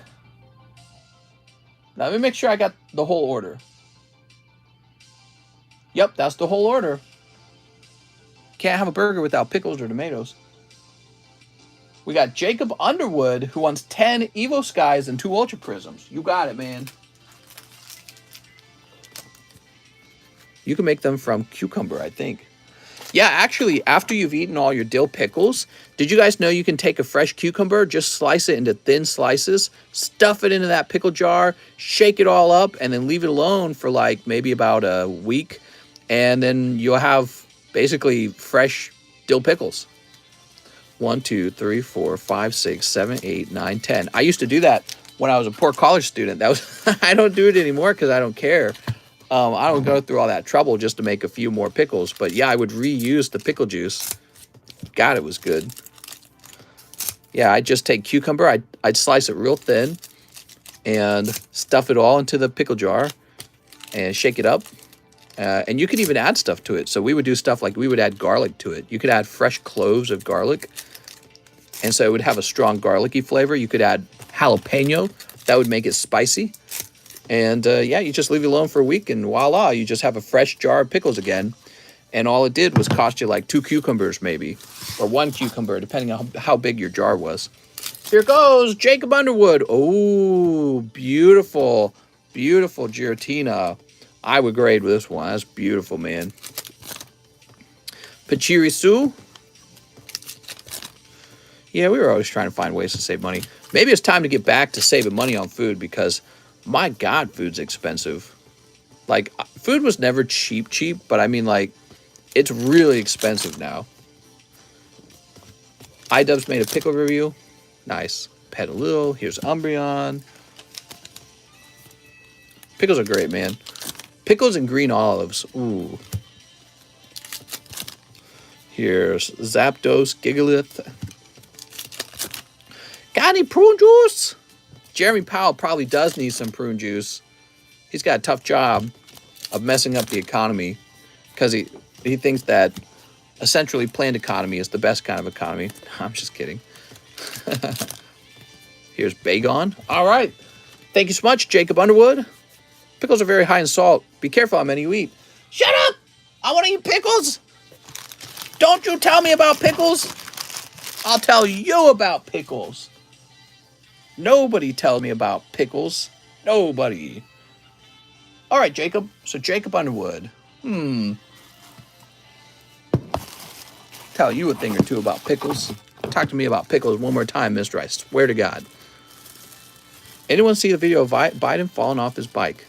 Now, let me make sure I got the whole order. Yep, that's the whole order. Can't have a burger without pickles or tomatoes. We got Jacob Underwood, who wants 10 Evo Skies and 2 Ultra Prisms. You got it, man. You can make them from cucumber, I think. Yeah, actually, after you've eaten all your dill pickles, did you guys know you can take a fresh cucumber, just slice it into thin slices, stuff it into that pickle jar, shake it all up, and then leave it alone for like maybe about a week, and then you'll have basically fresh dill pickles. 1, 2, 3, 4, 5, 6, 7, 8, 9, 10. I used to do that when I was a poor college student. That was I don't do it anymore because I don't care. I don't go through all that trouble just to make a few more pickles. But yeah, I would reuse the pickle juice. God, it was good. Yeah, I'd just take cucumber. I'd slice it real thin and stuff it all into the pickle jar and shake it up. And you could even add stuff to it. So we would do stuff like we would add garlic to it. You could add fresh cloves of garlic. And so it would have a strong garlicky flavor. You could add jalapeno. That would make it spicy. And yeah, you just leave it alone for a week and voila, you just have a fresh jar of pickles again. And all it did was cost you like 2 cucumbers maybe. Or 1 cucumber, depending on how big your jar was. Here goes Jacob Underwood. Oh, beautiful, beautiful Giratina. I would grade with this one. That's beautiful, man. Pachirisu. Yeah, we were always trying to find ways to save money. Maybe it's time to get back to saving money on food because, my God, food's expensive. Like, food was never cheap, but I mean, like, it's really expensive now. iDubbbz made a pickle review. Nice. Pet a little. Here's Umbreon. Pickles are great, man. Pickles and green olives. Ooh. Here's Zapdos, Gigalith. Got any prune juice? Jeremy Powell probably does need some prune juice. He's got a tough job of messing up the economy because he thinks that a centrally planned economy is the best kind of economy. I'm just kidding. Here's Bagon. All right. Thank you so much, Jacob Underwood. Pickles are very high in salt. Be careful how many you eat. Shut up! I want to eat pickles! Don't you tell me about pickles! I'll tell you about pickles. Nobody tell me about pickles. Nobody. All right, Jacob. So Jacob Underwood. Tell you a thing or two about pickles. Talk to me about pickles one more time, mister. I swear to God. Anyone see the video of Biden falling off his bike?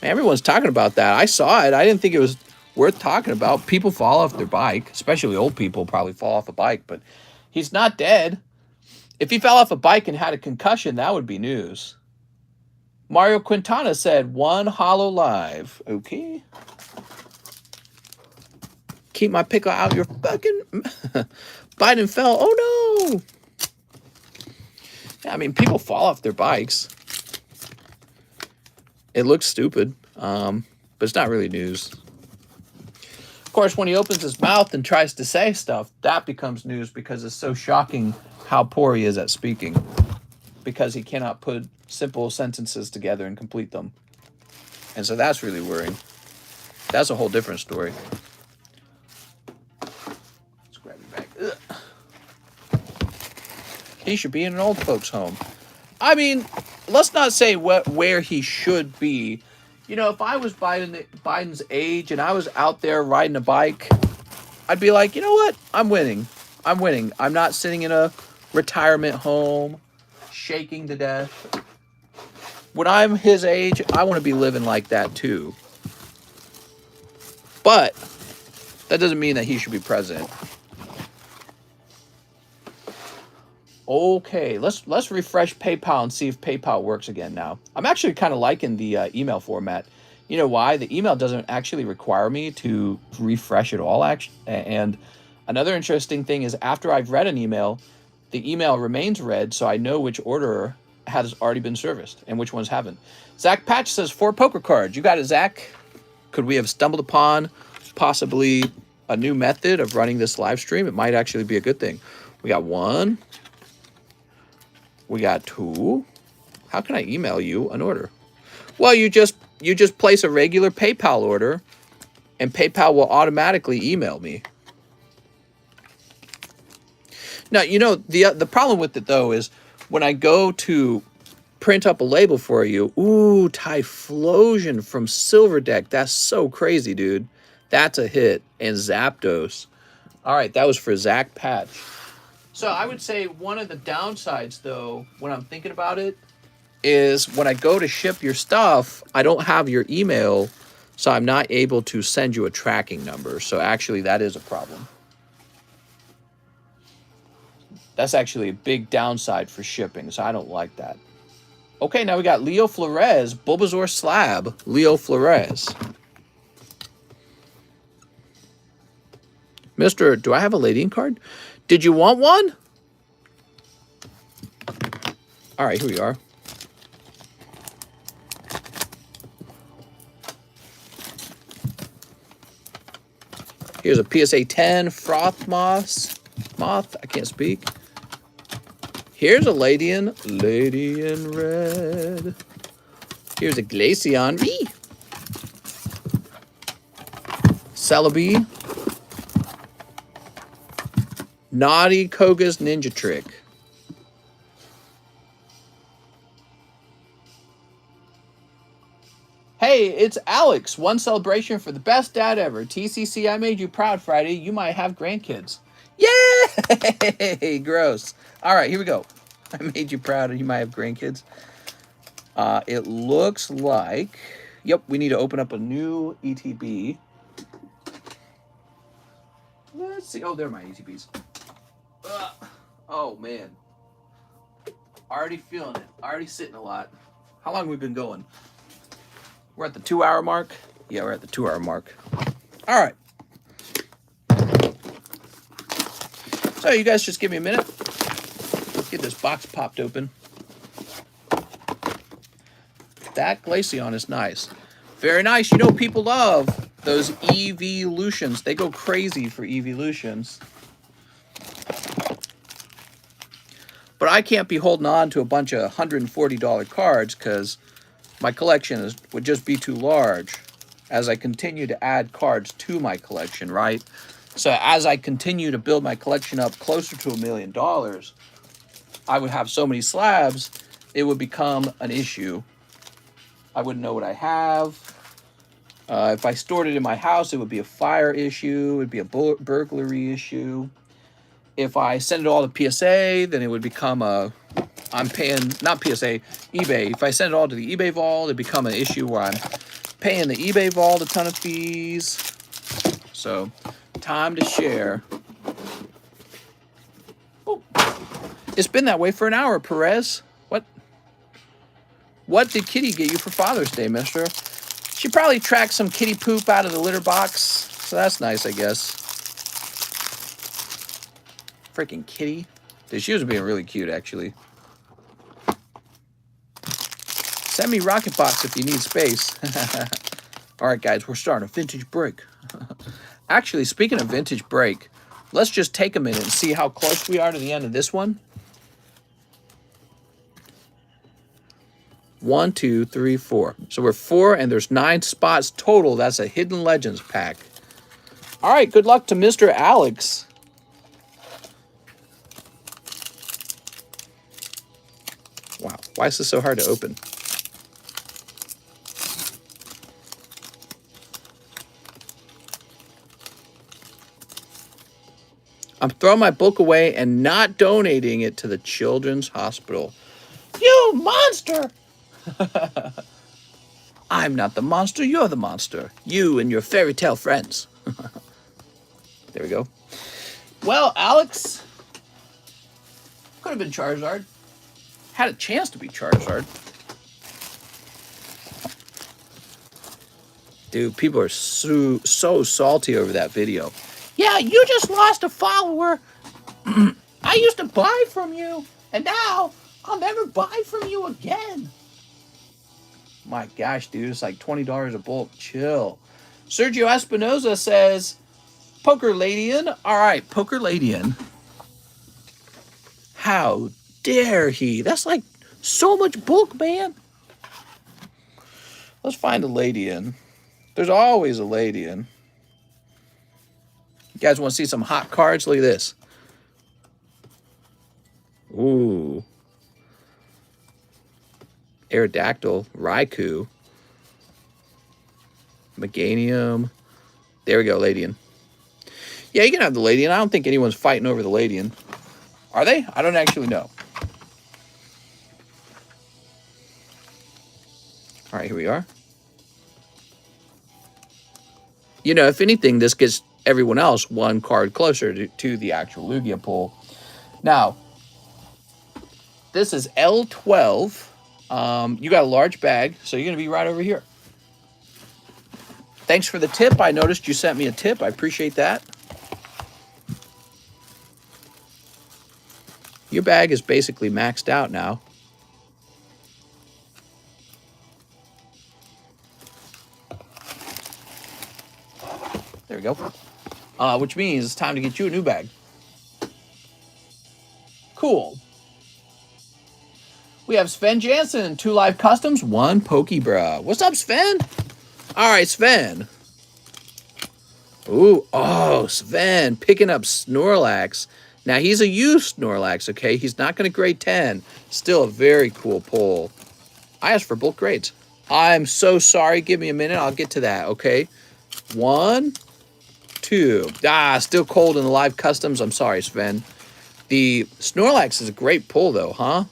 Man, everyone's talking about that. I saw it. I didn't think it was worth talking about. People fall off their bike, especially old people probably fall off a bike, but he's not dead. If he fell off a bike and had a concussion, that would be news. Mario Quintana said, one hollow live. Okay. Keep my pickle out your fucking... Biden fell. Oh, no. Yeah, I mean, people fall off their bikes. It looks stupid, but it's not really news. Of course, when he opens his mouth and tries to say stuff, that becomes news because it's so shocking how poor he is at speaking. Because he cannot put simple sentences together and complete them. And so that's really worrying. That's a whole different story. Let's grab your bag. Ugh. He should be in an old folks' home. I mean, let's not say where he should be. You know, if I was Biden's age and I was out there riding a bike, I'd be like, you know what? I'm winning. I'm winning. I'm not sitting in a retirement home, shaking to death. When I'm his age, I want to be living like that too. But that doesn't mean that he should be president. Okay, let's refresh PayPal and see if PayPal works again now. I'm actually kind of liking the email format. You know why? The email doesn't actually require me to refresh it all. And another interesting thing is after I've read an email, the email remains read, so I know which order has already been serviced and which ones haven't. Zach Patch says 4 poker cards. You got it, Zach? Could we have stumbled upon possibly a new method of running this live stream? It might actually be a good thing. We got 1. We got 2. How can I email you an order? Well, you just place a regular PayPal order and PayPal will automatically email me. Now, you know, the problem with it though is when I go to print up a label for you, ooh, Typhlosion from Silverdeck. That's so crazy, dude. That's a hit. And Zapdos. All right, that was for Zach Patch. So I would say one of the downsides, though, when I'm thinking about it, is when I go to ship your stuff, I don't have your email, so I'm not able to send you a tracking number. So actually, that is a problem. That's actually a big downside for shipping, so I don't like that. Okay, now we got Leo Flores, Bulbasaur Slab, Leo Flores. Mister, do I have a Ladian card? Did you want one? All right, here we are. Here's a PSA 10 Moth. I can't speak. Here's a Ladian Red. Here's a Glaceon V. Celebi. Naughty Koga's Ninja Trick. Hey, it's Alex. One celebration for the best dad ever. TCC, I made you proud Friday. You might have grandkids. Yay! Gross. All right, here we go. I made you proud and you might have grandkids. It looks like... Yep, we need to open up a new ETB. Let's see. Oh, there are my ETBs. Oh, man. Already feeling it. Already sitting a lot. How long have we been going? We're at the 2-hour mark? Yeah, we're at the 2-hour mark. All right. So you guys just give me a minute. Let's get this box popped open. That Glaceon is nice. Very nice. You know, people love those evolutions. They go crazy for evolutions. But I can't be holding on to a bunch of $140 cards because my collection would just be too large as I continue to add cards to my collection, right? So as I continue to build my collection up closer to $1 million, I would have so many slabs, it would become an issue. I wouldn't know what I have. If I stored it in my house, it would be a fire issue. It would be a burglary issue. If I send it all to PSA, then it would become I'm paying, not PSA, eBay. If I send it all to the eBay vault, it'd become an issue where I'm paying the eBay vault a ton of fees. So, time to share. Oh, it's been that way for an hour, Perez. What did Kitty get you for Father's Day, mister? She probably tracked some kitty poop out of the litter box. So that's nice, I guess. Freaking kitty. Dude, she was being really cute, actually. Send me Rocket Box if you need space. All right, guys, we're starting a vintage break. Actually, speaking of vintage break, let's just take a minute and see how close we are to the end of this one. 1, 2, 3, 4. So we're 4, and there's 9 spots total. That's a Hidden Legends pack. All right, good luck to Mr. Alex. Wow, why is this so hard to open? I'm throwing my book away and not donating it to the Children's Hospital. You monster! I'm not the monster, you're the monster. You and your fairy tale friends. There we go. Well, Alex, could have been Charizard. Had a chance to be Charizard. Dude, people are so salty over that video. Yeah, you just lost a follower. I used to buy from you, and now I'll never buy from you again. My gosh, dude, it's like $20 a bulk. Chill. Sergio Espinoza says, Poker Ladian. All right, Poker Ladian. How dare he? That's like so much bulk, man. Let's find a Ladian. There's always a Ladian. You guys want to see some hot cards? Look at this. Ooh. Aerodactyl, Raikou, Meganium. There we go, Ladian. Yeah, you can have the Ladian. I don't think anyone's fighting over the Ladian. Are they? I don't actually know. All right, here we are. You know, if anything, this gets everyone else one card closer to the actual Lugia pull. Now, this is L12. You got a large bag, so you're going to be right over here. Thanks for the tip. I noticed you sent me a tip. I appreciate that. Your bag is basically maxed out now. There we go. Which means it's time to get you a new bag. Cool. We have Sven Jansen, 2 live customs, 1 Pokebra. What's up, Sven? All right, Sven. Ooh, oh, Sven picking up Snorlax. Now, he's a used Snorlax, okay? He's not going to grade 10. Still a very cool pull. I asked for bulk grades. I'm so sorry. Give me a minute. I'll get to that, okay? 1, 2. Still cold in the live customs. I'm sorry, Sven. The Snorlax is a great pull, though, huh?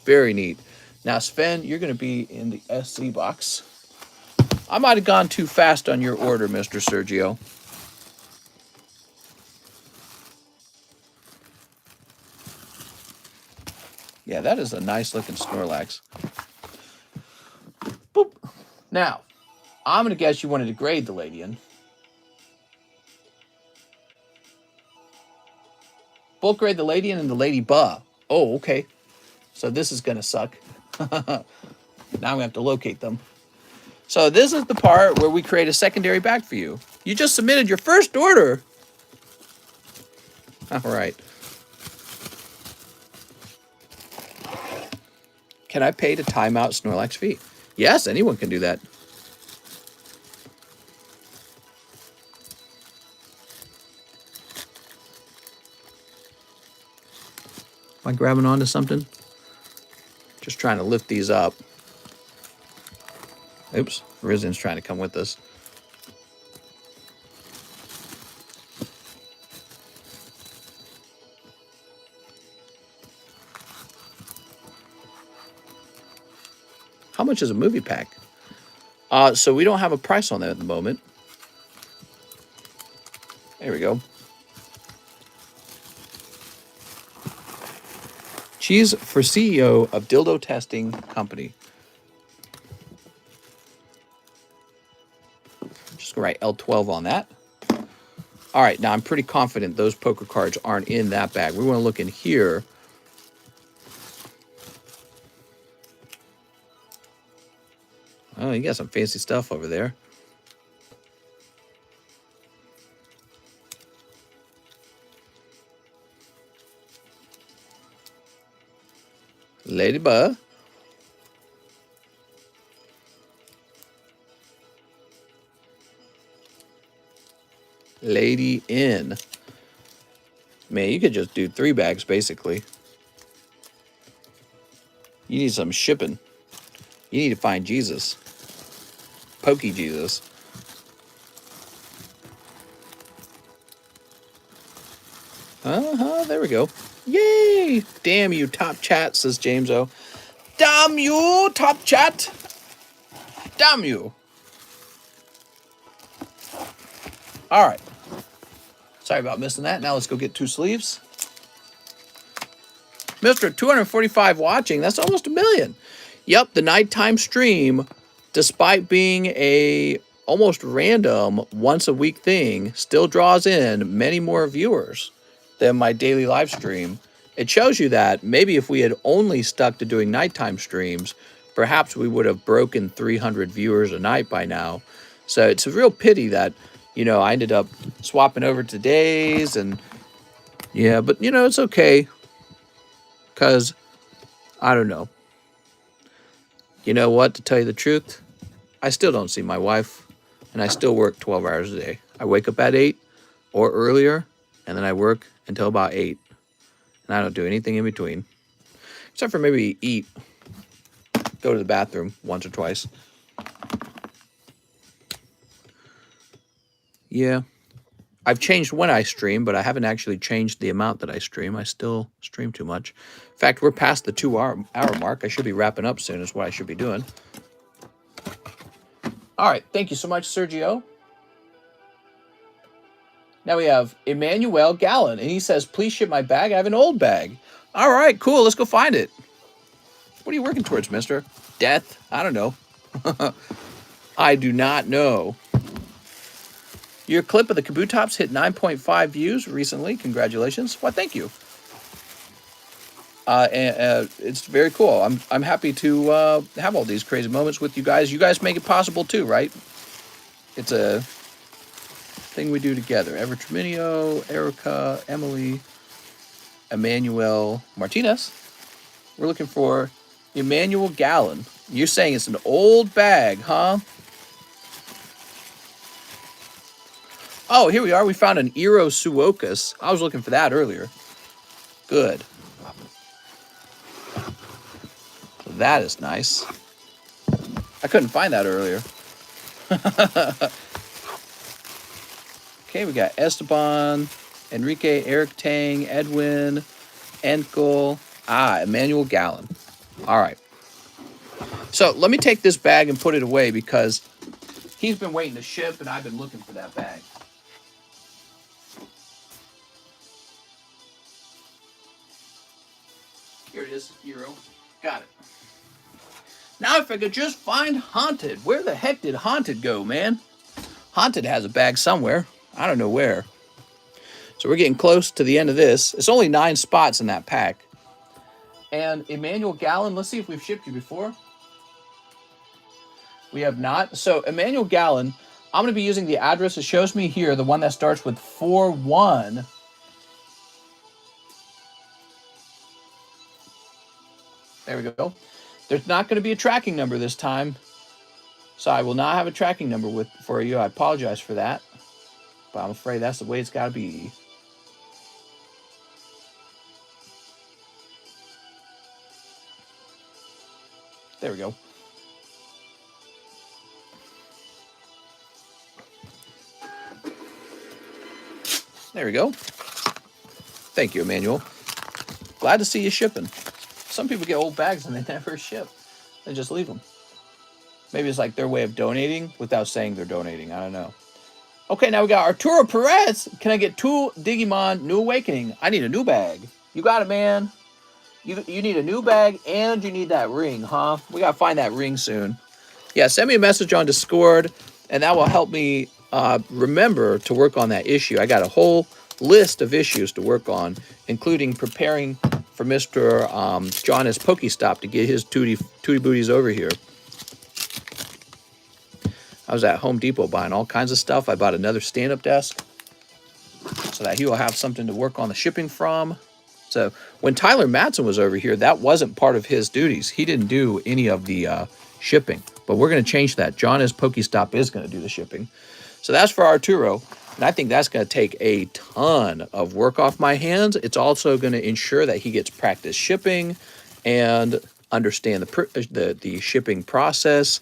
Very neat. Now, Sven, you're going to be in the SC box. I might have gone too fast on your order, Mr. Sergio. Yeah, that is a nice-looking Snorlax. Boop. Now, I'm going to guess you wanted to grade the Ladian. Bulk grade the Ladian and the Ladybug. Oh, okay. So this is going to suck. Now I'm going to have to locate them. So this is the part where we create a secondary bag for you. You just submitted your first order. All right. Can I pay to time out Snorlax fee? Yes, anyone can do that. Am I grabbing onto something? Just trying to lift these up. Oops, Rizen's trying to come with us. How much is a movie pack? So we don't have a price on that at the moment. There we go. She's for CEO of Dildo Testing Company. Just gonna write L12 on that. All right, now I'm pretty confident those poker cards aren't in that bag. We want to look in here. Oh, you got some fancy stuff over there. Ladybug. Lady in. Man, you could just do 3 bags, basically. You need some shipping. You need to find Jesus. Pokey Jesus. There we go. Yay! Damn you, top chat, says James O. Damn you, top chat! Damn you! All right. Sorry about missing that. Now let's go get 2 sleeves. Mr. 245 watching. That's almost 1 million. Yep, the nighttime stream, despite being a almost random once a week thing, still draws in many more viewers than my daily live stream. It shows you that maybe if we had only stuck to doing nighttime streams, perhaps we would have broken 300 viewers a night by now. So it's a real pity that, I ended up swapping over to days and yeah, but it's okay. Because, I don't know. You know what, to tell you the truth, I still don't see my wife, and I still work 12 hours a day. I wake up at 8 or earlier, and then I work until about 8. And I don't do anything in between. Except for maybe eat, go to the bathroom once or twice. Yeah. I've changed when I stream, but I haven't actually changed the amount that I stream. I still stream too much. In fact, we're past the 2-hour mark. I should be wrapping up soon is what I should be doing. All right. Thank you so much, Sergio. Now we have Emmanuel Gallon, and he says, please ship my bag. I have an old bag. All right, cool. Let's go find it. What are you working towards, mister? Death? I don't know. I do not know. Your clip of the Kabutops hit 9.5 views recently. Congratulations. Well, thank you. It's very cool. I'm happy to have all these crazy moments with you guys. You guys make it possible too, right? It's a thing we do together. Ever Treminio, Erica, Emily, Emmanuel Martinez. We're looking for Emmanuel Gallon. You're saying it's an old bag, huh? Oh, here we are. We found an Erosuocus. I was looking for that earlier. Good. So that is nice. I couldn't find that earlier. Okay, we got Esteban, Enrique, Eric Tang, Edwin, Enkel, Emmanuel Gallon. All right. So let me take this bag and put it away because he's been waiting to ship and I've been looking for that bag. Here it is, Euro. Got it. Now if I could just find Haunted. Where the heck did Haunted go, man? Haunted has a bag somewhere. I don't know where. So we're getting close to the end of this. It's only 9 spots in that pack. And Emmanuel Gallon, let's see if we've shipped you before. We have not. So Emmanuel Gallon, I'm going to be using the address it shows me here, the one that starts with 41. There we go. There's not going to be a tracking number this time. So I will not have a tracking number for you. I apologize for that. But I'm afraid that's the way it's got to be. There we go. There we go. Thank you, Emmanuel. Glad to see you shipping. Some people get old bags and they never ship. They just leave them. Maybe it's like their way of donating without saying they're donating. I don't know. Okay, now we got Arturo Perez. Can I get 2 Digimon New Awakening? I need a new bag. You got it, man. You need a new bag and you need that ring, huh? We got to find that ring soon. Yeah, send me a message on Discord, and that will help me remember to work on that issue. I got a whole list of issues to work on, including preparing for Mr. Jonas Pokestop to get his Tootie Booties over here. I was at Home Depot buying all kinds of stuff. I bought another stand-up desk so that he will have something to work on the shipping from. So when Tyler Matson was over here, that wasn't part of his duties. He didn't do any of the shipping, but we're going to change that. John is Pokestop is going to do the shipping. So that's for Arturo, and I think that's going to take a ton of work off my hands. It's also going to ensure that he gets practice shipping and understand the shipping process,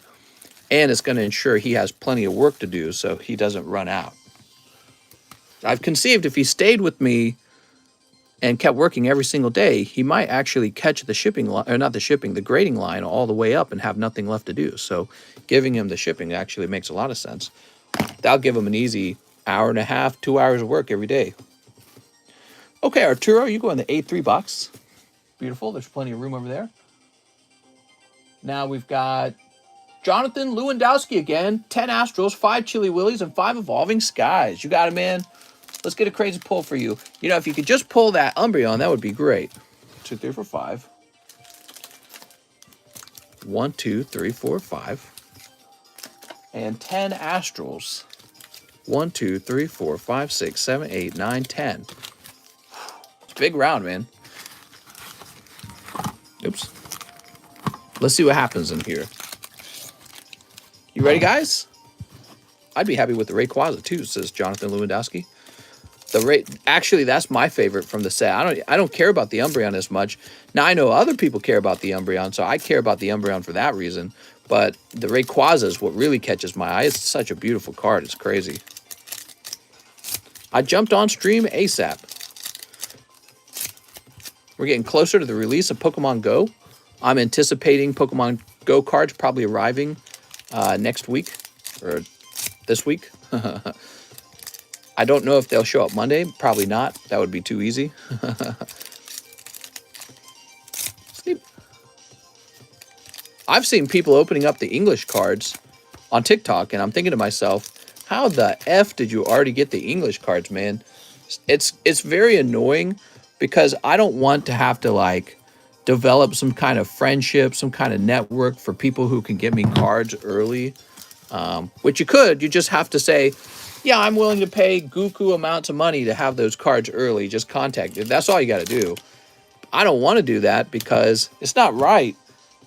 and it's going to ensure he has plenty of work to do so he doesn't run out. I've conceived if he stayed with me and kept working every single day, he might actually catch the shipping line, or not the shipping, the grading line all the way up and have nothing left to do. So giving him the shipping actually makes a lot of sense. That'll give him an easy hour and a half, 2 hours of work every day. Okay, Arturo, you go in the A3 box. Beautiful. There's plenty of room over there. Now we've got Jonathan Lewandowski again. 10 Astrals, 5 Chili Willies, and 5 Evolving Skies. You got it, man. Let's get a crazy pull for you. You know, if you could just pull that Umbreon, that would be great. 2, 3, 4, 5. 1, 2, 3, 4, 5. And 10 Astrals. 1, 2, 3, 4, 5, 6, 7, 8, 9, 10. It's a big round, man. Oops. Let's see what happens in here. You ready, guys? I'd be happy with the Rayquaza too, says Jonathan Lewandowski. Actually, that's my favorite from the set. I don't care about the Umbreon as much. Now I know other people care about the Umbreon, so I care about the Umbreon for that reason. But the Rayquaza is what really catches my eye. It's such a beautiful card. It's crazy. I jumped on stream ASAP. We're getting closer to the release of Pokemon Go. I'm anticipating Pokemon Go cards probably arriving next week or this week. I don't know if they'll show up Monday. Probably not. That would be too easy. Sleep. I've seen people opening up the English cards on TikTok, and I'm thinking to myself, how the F did you already get the English cards, man? It's very annoying because I don't want to have to, like, develop some kind of friendship, some kind of network for people who can get me cards early. Which you could. You just have to say, yeah, I'm willing to pay Goku amounts of money to have those cards early. Just contact me. That's all you got to do. I don't want to do that because it's not right.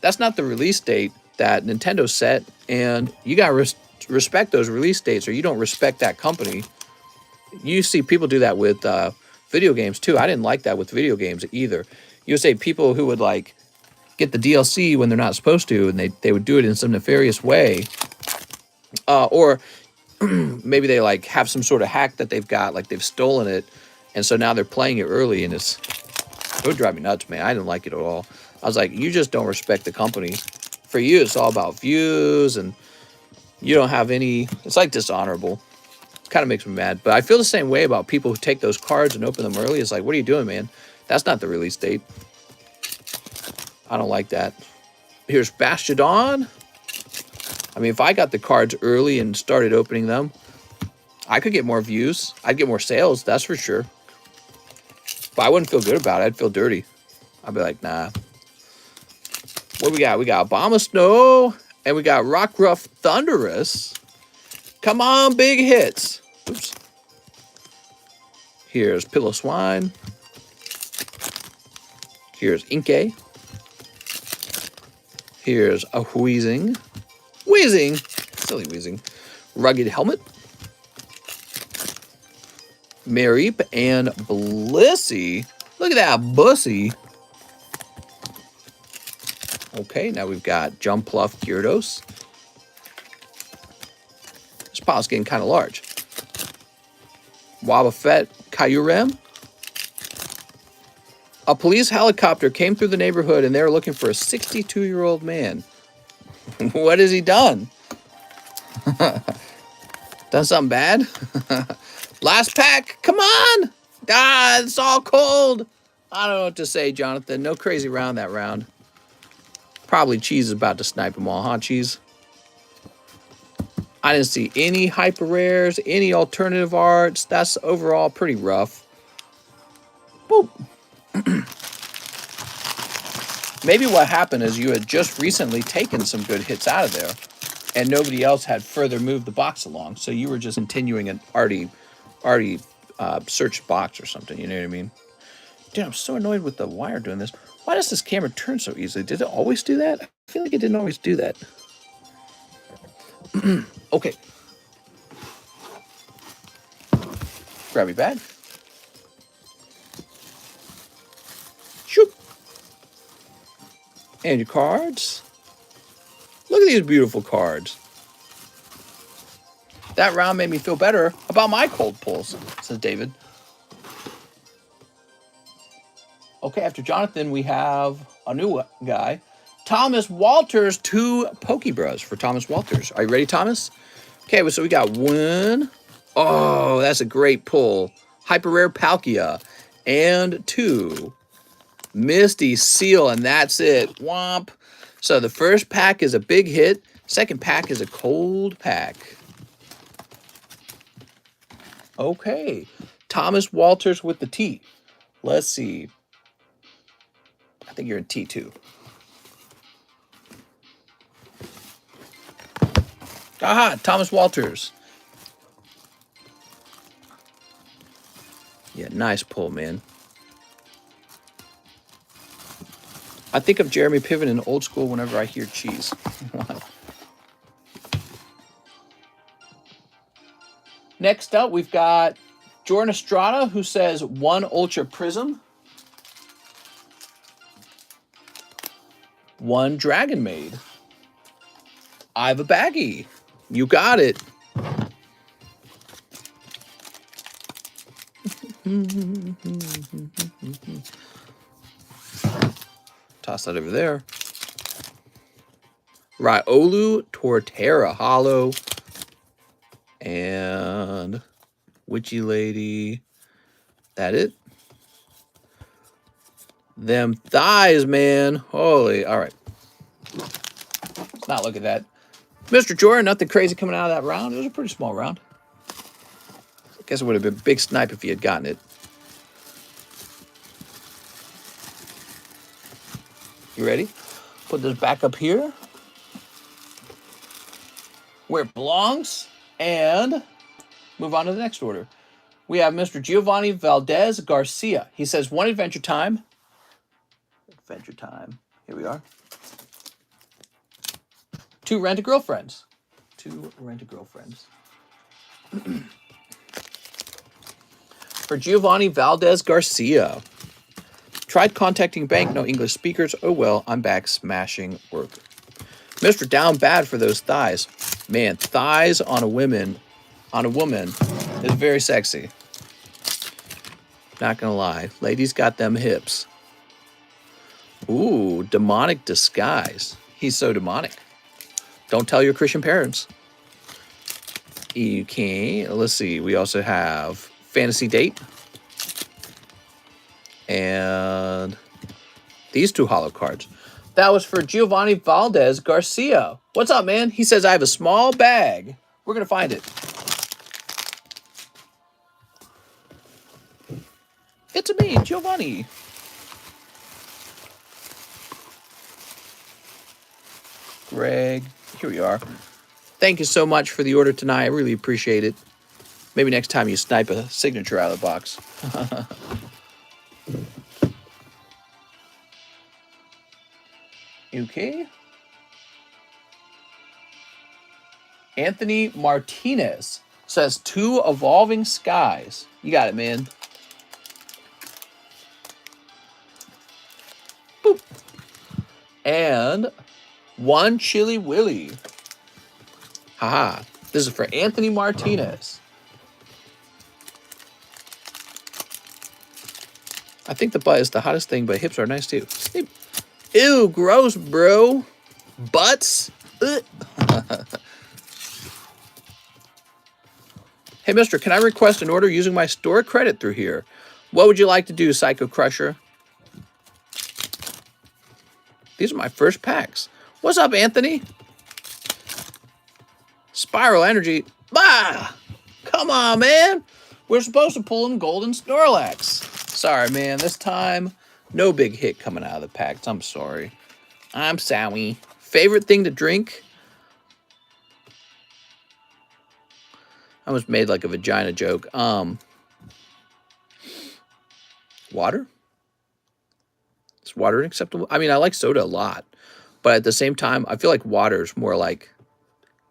That's not the release date that Nintendo set, and you got to respect those release dates or you don't respect that company. You see people do that with video games too. I didn't like that with video games either. You say people who would like get the DLC when they're not supposed to, and they would do it in some nefarious way. Or maybe they like have some sort of hack that they've got, like they've stolen it, and so now they're playing it early, and it would drive me nuts, man. I didn't like it at all. I was like, you just don't respect the company. For you, it's all about views, and you don't have any. It's like dishonorable. It kind of makes me mad. But I feel the same way about people who take those cards and open them early. It's like, what are you doing, man? That's not the release date. I don't like that. Here's Bastiodon. I mean, if I got the cards early and started opening them, I could get more views. I'd get more sales, that's for sure. But I wouldn't feel good about it. I'd feel dirty. I'd be like, nah. What we got? We got Obama Snow, and we got Rockruff Thunderous. Come on, big hits. Oops. Here's Pillow Swine. Here's Inkay. Here's a Wheezing. Wheezing. Silly Wheezing. Rugged Helmet. Mareep and Blissey. Look at that Bussy. Okay, now we've got Jumpluff Gyarados. This pile's getting kind of large. Wobbuffet Kyurem. A police helicopter came through the neighborhood and they were looking for a 62-year-old man. What has he done? Done something bad? Last pack. Come on. Ah, it's all cold. I don't know what to say, Jonathan. No crazy round that round. Probably Cheese is about to snipe them all, huh, Cheese? I didn't see any hyper rares, any alternative arts. That's overall pretty rough. Boop. Maybe what happened is you had just recently taken some good hits out of there. and nobody else had further moved the box along. So you were just continuing an already searched box or something. You know what I mean? Dude, I'm so annoyed with the wire doing this. Why does this camera turn so easily? Did it always do that? I feel like it didn't always do that. Okay. Grab your bag. Shoop. And your cards. Look at these beautiful cards. That round made me feel better about my cold pulls, says David. Okay, after Jonathan, we have a new guy. Thomas Walters, 2 Pokebros for Thomas Walters. Are you ready, Thomas? Okay, so we got 1. Oh, that's a great pull. Hyper Rare Palkia. And 2. Misty Seal, and that's it. Womp. So the first pack is a big hit. Second pack is a cold pack. Okay. Thomas Walters with the T. Let's see. I think you're in T2. Aha, Thomas Walters. Yeah, nice pull, man. I think of Jeremy Piven in Old School whenever I hear cheese. Next up, we've got Jordan Estrada, who says 1 Ultra Prism, 1 Dragon Maid. I have a baggie. You got it. Toss that over there. Riolu Torterra Hollow. And Witchy Lady. That it? Them thighs, man. Holy. All right. Let's not look at that. Mr. Jordan, nothing crazy coming out of that round. It was a pretty small round. I guess it would have been a big snipe if he had gotten it. You ready? Put this back up here where it belongs and move on to the next order. We have Mr. Giovanni Valdez Garcia. He says 1 Adventure Time. Adventure Time. Here we are. 2 Rent-A-Girlfriends. 2 Rent-A-Girlfriends. For Giovanni Valdez Garcia. Tried contacting bank, no English speakers. Oh well, I'm back smashing work. Mr. Down Bad for those thighs. Man, thighs on a woman is very sexy. Not gonna lie. Ladies got them hips. Ooh, demonic disguise. He's so demonic. Don't tell your Christian parents. Okay, let's see. We also have Fantasy Date. And these 2 holo cards. That was for Giovanni Valdez Garcia. What's up, man? He says, I have a small bag. We're going to find it. It's me, Giovanni. Greg. Here we are. Thank you so much for the order tonight. I really appreciate it. Maybe next time you snipe a signature out of the box. Okay. Anthony Martinez says 2 Evolving Skies. You got it, man. Boop. And 1 Chili Willy. Haha. This is for Anthony Martinez. I think the butt is the hottest thing, but hips are nice too. Ew, gross, bro. Butts. Hey, mister, can I request an order using my store credit through here? What would you like to do, Psycho Crusher? These are my first packs. What's up, Anthony? Spiral Energy. Bah! Come on, man. We're supposed to pull them Golden Snorlax. Sorry, man. This time, no big hit coming out of the packs. I'm sorry. I'm sorry. Favorite thing to drink? I almost made like a vagina joke. Water? Is water acceptable? I mean, I like soda a lot, but at the same time, I feel like water is more like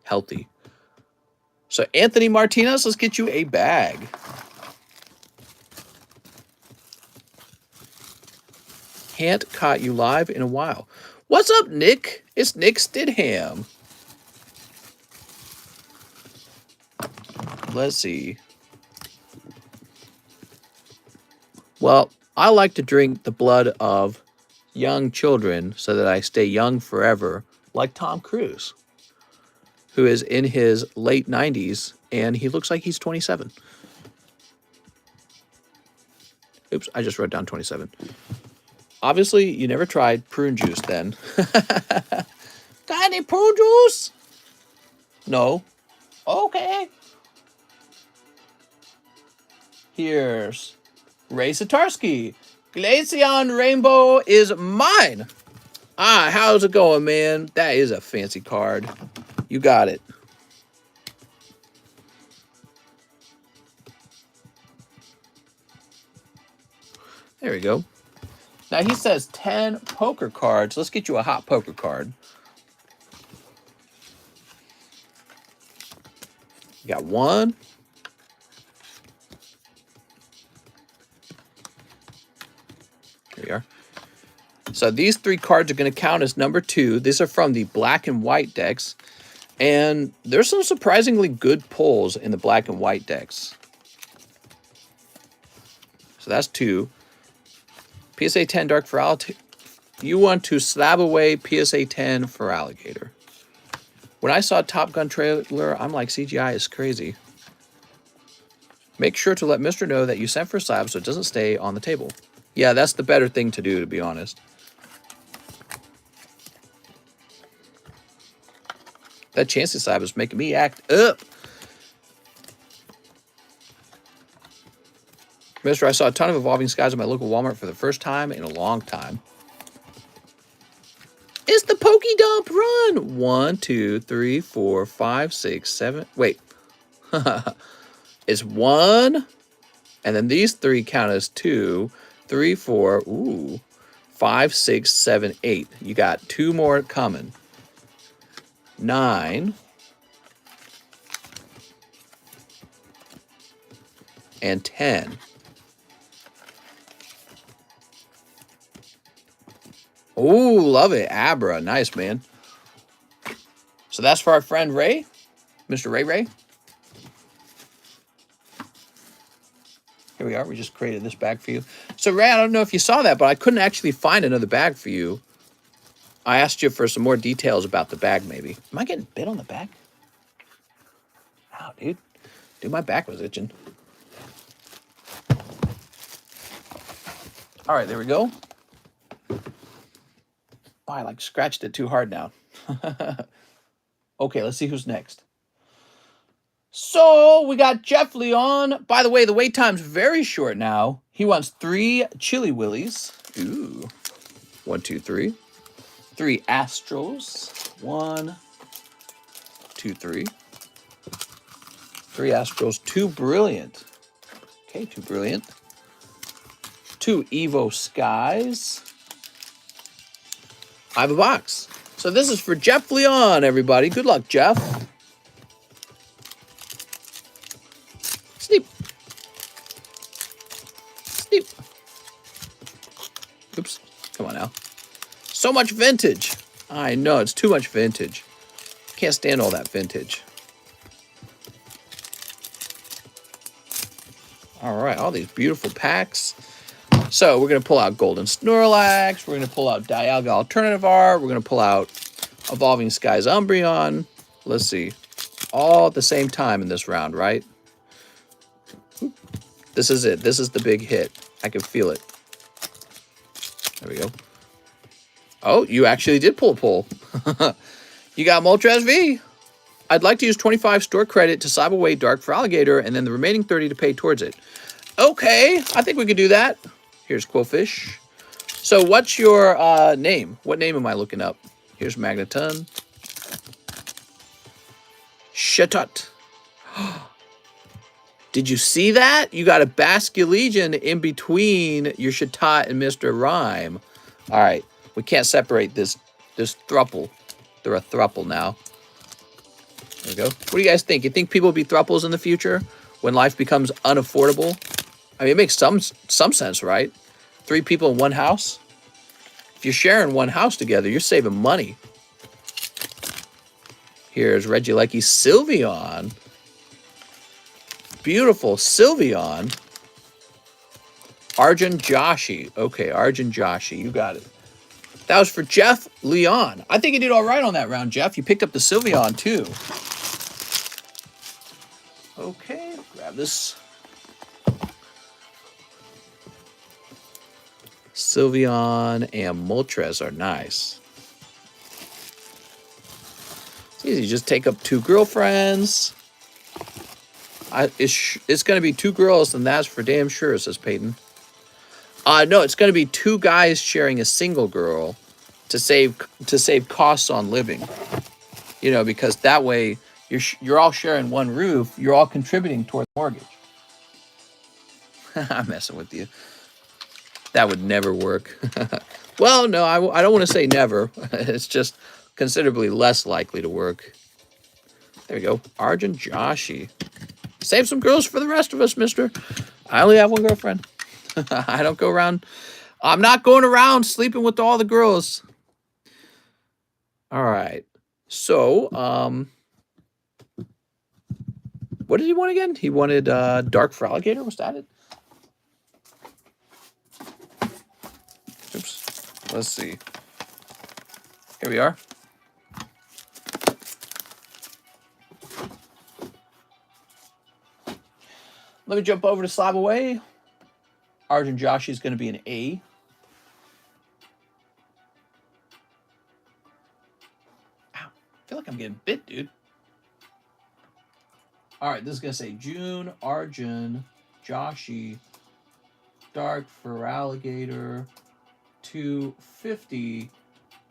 healthy. So Anthony Martinez, let's get you a bag. Can't caught you live in a while. What's up, Nick? It's Nick Stidham. Let's see. Well, I like to drink the blood of young children so that I stay young forever, like Tom Cruise, who is in his late 90s, and he looks like he's 27. Oops, I just wrote down 27. Obviously, you never tried prune juice then. Got any prune juice? No. Okay. Here's Ray Satarski. Glaceon Rainbow is mine. Ah, how's it going, man? That is a fancy card. You got it. There we go. Now he says 10 poker cards. Let's get you a hot poker card. You got one. Here we are. So these 3 cards are going to count as number 2. These are from the black and white decks. And there's some surprisingly good pulls in the black and white decks. So that's 2. PSA 10 Dark for Alligator. You want to SLAB-AWAY PSA 10 for Alligator. When I saw Top Gun trailer, I'm like, CGI is crazy. Make sure to let Mr. know that you sent for slabs so it doesn't stay on the table. Yeah, that's the better thing to do, to be honest. That Chansey slab is making me act up. Mister, I saw a ton of Evolving Skies at my local Walmart for the first time in a long time. It's the Pokey Dump run. 1, 2, 3, 4, 5, 6, 7. Wait. It's 1. And then these 3 count as 2, 3, 4. Ooh. 5, 6, 7, 8. You got 2 more coming. 9. And 10. Oh, love it. Abra. Nice, man. So that's for our friend Ray. Mr. Ray. Here we are. We just created this bag for you. So, Ray, I don't know if you saw that, but I couldn't actually find another bag for you. I asked you for some more details about the bag, maybe. Am I getting bit on the back? Ow, dude. Dude, my back was itching. All right, there we go. Oh, I like scratched it too hard now. Okay, let's see who's next. So we got Jeff Leon. By the way, the wait time's very short now. He wants 3 Chili Willies. Ooh. 1, 2, 3. 3 Astros. 1, 2, 3. 3 Astros. 2 Brilliant. Okay, 2 Brilliant. 2 Evo Skies. I have a box. So this is for Jeff Leon, everybody. Good luck, Jeff. Sleep. Sleep. Oops. Come on now. So much vintage. I know, it's too much vintage. Can't stand all that vintage. All right, all these beautiful packs. So we're going to pull out Golden Snorlax. We're going to pull out Dialga Alternative Art. We're going to pull out Evolving Skies Umbreon. Let's see. All at the same time in this round, right? This is it. This is the big hit. I can feel it. There we go. Oh, you actually did pull a pull. You got Moltres V. I'd like to use 25 store credit to SLAB-AWAY Dark for Alligator and then the remaining 30 to pay towards it. Okay, I think we could do that. Here's Quillfish. So what's your name? What name am I looking up? Here's Magneton. Shatut. Did you see that? You got a Basculegion in between your Chatot and Mr. Rhyme. All right, we can't separate this thruple. They're a thruple now. There we go. What do you guys think? You think people will be thruples in the future when life becomes unaffordable? I mean, it makes some sense, right? 3 people in one house. If you're sharing one house together, you're saving money. Here's Regieleki Sylveon. Beautiful Sylveon. Arjun Joshi. Okay, Arjun Joshi. You got it. That was for Jeff Leon. I think you did all right on that round, Jeff. You picked up the Sylveon, too. Okay, grab this. Sylveon and Moltres are nice. It's easy. Just take up 2 girlfriends. It's going to be 2 girls, and that's for damn sure, says Peyton. No, it's going to be 2 guys sharing a single girl to save costs on living. You know, because that way you're all sharing one roof. You're all contributing toward the mortgage. I'm messing with you. That would never work. Well, no, I don't want to say never. It's just considerably less likely to work. There we go. Arjun Joshi. Save some girls for the rest of us, mister. I only have 1 girlfriend. I don't go around. I'm not going around sleeping with all the girls. All right. So, what did he want again? He wanted Dark for Alligator. Was that it? Oops. Let's see. Here we are. Let me jump over to SLAB-AWAY. Arjun Joshi is going to be an A. Ow. I feel like I'm getting bit, dude. All right, this is going to say June, Arjun, Joshi, Dark for Alligator, 250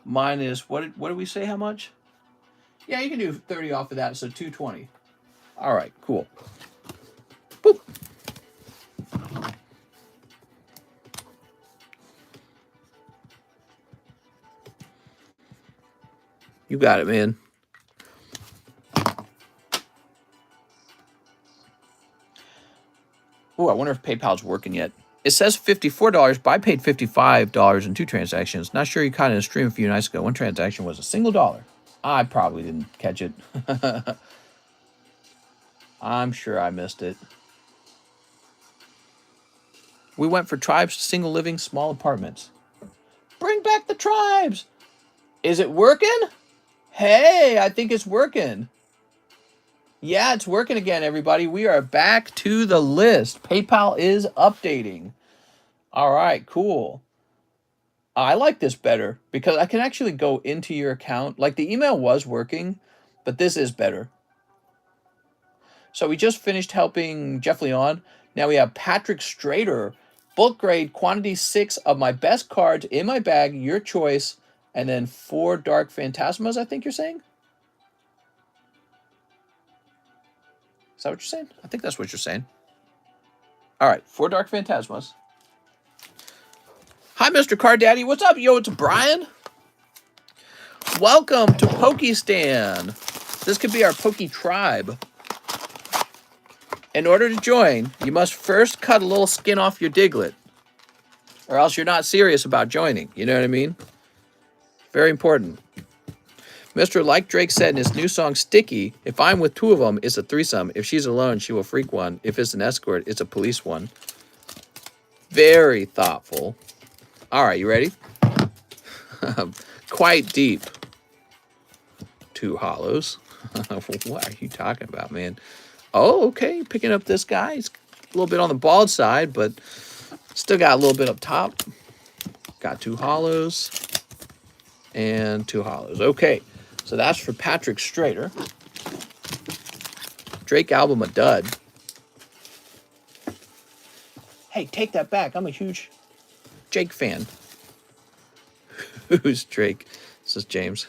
minus, what did we say, how much? Yeah, you can do 30 off of that, so 220. All right, cool. Boop. You got it, man. Oh, I wonder if PayPal's working yet. It says $54, but I paid $55 in 2 transactions. Not sure you caught it in a stream a few nights ago. 1 transaction was $1. I probably didn't catch it. I'm sure I missed it. We went for tribes, single living, small apartments. Bring back the tribes. Is it working? Hey, I think it's working. Yeah, it's working again, everybody. We are back to the list. PayPal is updating. All right, cool. I like this better because I can actually go into your account. Like the email was working, but this is better. So we just finished helping Jeff Leon. Now we have Patrick Strader. Bulk grade, quantity 6 of my best cards in my bag, your choice. And then 4 Dark Phantasmas, I think you're saying? Is that what you're saying? I think that's what you're saying. All right, 4 Dark Phantasmas. Hi, Mr. Card Daddy. What's up? Yo, it's Brian. Welcome to Pokestan. This could be our Poke Tribe. In order to join, you must first cut a little skin off your Diglett, or else you're not serious about joining. You know what I mean? Very important. Mr. Like Drake said in his new song, Sticky, if I'm with 2 of them, it's a threesome. If she's alone, she will freak one. If it's an escort, it's a police one. Very thoughtful. All right, you ready? Quite deep. 2 hollows. What are you talking about, man? Oh, okay. Picking up this guy. He's a little bit on the bald side, but still got a little bit up top. Got 2 hollows. And 2 hollows. Okay. So that's for Patrick Strader. Drake album a dud. Hey, take that back. I'm a huge Jake fan. Who's Drake? This is James.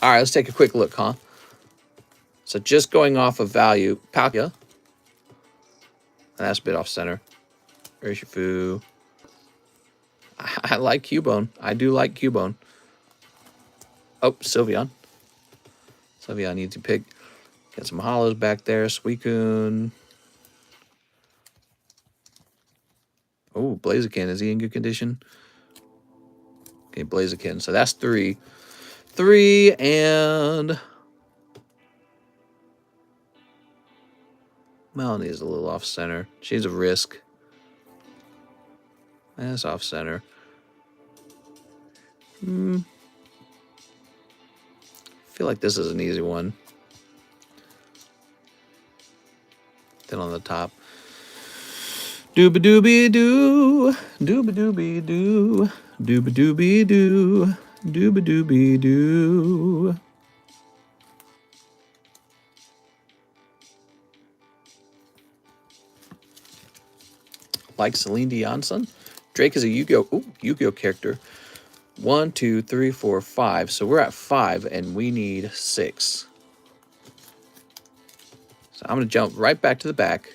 All right, let's take a quick look, huh? So just going off of value, Palkia, That's a bit off center. Where's your foo? I like Cubone. I do like Cubone. Oh, Sylveon. Sylveon needs to pick. Get some hollows back there. Suicune. Oh, Blaziken. Is he in good condition? Okay, Blaziken. So that's 3. 3 and... Melanie is a little off center. She's a risk. That's off center. I feel like this is an easy one. Then on the top. Dooba doobie doo. Dooba doobie doo. Dooba doobie doo. Dooba doobie doo. Like Celine Dionson. Drake is a Yu-Gi-Oh character. 1, 2, 3, 4, 5. So we're at 5 and we need 6. So I'm going to jump right back to the back.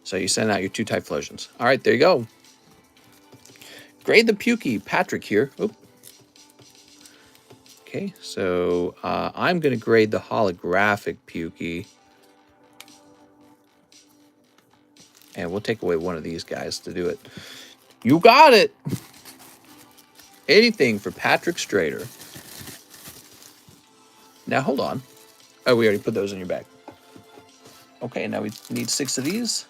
So you send out your 2 Typhlosions. All right, there you go. Grade the Pukey. Patrick here. Oop. Okay, so I'm going to grade the holographic Pukey. And we'll take away one of these guys to do it. You got it! Anything for Patrick Strader. Now, hold on. Oh, we already put those in your bag. Okay, now we need 6 of these.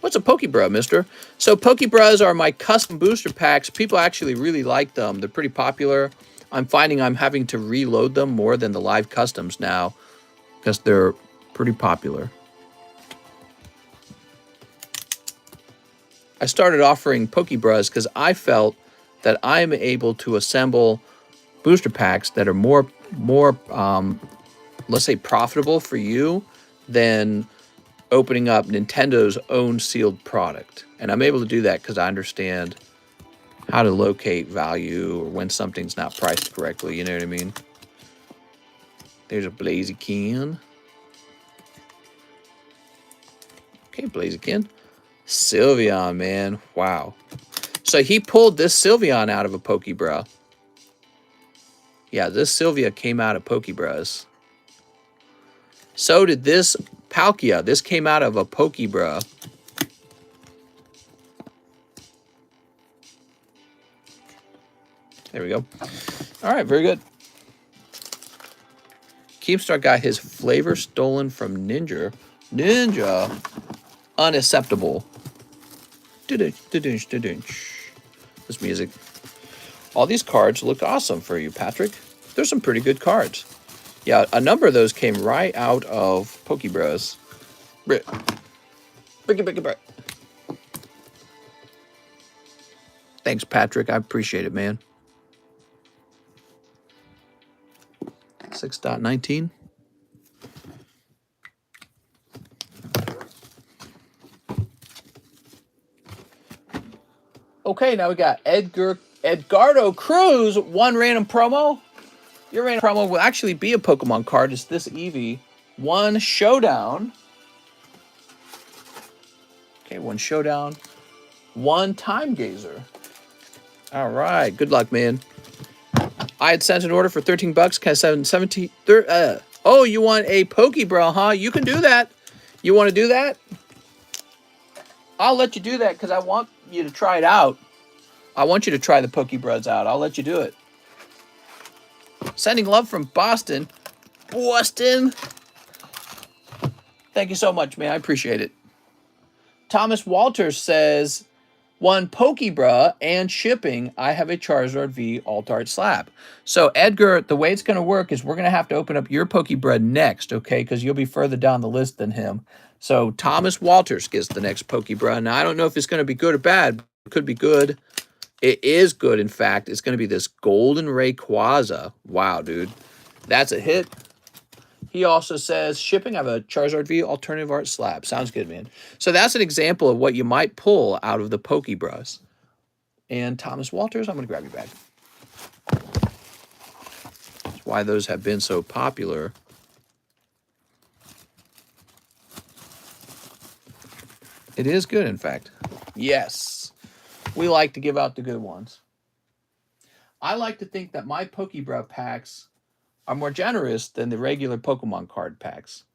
What's a Pokebra, mister? So Pokebras are my custom booster packs. People actually really like them. They're pretty popular. I'm finding I'm having to reload them more than the live customs now because they're pretty popular. I started offering Pokebras because I felt that I'm able to assemble booster packs that are more let's say, profitable for you than opening up Nintendo's own sealed product. And I'm able to do that because I understand how to locate value or when something's not priced correctly. You know what I mean? There's a Blaziken. Okay, Blaziken. Sylveon, man. Wow. So he pulled this Sylveon out of a Pokebra. Yeah, this Sylvia came out of Pokebras. So did this Palkia. This came out of a Pokebra. There we go. All right, very good. Keemstar got his flavor stolen from Ninja. Ninja. Unacceptable. This music. All these cards look awesome for you, Patrick. There's some pretty good cards. Yeah, a number of those came right out of Pokebras. Thanks, Patrick. I appreciate it, man. 6.19. Okay, now we got Edgardo Cruz, 1 random promo. Your random promo will actually be a Pokemon card. It's this Eevee. 1 Showdown. Okay, 1 Showdown. 1 Time Gazer. All right, good luck, man. I had sent an order for 13 bucks. Can I send 17? Oh, you want a Pokebra, huh? You can do that. You want to do that? I'll let you do that because I want you to try it out. I want you to try the Pokebras out. I'll let you do it. Sending love from Boston. Boston. Thank you so much, man. I appreciate it. Thomas Walters says, 1 Pokebra and shipping. I have a Charizard V Alt-Art Slab. So, Edgar, the way it's going to work is we're going to have to open up your Pokebra next, okay? Because you'll be further down the list than him. So, Thomas Walters gets the next Pokebra. Now, I don't know if it's going to be good or bad. But it could be good. It is good, in fact. It's going to be this Golden Rayquaza. Wow, dude. That's a hit. He also says, shipping, I have a Charizard V Alternative Art Slab. Sounds good, man. So that's an example of what you might pull out of the Pokebras. And Thomas Walters, I'm going to grab your bag. That's why those have been so popular. It is good, in fact. Yes. We like to give out the good ones. I like to think that my Pokebrew packs are more generous than the regular Pokemon card packs.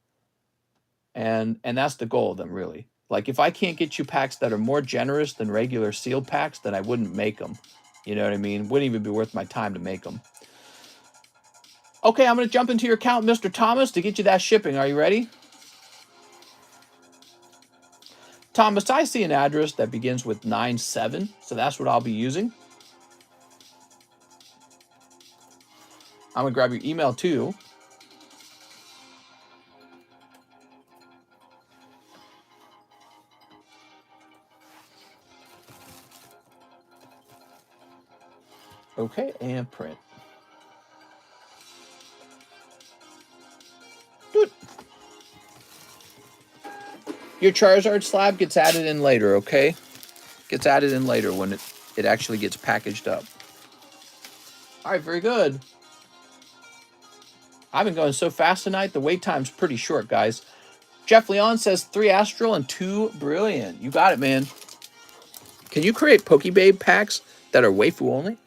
And that's the goal of them, really. Like, if I can't get you packs that are more generous than regular sealed packs, then I wouldn't make them. You know what I mean? Wouldn't even be worth my time to make them. Okay, I'm going to jump into your account, Mr. Thomas, to get you that shipping. Are you ready? Thomas, I see an address that begins with 97, so that's what I'll be using. I'm going to grab your email, too. Okay, and print. Good. Your Charizard slab gets added in later, okay? Gets added in later when it actually gets packaged up. All right, very good. I've been going so fast tonight, the wait time's pretty short, guys. Jeff Leon says 3 Astral and 2 Brilliant. You got it, man. Can you create Pokebabe packs that are waifu only?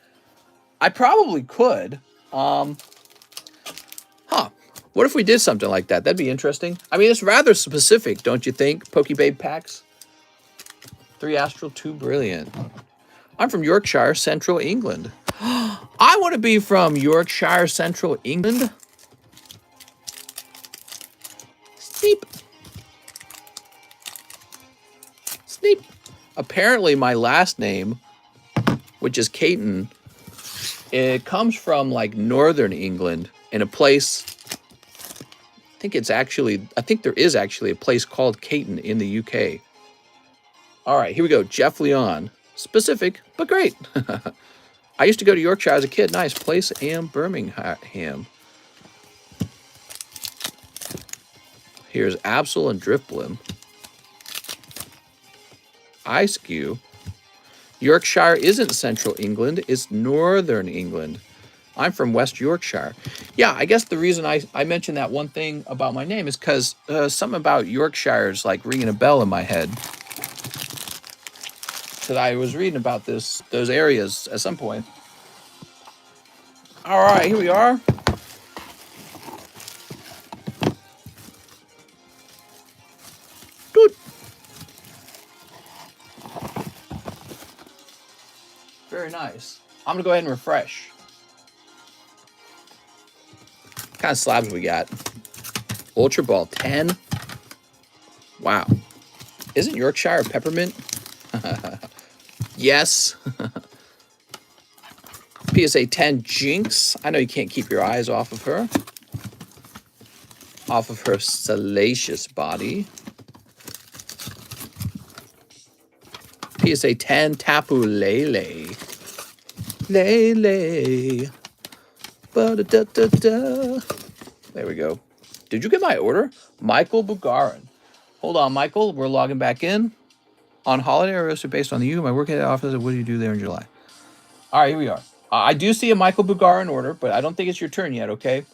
I probably could. What if we did something like that? That'd be interesting. I mean, it's rather specific, don't you think? Pokebabe packs. 3 Astral, 2 Brilliant. I'm from Yorkshire, Central England. I want to be from Yorkshire, Central England. Sneep. Sneep. Apparently, my last name, which is Caton, it comes from like northern England in a place. I think there is actually a place called Caton in the UK. All right, here we go. Jeff Leon. Specific, but great. I used to go to Yorkshire as a kid. Nice place. And Birmingham. Here's Absol and Drifblim. Ice-Q. Yorkshire isn't central England. It's northern England. I'm from West Yorkshire. Yeah, I guess the reason I mentioned that one thing about my name is because something about Yorkshire is like ringing a bell in my head. Because I was reading about those areas at some point. All right, here we are. Doot. Very nice. I'm going to go ahead and refresh. What kind of slabs we got? Ultra Ball 10. Wow. Isn't Yorkshire peppermint? Yes. PSA 10 Jinx. I know you can't keep your eyes off of her. Off of her salacious body. PSA 10 Tapu Lele. Lele. Ba-da-da-da-da. There we go. Did you get my order? Michael Bugarin. Hold on, Michael. We're logging back in. On holiday or roster based on you, my work at the office, what do you do there in July? All right, here we are. I do see a Michael Bugarin order, but I don't think it's your turn yet, okay?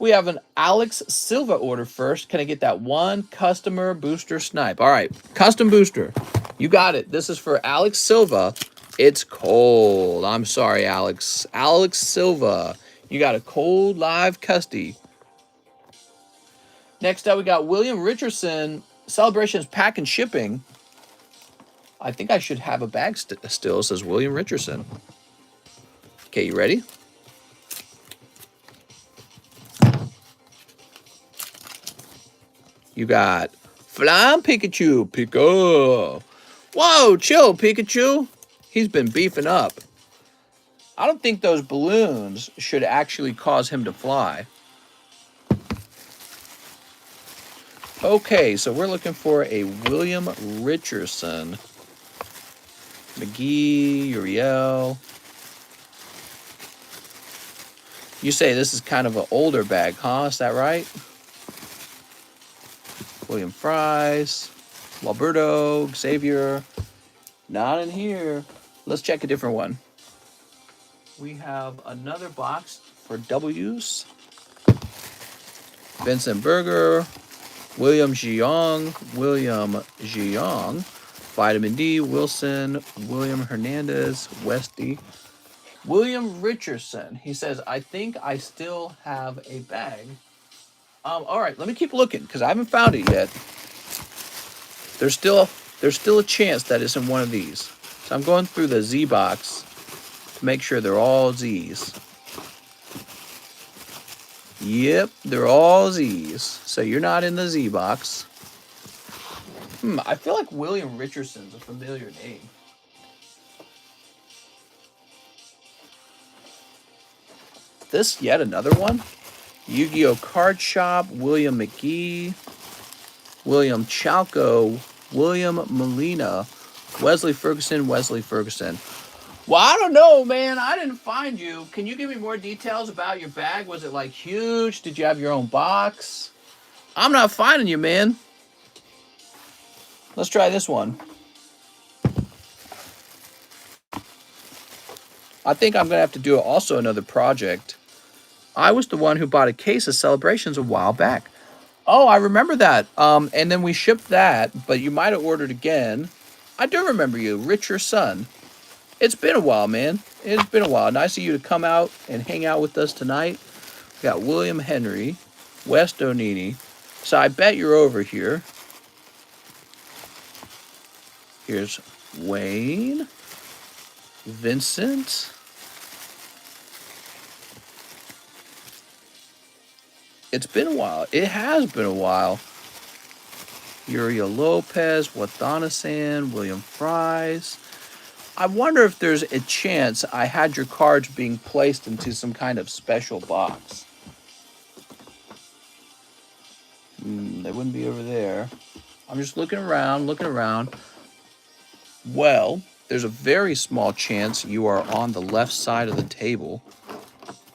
We have an Alex Silva order first. Can I get that one customer booster snipe? All right, custom booster. You got it. This is for Alex Silva. It's cold. I'm sorry, Alex. Alex Silva. You got a cold live custy. Next up, we got William Richardson. Celebrations pack and shipping. I think I should have a bag still. It says William Richardson. Okay, you ready? You got Flying Pikachu. Pika. Whoa, chill, Pikachu. He's been beefing up. I don't think those balloons should actually cause him to fly. Okay, so we're looking for a William Richardson. McGee, Uriel. You say this is kind of an older bag, huh? Is that right? William Fries, Walberto, Xavier. Not in here. Let's check a different one. We have another box for W's. Vincent Berger. William Jiang, Vitamin D, Wilson, William Hernandez, Westy, William Richardson. He says, I think I still have a bag. All right, let me keep looking because I haven't found it yet. There's still a chance that it's in one of these. So I'm going through the Z box to make sure they're all Z's. Yep, they're all Z's. So you're not in the Z box. I feel like William Richardson's a familiar name. This yet another one? Yu-Gi-Oh! Card Shop, William McGee, William Chalco, William Molina, Wesley Ferguson. Well, I don't know, man. I didn't find you. Can you give me more details about your bag? Was it like huge? Did you have your own box? I'm not finding you, man. Let's try this one. I think I'm going to have to do also another project. I was the one who bought a case of Celebrations a while back. Oh, I remember that. And then we shipped that, but you might have ordered again. I do remember you, Rich, your son. It's been a while, man. It's been a while. Nice of you to come out and hang out with us tonight. We got William Henry, West Onini. So I bet you're over here. Here's Wayne, Vincent. It's been a while. It has been a while. Uriel Lopez, Wathanasan, William Fries. I wonder if there's a chance I had your cards being placed into some kind of special box. They wouldn't be over there. I'm just looking around. Well, there's a very small chance you are on the left side of the table.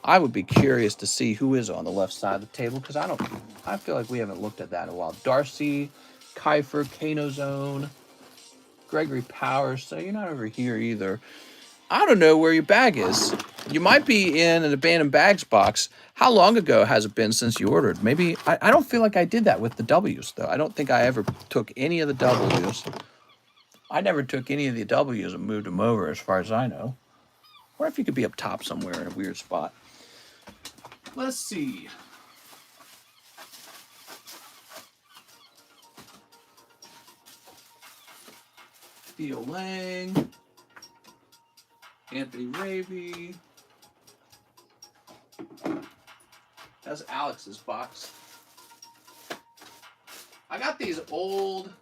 I would be curious to see who is on the left side of the table because I feel like we haven't looked at that in a while. Darcy, Kiefer, Kano Zone, Gregory Powers. So you're not over here either. I don't know where your bag is. You might be in an abandoned bags box. How long ago has it been since you ordered? Maybe, I don't feel like I did that with the W's, though. I don't think I ever took any of the W's. I never took any of the W's and moved them over, as far as I know. Or if you could be up top somewhere in a weird spot. Let's see. Theo Lang, Anthony Ravy. That's Alex's box. I got these old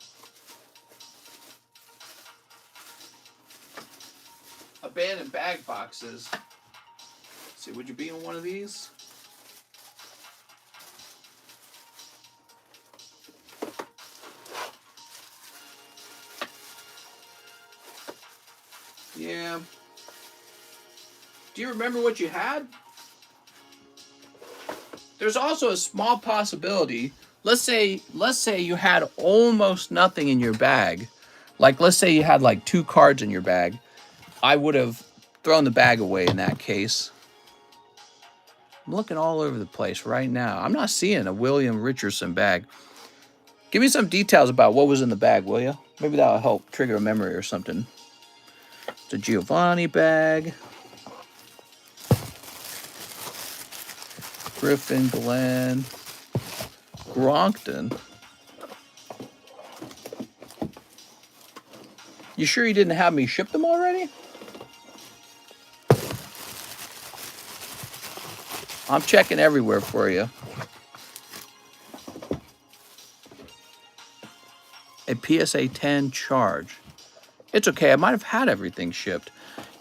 abandoned bag boxes. Let's see, would you be in one of these? Yeah. Do you remember what you had? There's also a small possibility. Let's say you had almost nothing in your bag. Like, let's say you had like 2 cards in your bag. I would have thrown the bag away in that case. I'm looking all over the place right now. I'm not seeing a William Richardson bag. Give me some details about what was in the bag, will you? Maybe that'll help trigger a memory or something. It's a Giovanni bag. Griffin, Glenn, Gronkton. You sure you didn't have me ship them already? I'm checking everywhere for you. A PSA 10 charge. It's okay. I might have had everything shipped.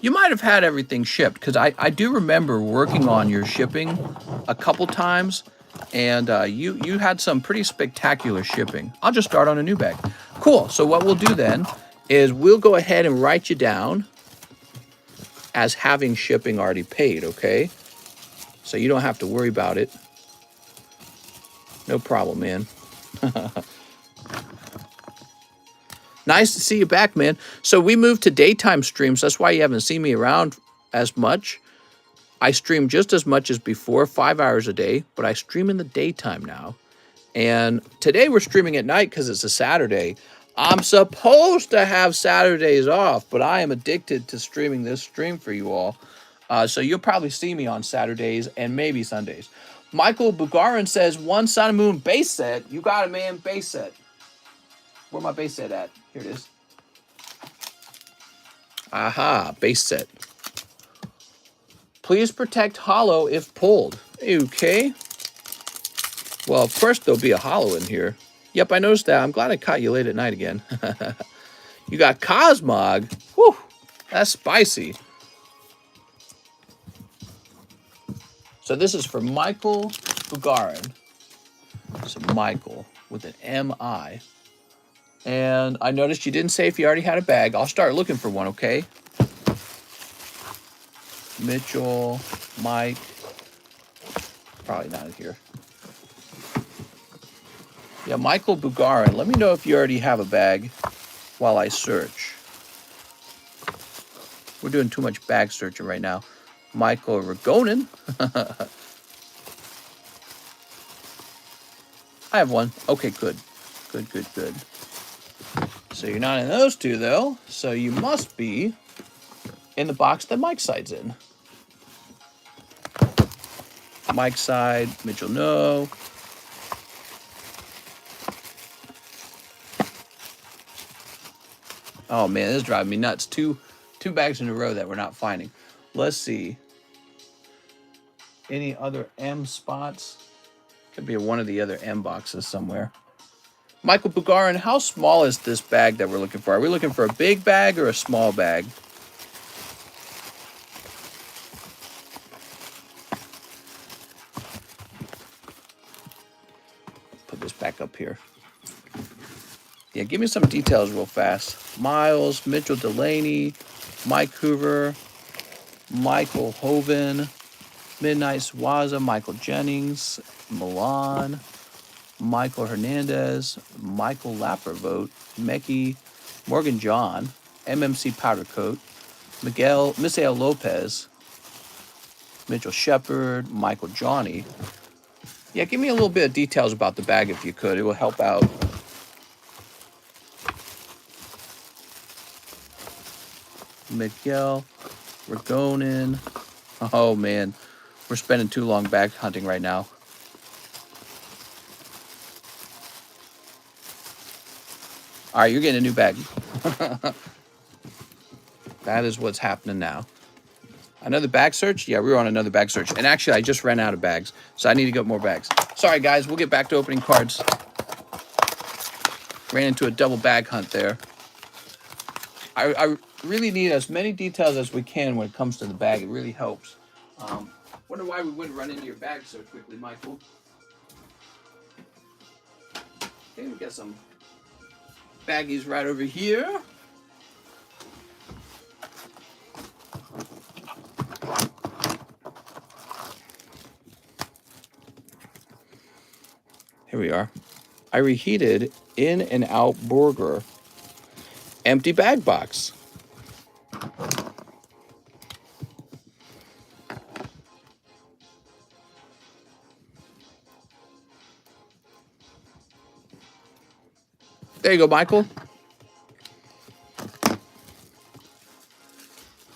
You might have had everything shipped because I do remember working on your shipping a couple times, and you had some pretty spectacular shipping. I'll just start on a new bag. Cool. So what we'll do then is we'll go ahead and write you down as having shipping already paid, okay? So you don't have to worry about it. No problem, man. Nice to see you back, man. So we moved to daytime streams. That's why you haven't seen me around as much. I stream just as much as before, 5 hours a day, but I stream in the daytime now. And today we're streaming at night because it's a Saturday. I'm supposed to have Saturdays off, but I am addicted to streaming this stream for you all. So you'll probably see me on Saturdays and maybe Sundays. Michael Bugarin says, one Sun and Moon base set. You got it, man. Base set. Where my base set at? Here it is. Aha, base set. Please protect hollow if pulled. Okay. Well, of course there'll be a hollow in here. Yep, I noticed that. I'm glad I caught you late at night again. You got Cosmog. Whew, that's spicy. So this is for Michael Bugarin. So Michael with an M-I. And I noticed you didn't say if you already had a bag. I'll start looking for one, okay? Mitchell, Mike. Probably not here. Yeah, Michael Bugarin. Let me know if you already have a bag while I search. We're doing too much bag searching right now. Michael Ragonin. I have one. Okay, good. Good, good, good. So you're not in those two, though. So you must be in the box that Mike's side's in. Mike's side, Mitchell, no. Oh, man, this is driving me nuts. Two bags in a row that we're not finding. Let's see. Any other M spots? Could be one of the other M boxes somewhere. Michael Bugarin, how small is this bag that we're looking for? Are we looking for a big bag or a small bag? Put this back up here. Yeah, give me some details real fast. Miles, Mitchell Delaney, Mike Hoover, Michael Hoven, Midnight Swaza, Michael Jennings, Milan, Michael Hernandez, Michael Lappervote, Mekki, Morgan John, MMC Powdercoat, Misael Lopez, Mitchell Shepard, Michael Johnny. Yeah, give me a little bit of details about the bag if you could. It will help out. Miguel Ragonin. Oh, man. We're spending too long bag hunting right now. All right, you're getting a new bag. That is what's happening now. Another bag search? Yeah, we were on another bag search. And actually, I just ran out of bags, so I need to get more bags. Sorry, guys. We'll get back to opening cards. Ran into a double bag hunt there. I really need as many details as we can when it comes to the bag. It really helps. Wonder why we wouldn't run into your bag so quickly, Michael. Okay, we got some baggies right over here. Here we are. I reheated In and Out Burger. Empty bag box. There you go, Michael.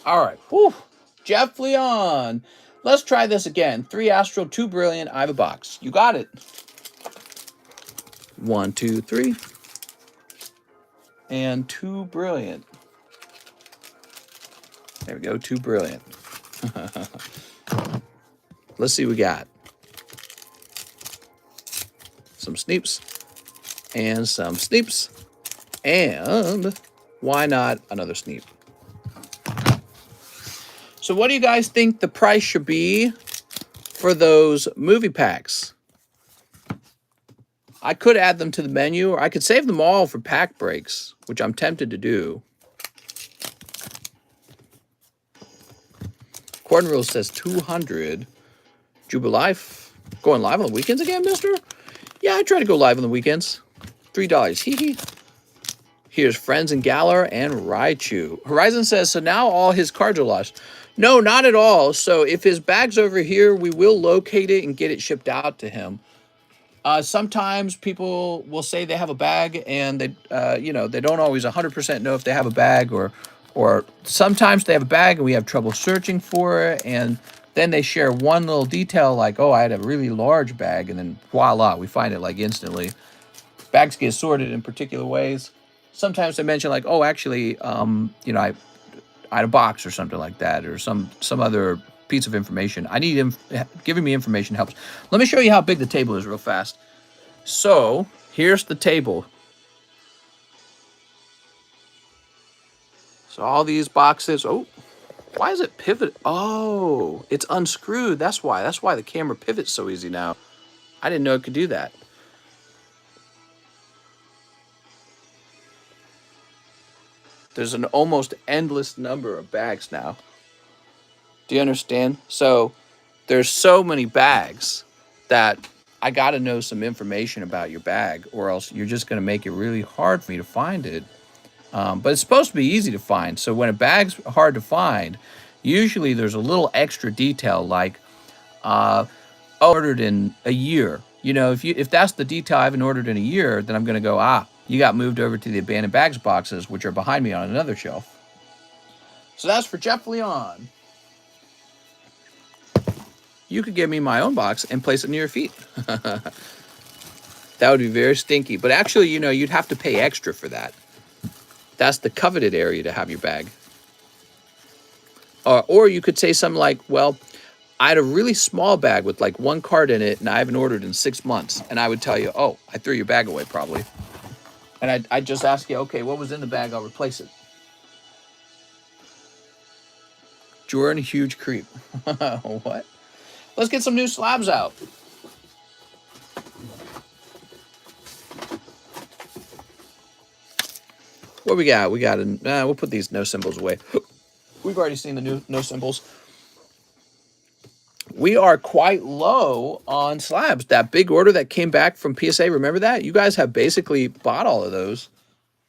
All right. Whew. Jeff Leon. Let's try this again. 3 Astral, 2 Brilliant. I have a box. You got it. 1, 2, 3. And 2 Brilliant. There we go. 2 Brilliant. Let's see what we got. Some Sneeps. And some Sneeps. And why not another Sneep? So what do you guys think the price should be for those movie packs? I could add them to the menu, or I could save them all for pack breaks, which I'm tempted to do. Cordon Rule says 200. Jubilife. Going live on the weekends again, mister? Yeah, I try to go live on the weekends. $3. Hee hee. Here's Friends and Galar and Raichu. Horizon says, so now all his cards are lost. No, not at all. So if his bag's over here, we will locate it and get it shipped out to him. Sometimes people will say they have a bag, and they, you know, they don't always 100% know if they have a bag, or sometimes they have a bag and we have trouble searching for it, and then they share one little detail like, oh, I had a really large bag, and then voila, we find it like instantly. Bags get sorted in particular ways. Sometimes they mention like, oh, actually, you know, I had a box or something like that, or some other piece of information. I need giving me information helps. Let me show you how big the table is real fast. So here's the table. So all these boxes. Oh, why is it pivot? Oh, it's unscrewed. That's why. That's why the camera pivots so easy now. I didn't know it could do that. There's an almost endless number of bags now. Do you understand? So there's so many bags that I got to know some information about your bag, or else you're just going to make it really hard for me to find it. But it's supposed to be easy to find. So when a bag's hard to find, usually there's a little extra detail like, ordered in a year. You know, if that's the detail I haven't ordered in a year, then I'm going to go, you got moved over to the abandoned bags boxes, which are behind me on another shelf. So that's for Jeff Leon. You could give me my own box and place it near your feet. That would be very stinky. But actually, you know, you'd have to pay extra for that. That's the coveted area to have your bag. Or you could say something like, well, I had a really small bag with like one card in it, and I haven't ordered in 6 months. And I would tell you, oh, I threw your bag away probably. And I'd just ask you, okay, what was in the bag? I'll replace it. Jordan, huge creep. What? Let's get some new slabs out. What we got? We got we'll put these no symbols away. We've already seen the new no symbols. We are quite low on slabs. That big order that came back from PSA, remember that? You guys have basically bought all of those.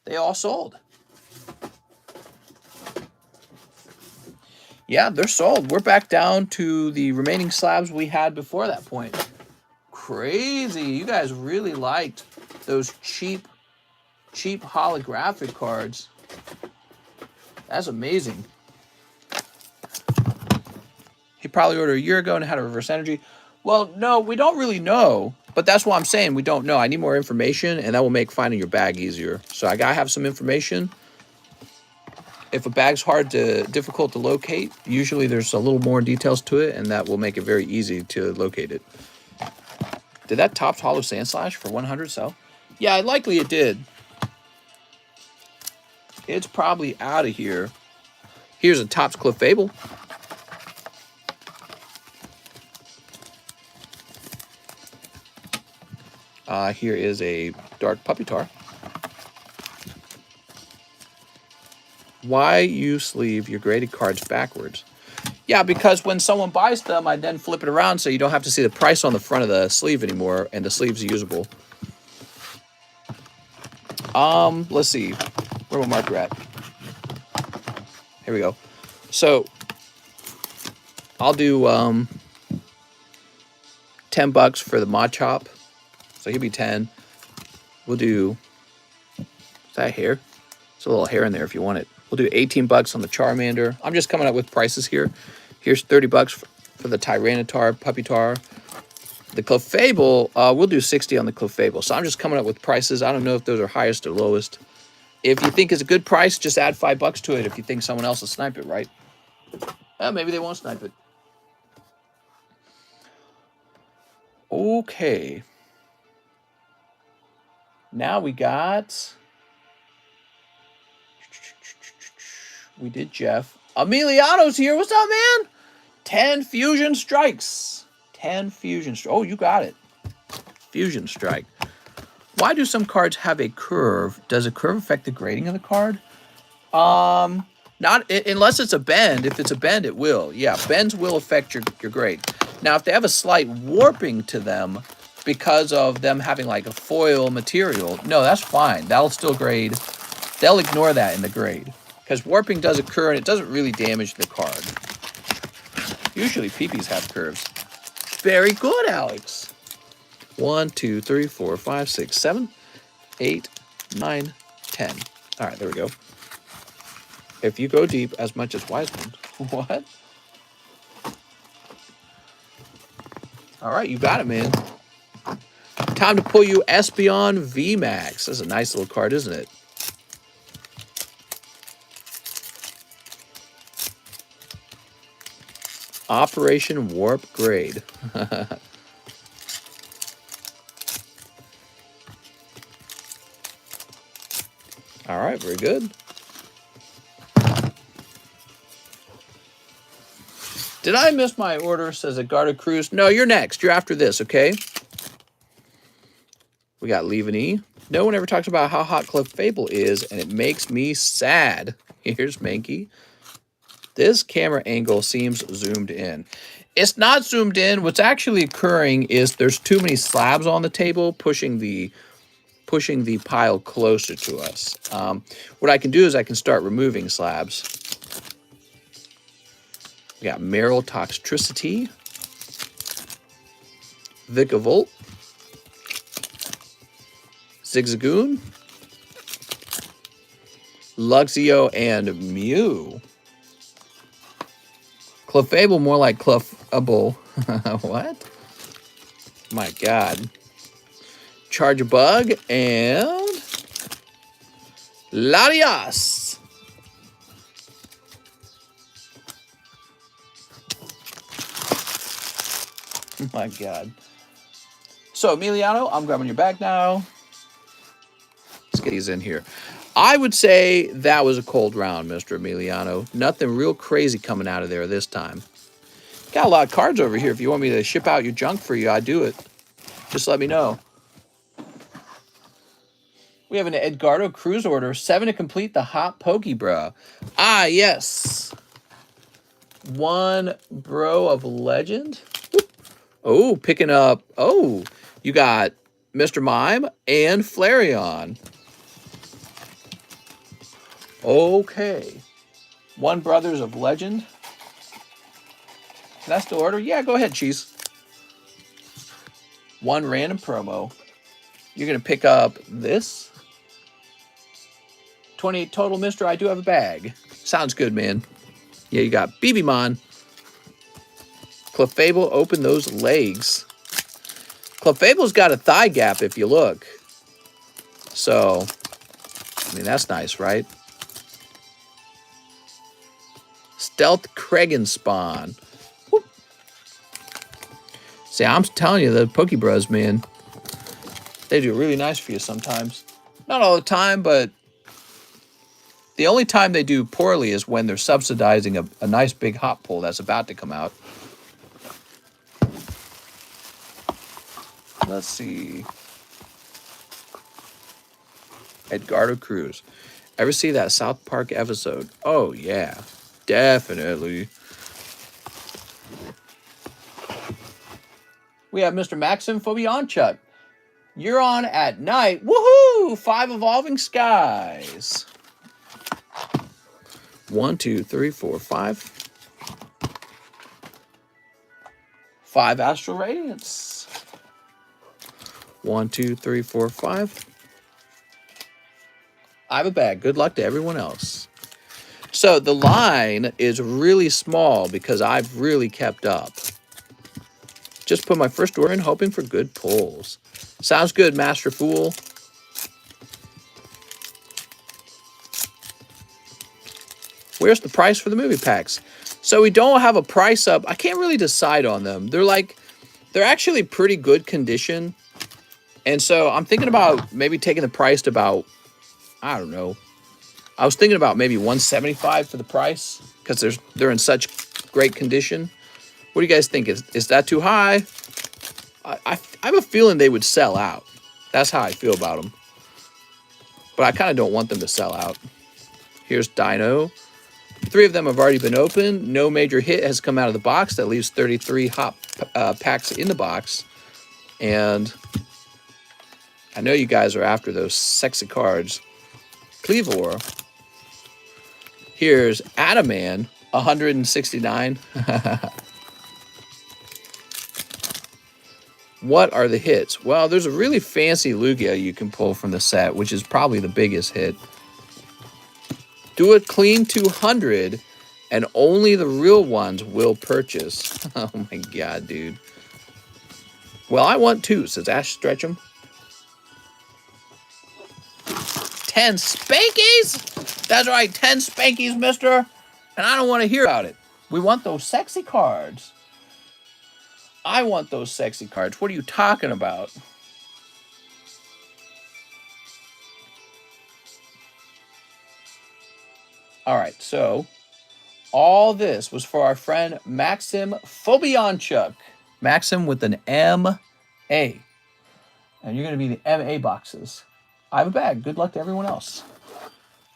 They all sold. Yeah, they're sold. We're back down to the remaining slabs we had before that point. Crazy. You guys really liked those cheap holographic cards. That's amazing. He probably ordered a year ago and had a reverse energy. Well, no, we don't really know. But that's why I'm saying we don't know. I need more information, and that will make finding your bag easier. So I gotta have some information. If a bag's difficult to locate, usually there's a little more details to it, and that will make it very easy to locate it. Did that Topps Hollow Sand Slash for 100 sell? Yeah, likely it did. It's probably out of here. Here's a Topps Clefable. Here is a Dark Puppy Tar. Why you sleeve your graded cards backwards? Yeah, because when someone buys them, I then flip it around so you don't have to see the price on the front of the sleeve anymore, and the sleeve's usable. Let's see. Where will marker at? Here we go. So I'll do $10 for the Mod Chop. So he'll be 10. We'll do, is that hair? It's a little hair in there if you want it. We'll do $18 on the Charmander. I'm just coming up with prices here. Here's $30 for the Tyranitar, Puppy Tar. The Clefable, we'll do 60 on the Clefable. So I'm just coming up with prices. I don't know if those are highest or lowest. If you think it's a good price, just add $5 to it if you think someone else will snipe it, right? Maybe they won't snipe it. Okay. Now we got... We did Jeff. Emiliano's here. What's up, man? 10 Fusion Strikes. 10 Fusion Strikes. Oh, you got it. Fusion Strike. Why do some cards have a curve? Does a curve affect the grading of the card? Not unless it's a bend. If it's a bend, it will. Yeah, bends will affect your grade. Now, if they have a slight warping to them because of them having like a foil material, no, that's fine. That'll still grade. They'll ignore that in the grade. Because warping does occur, and it doesn't really damage the card. Usually, PPs have curves. Very good, Alex. 1, 2, 3, 4, 5, 6, 7, 8, 9, 10. All right, there we go. If you go deep as much as Wiseman. What? All right, you got it, man. Time to pull you Espeon VMAX. That's a nice little card, isn't it? Operation Warp Grade. All right, very good. Did I miss my order, says Edgardo Cruz? No, you're next. You're after this, okay? We got Leave an E. No one ever talks about how hot Clefable is, and it makes me sad. Here's Mankey. This camera angle seems zoomed in. It's not zoomed in. What's actually occurring is there's too many slabs on the table pushing the pile closer to us. What I can do is I can start removing slabs. We got Meryl Toxtricity, Vikavolt, Zigzagoon, Luxio, and Mew. Clefable, more like Clefable. What? My God. Charge-a-Bug and Latias. My God. So, Emiliano, I'm grabbing your bag now. Let's get these in here. I would say that was a cold round, Mr. Emiliano. Nothing real crazy coming out of there this time. Got a lot of cards over here. If you want me to ship out your junk for you, I'd do it. Just let me know. We have an Edgardo Cruz order. 7 to complete the Hot Pokebra. Ah, yes. 1 Bro of Legend. Oh, picking up. Oh, you got Mr. Mime and Flareon. Okay. 1 Brothers of Legend. Can I still order? Yeah, go ahead, Cheese. 1 random promo. You're going to pick up this. 28 total, mister. I do have a bag. Sounds good, man. Yeah, you got BB-Mon. Clefable, open those legs. Clefable's got a thigh gap if you look. So, I mean, that's nice, right? Stealth Kragan Spawn. Whoop. See, I'm telling you, the Pokebros, man, they do really nice for you sometimes. Not all the time, but the only time they do poorly is when they're subsidizing a nice big hot pull that's about to come out. Let's see. Edgardo Cruz. Ever see that South Park episode? Oh, yeah. Definitely. We have Mr. Maxim Fobianchuk. You're on at night. Woohoo! 5 Evolving Skies. 1, 2, 3, 4, 5. 5 Astral Radiance. 1, 2, 3, 4, 5. I have a bag. Good luck to everyone else. So the line is really small because I've really kept up. Just put my first order in, hoping for good pulls. Sounds good, Master Fool. Where's the price for the movie packs? So we don't have a price up. I can't really decide on them. They're actually pretty good condition. And so I'm thinking about maybe taking the price to about, I don't know. I was thinking about maybe $175 for the price because they're in such great condition. What do you guys think? Is that too high? I have a feeling they would sell out. That's how I feel about them. But I kind of don't want them to sell out. Here's Dino. 3 of them have already been opened. No major hit has come out of the box. That leaves 33 hot packs in the box. And I know you guys are after those sexy cards. Cleavor. Here's Adaman, 169. What are the hits? Well, there's a really fancy Lugia you can pull from the set, which is probably the biggest hit. Do a clean 200, and only the real ones will purchase. Oh my god, dude. Well, I want 2, says Ash Stretch'em. 10 Spankies? That's right, 10 Spankies, mister. And I don't want to hear about it. We want those sexy cards. I want those sexy cards. What are you talking about? All right, so all this was for our friend Maxim Fobianchuk. Maxim with an M-A. And you're going to be the M-A boxes. I have a bag. Good luck to everyone else.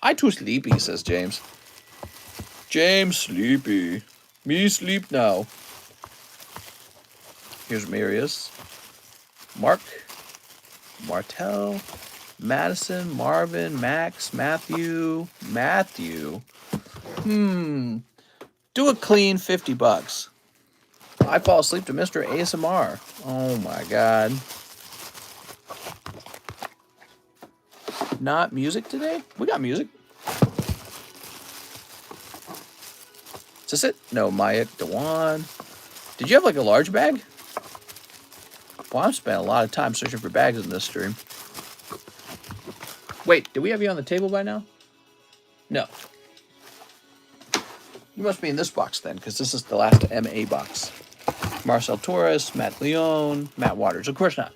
I too sleepy, says James. James sleepy. Me sleep now. Here's Marius. Mark. Martel. Madison. Marvin. Max. Matthew. Do a clean 50 bucks. I fall asleep to Mr. ASMR. Oh my god. Not music today? We got music. Is this it? No, Maya, Dewan. Did you have like a large bag? Well, I've spent a lot of time searching for bags in this stream. Wait, did we have you on the table by now? No. You must be in this box then, because this is the last MA box. Marcel Torres, Matt Leone, Matt Waters. Of course not.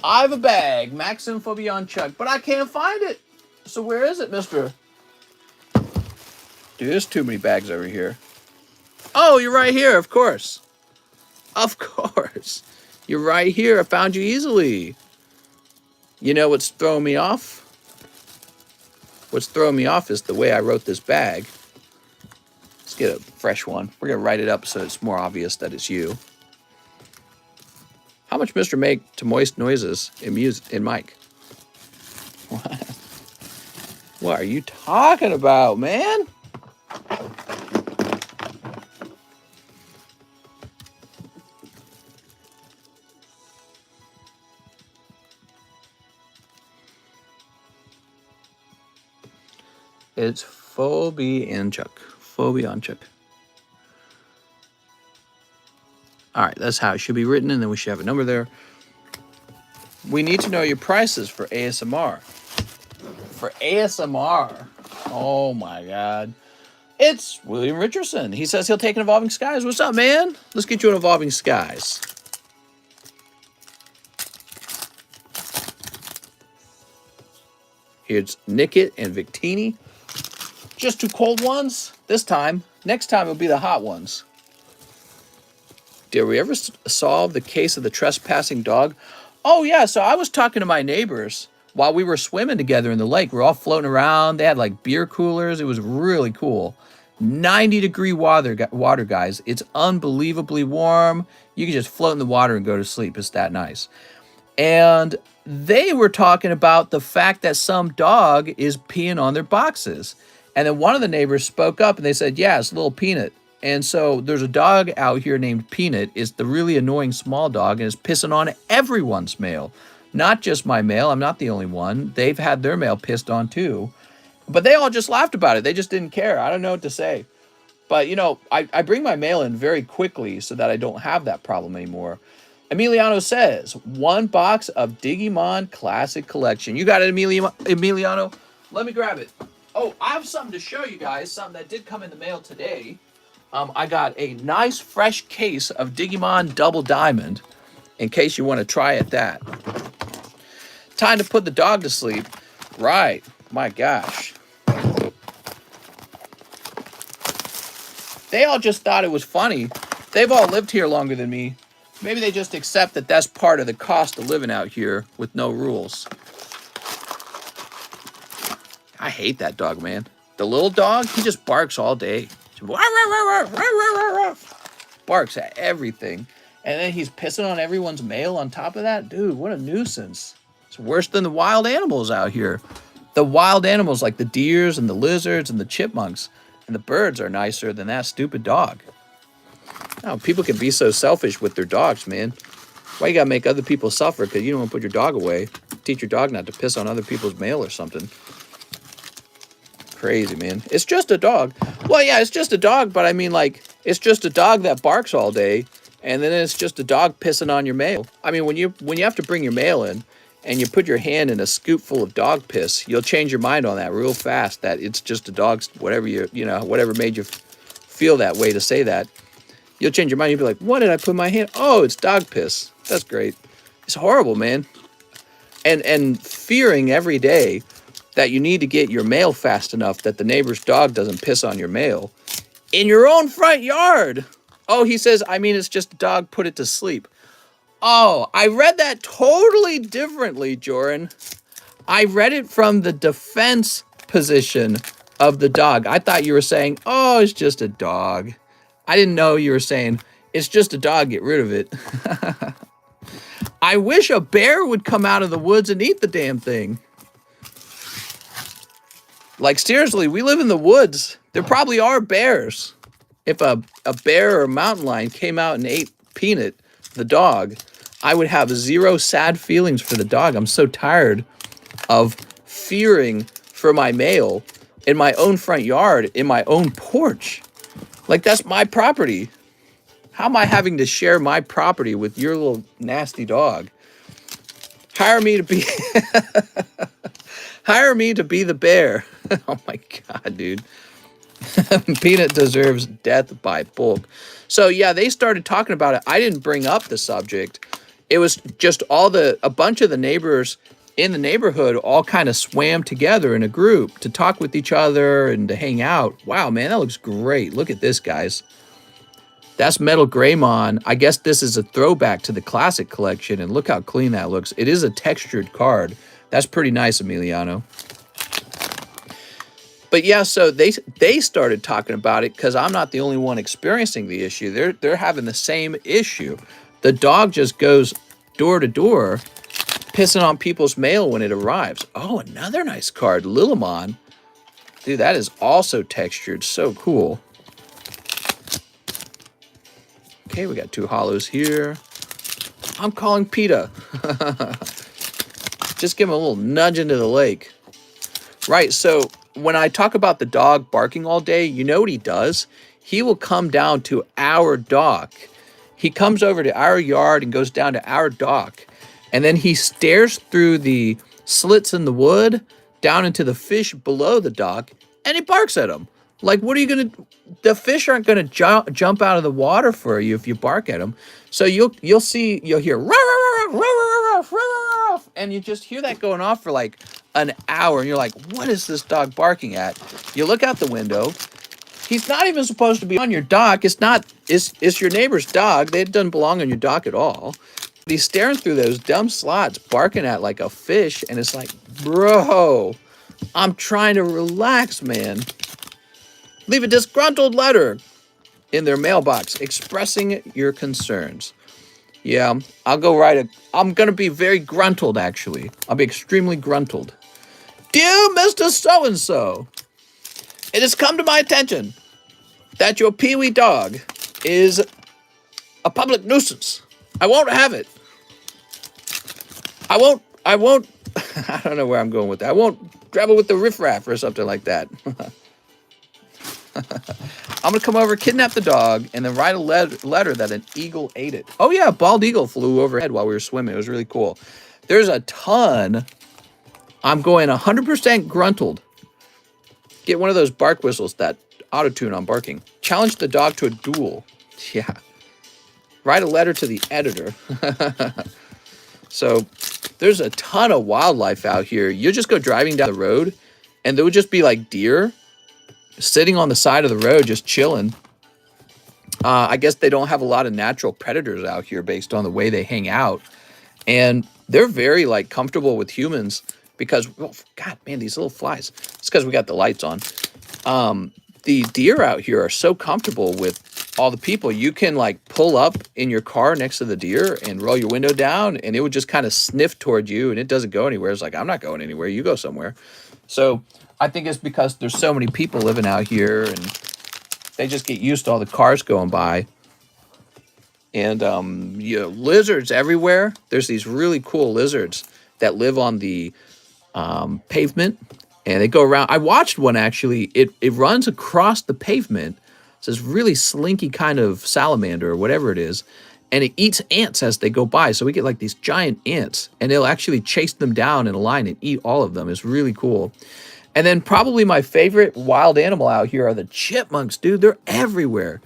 I have a bag, Maxim Fobianchuk, but I can't find it. So where is it, mister? Dude, there's too many bags over here. Oh, you're right here, of course. Of course. You're right here. I found you easily. You know what's throwing me off? What's throwing me off is the way I wrote this bag. Let's get a fresh one. We're going to write it up so it's more obvious that it's you. How much Mr. make to moist noises in mic? What? What are you talking about, man? It's Fobianchuk. Fobianchuk. All right, that's how it should be written, and then we should have a number there. We need to know your prices for ASMR. For ASMR. Oh, my God. It's William Richardson. He says he'll take an Evolving Skies. What's up, man? Let's get you an Evolving Skies. Here's Nickit and Victini. Just 2 cold ones this time. Next time it'll be the hot ones. Did we ever solve the case of the trespassing dog? Oh, yeah. So I was talking to my neighbors while we were swimming together in the lake. We're all floating around. They had like beer coolers. It was really cool. 90-degree water, guys. It's unbelievably warm. You can just float in the water and go to sleep. It's that nice. And they were talking about the fact that some dog is peeing on their boxes. And then one of the neighbors spoke up and they said, yeah, it's little Peanut. And so there's a dog out here named Peanut. It's the really annoying small dog and is pissing on everyone's mail. Not just my mail. I'm not the only one. They've had their mail pissed on too. But they all just laughed about it. They just didn't care. I don't know what to say. But, you know, I bring my mail in very quickly so that I don't have that problem anymore. Emiliano says, 1 box of Digimon Classic Collection. You got it, Emiliano? Let me grab it. Oh, I have something to show you guys. Something that did come in the mail today. I got a nice fresh case of Digimon Double Diamond, in case you want to try at that. Time to put the dog to sleep. Right. My gosh. They all just thought it was funny. They've all lived here longer than me. Maybe they just accept that that's part of the cost of living out here with no rules. I hate that dog, man. The little dog, he just barks all day. Barks at everything. And then he's pissing on everyone's mail on top of that. Dude, what a nuisance. It's worse than the wild animals out here. The wild animals like the deers and the lizards and the chipmunks and the birds are nicer than that stupid dog. Oh, people can be so selfish with their dogs, man. Why you gotta make other people suffer because you don't want to put your dog away? Teach your dog not to piss on other people's mail or something. Crazy, man. It's just a dog. Well, yeah, it's just a dog, but I mean, like, it's just a dog that barks all day, and then it's just a dog pissing on your mail. I mean, when you have to bring your mail in, and you put your hand in a scoop full of dog piss, you'll change your mind on that real fast. That it's just a dog's whatever whatever made you feel that way to say that. You'll change your mind. You'll be like, "What did I put my hand? Oh, it's dog piss. That's great." It's horrible, man. And fearing every day that you need to get your mail fast enough that the neighbor's dog doesn't piss on your mail in your own front yard. Oh, he says, I mean, it's just a dog, put it to sleep. Oh, I read that totally differently, Joran. I read it from the defense position of the dog. I thought you were saying, oh, it's just a dog. I didn't know you were saying, it's just a dog, get rid of it. I wish a bear would come out of the woods and eat the damn thing. Like, seriously, we live in the woods. There probably are bears. If a bear or a mountain lion came out and ate Peanut, the dog, I would have zero sad feelings for the dog. I'm so tired of fearing for my mail in my own front yard, in my own porch. Like, that's my property. How am I having to share my property with your little nasty dog? Hire me to be hire me to be the bear. Oh my God, dude. Peanut deserves death by bulk. So yeah, they started talking about it. I didn't bring up the subject. It was just a bunch of the neighbors in the neighborhood all kind of swam together in a group to talk with each other and to hang out. Wow, man, that looks great. Look at this, guys. That's Metal Greymon. I guess this is a throwback to the classic collection, and look how clean that looks. It is a textured card. That's pretty nice, Emiliano. But yeah, so they started talking about it because I'm not the only one experiencing the issue. They're having the same issue. The dog just goes door to door, pissing on people's mail when it arrives. Oh, another nice card, Lilimon. Dude, that is also textured. So cool. Okay, we got two hollows here. I'm calling PETA. Just give him a little nudge into the lake. Right, so when I talk about the dog barking all day, you know what he does? He will come down to our dock. He comes over to our yard and goes down to our dock. And then he stares through the slits in the wood down into the fish below the dock, and he barks at them. Like, what are you going to... The fish aren't going to jump out of the water for you if you bark at them. So you'll hear... And you just hear that going off for like an hour. And you're like, what is this dog barking at? You look out the window. He's not even supposed to be on your dock. It's your neighbor's dog. It doesn't belong on your dock at all. But he's staring through those dumb slots, barking at like a fish. And it's like, bro, I'm trying to relax, man. Leave a disgruntled letter in their mailbox expressing your concerns. Yeah, I'm going to be very gruntled, actually. I'll be extremely gruntled. Dear Mr. So-and-so, it has come to my attention that your peewee dog is a public nuisance. I won't have it. I won't, I don't know where I'm going with that. I won't travel with the riffraff or something like that. I'm going to come over, kidnap the dog, and then write a letter that an eagle ate it. Oh, yeah, a bald eagle flew overhead while we were swimming. It was really cool. There's a ton. I'm going 100% gruntled. Get one of those bark whistles that auto-tune on barking. Challenge the dog to a duel. Yeah. Write a letter to the editor. So there's a ton of wildlife out here. You just go driving down the road, and there would just be like deer sitting on the side of the road just chilling. I guess they don't have a lot of natural predators out here based on the way they hang out. And they're very like comfortable with humans because, well, God, man, these little flies. It's because we got the lights on. The deer out here are so comfortable with all the people. You can like pull up in your car next to the deer and roll your window down and it would just kind of sniff toward you and it doesn't go anywhere. It's like, I'm not going anywhere. You go somewhere. So I think it's because there's so many people living out here and they just get used to all the cars going by. And lizards everywhere. There's these really cool lizards that live on the pavement, and they go around. I watched one actually. It runs across the pavement. It's this really slinky kind of salamander or whatever it is, and it eats ants as they go by. So we get like these giant ants, and they'll actually chase them down in a line and eat all of them. It's really cool. And then probably my favorite wild animal out here are the chipmunks, dude. They're everywhere.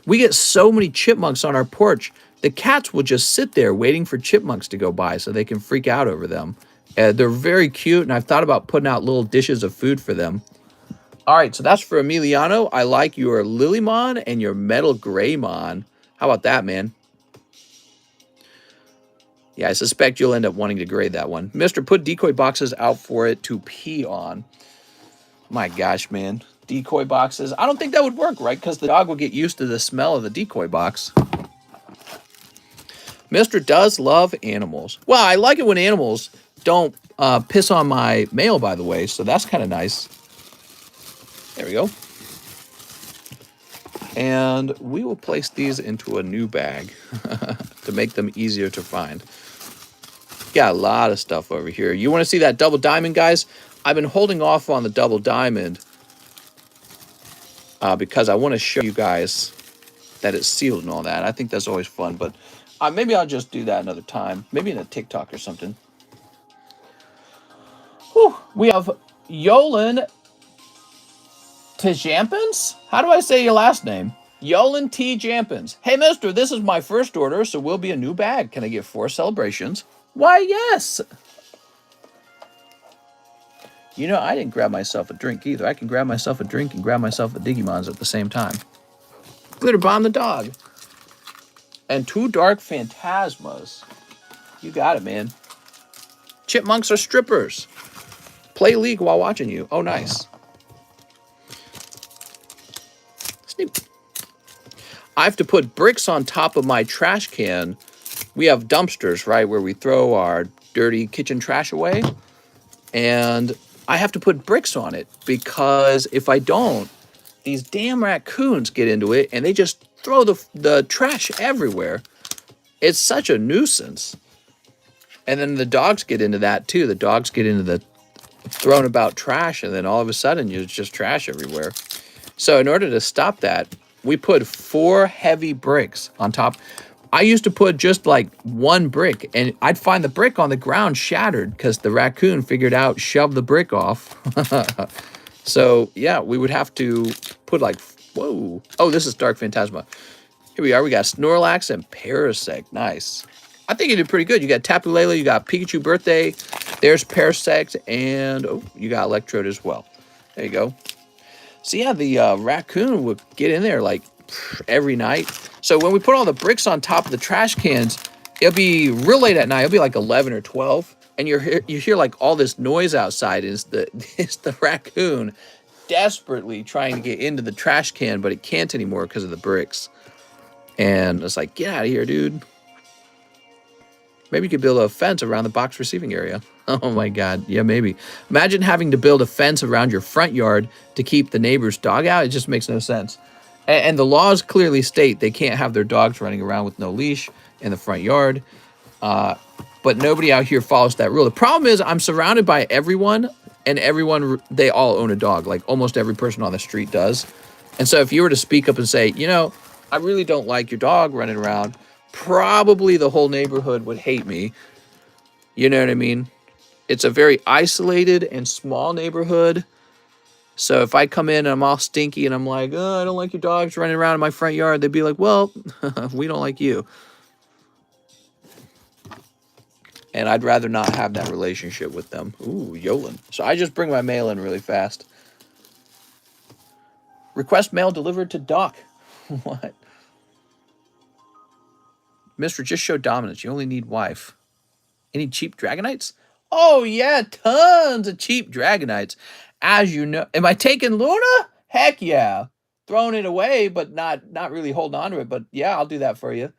We get so many chipmunks on our porch. The cats will just sit there waiting for chipmunks to go by so they can freak out over them. They're very cute, and I've thought about putting out little dishes of food for them. All right, so that's for Emiliano. I like your Lilymon and your Metal Greymon. How about that, man? Yeah, I suspect you'll end up wanting to grade that one. Mister, put decoy boxes out for it to pee on. My gosh, man. Decoy boxes. I don't think that would work, right? Because the dog will get used to the smell of the decoy box. Mister does love animals. Well, I like it when animals don't piss on my mail, by the way, so that's kind of nice. There we go. And we will place these into a new bag to make them easier to find. Got a lot of stuff over here. You want to see that double diamond, guys? I've been holding off on the double diamond because I want to show you guys that it's sealed and all that. I think that's always fun, but maybe I'll just do that another time. Maybe in a TikTok or something. Whew. We have Yolan Tjampins? How do I say your last name? Yolan T. Jampins. Hey, mister, this is my first order, so will be a new bag. Can I get 4 celebrations? Why, yes. You know, I didn't grab myself a drink either. I can grab myself a drink and grab myself a Digimons at the same time. Glitter Bomb the dog. And 2 Dark Phantasmas. You got it, man. Chipmunks are strippers. Play League while watching you. Oh, nice. Sneak. I have to put bricks on top of my trash can. We have dumpsters, right, where we throw our dirty kitchen trash away. And I have to put bricks on it because if I don't, these damn raccoons get into it and they just throw the trash everywhere. It's such a nuisance. And then the dogs get into that too. The dogs get into the throwing about trash, and then all of a sudden there's just trash everywhere. So in order to stop that, we put 4 heavy bricks on top. I used to put just like 1 brick, and I'd find the brick on the ground shattered because the raccoon figured out shove the brick off. So yeah, we would have to put like, whoa. Oh, this is Dark Phantasma. Here we are. We got Snorlax and Parasect. Nice. I think you did pretty good. You got Tapu Lele, you got Pikachu Birthday. There's Parasect, and oh, you got Electrode as well. There you go. So yeah, the raccoon would get in there like every night. So when we put all the bricks on top of the trash cans, it'll be real late at night. It'll be like 11 or 12, and you hear like all this noise outside. It's the raccoon desperately trying to get into the trash can, but it can't anymore because of the bricks. And it's like, get out of here, dude. Maybe you could build a fence around the box receiving area. Oh my God. Yeah, maybe. Imagine having to build a fence around your front yard to keep the neighbor's dog out. It just makes no sense. And the laws clearly state they can't have their dogs running around with no leash in the front yard. But nobody out here follows that rule. The problem is I'm surrounded by everyone, and everyone, they all own a dog. Like almost every person on the street does. And so if you were to speak up and say, you know, I really don't like your dog running around, probably the whole neighborhood would hate me. You know what I mean? It's a very isolated and small neighborhood. So if I come in and I'm all stinky and I'm like, oh, I don't like your dogs running around in my front yard, they'd be like, well, we don't like you. And I'd rather not have that relationship with them. Ooh, Yolan. So I just bring my mail in really fast. Request mail delivered to Doc. What? Mister, just show dominance. You only need wife. Any cheap Dragonites? Oh, yeah, tons of cheap Dragonites. As you know. Am I taking Luna? Heck yeah. Throwing it away, but not really holding on to it. But yeah, I'll do that for you.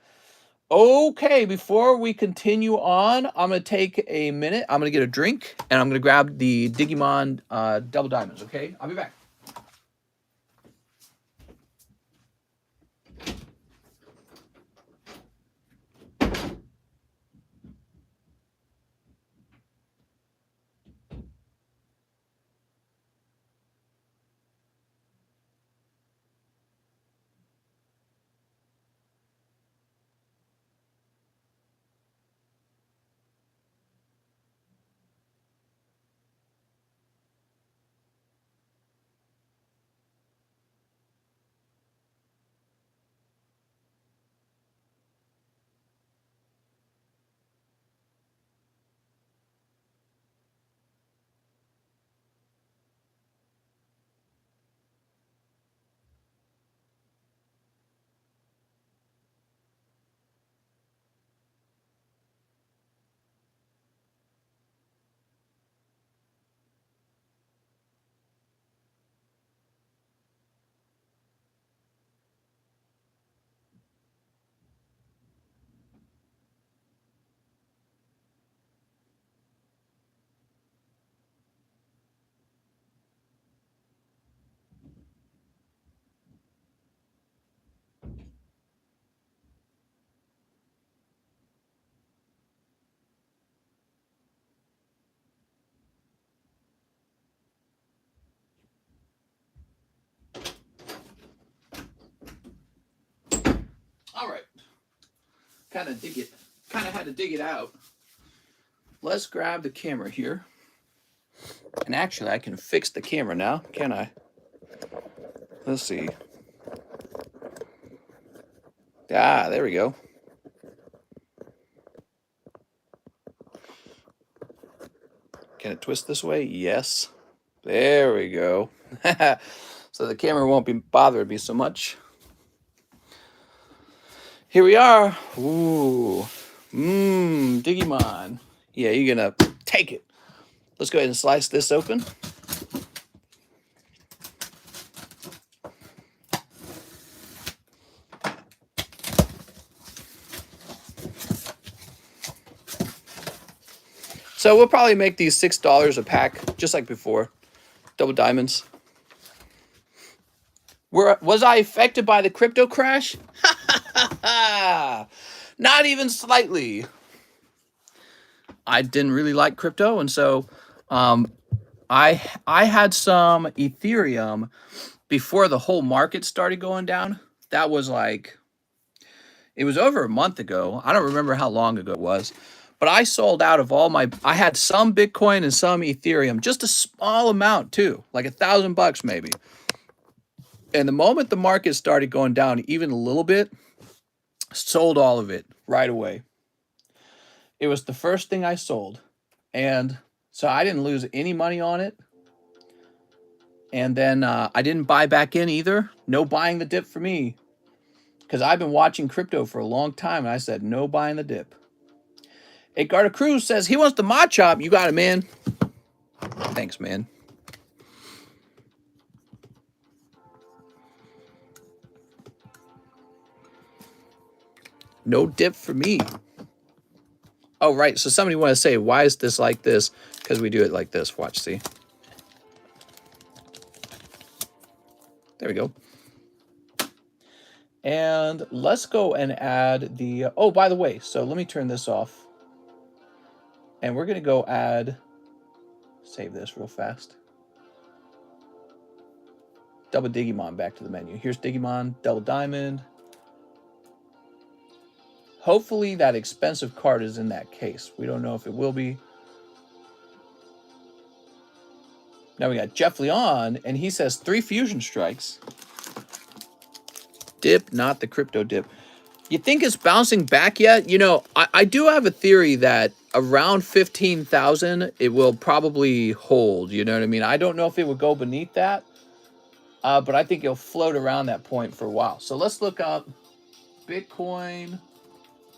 Okay, before we continue on, I'm going to take a minute. I'm going to get a drink, and I'm going to grab the Digimon Double Diamonds, okay? I'll be back. All right. Kind of had to dig it out. Let's grab the camera here. And actually, I can fix the camera now, can I? Let's see. Ah, there we go. Can it twist this way? Yes. There we go. So the camera won't be bothering me so much. Here we are. Ooh. Digimon. Yeah, you're gonna take it. Let's go ahead and slice this open. So we'll probably make these $6 a pack, just like before. Double diamonds. Was I affected by the crypto crash? Not even slightly. I didn't really like crypto, and so I had some Ethereum before the whole market started going down. That was like, it was over a month ago. I don't remember how long ago it was. But I sold out of all my, I had some Bitcoin and some Ethereum, just a small amount too, like $1,000 maybe. And the moment the market started going down even a little bit, sold all of it right away. It was the first thing I sold. And so I didn't lose any money on it. And then I didn't buy back in either. No buying the dip for me. Because I've been watching crypto for a long time and I said, no buying the dip. Edgardo Cruz says he wants the mod chop. You got it, man. Thanks, man. No dip for me. Oh, right. So somebody want to say, why is this like this? Because we do it like this. Watch, see. There we go. And let's go and add the... Oh, by the way, so let me turn this off. And we're going to go add... Save this real fast. Double Digimon back to the menu. Here's Digimon, double diamond. Hopefully that expensive card is in that case. We don't know if it will be. Now we got Jeff Leon, and he says 3 fusion strikes. Dip, not the crypto dip. You think it's bouncing back yet? You know, I do have a theory that around 15,000, it will probably hold. You know what I mean? I don't know if it would go beneath that, but I think it'll float around that point for a while. So let's look up Bitcoin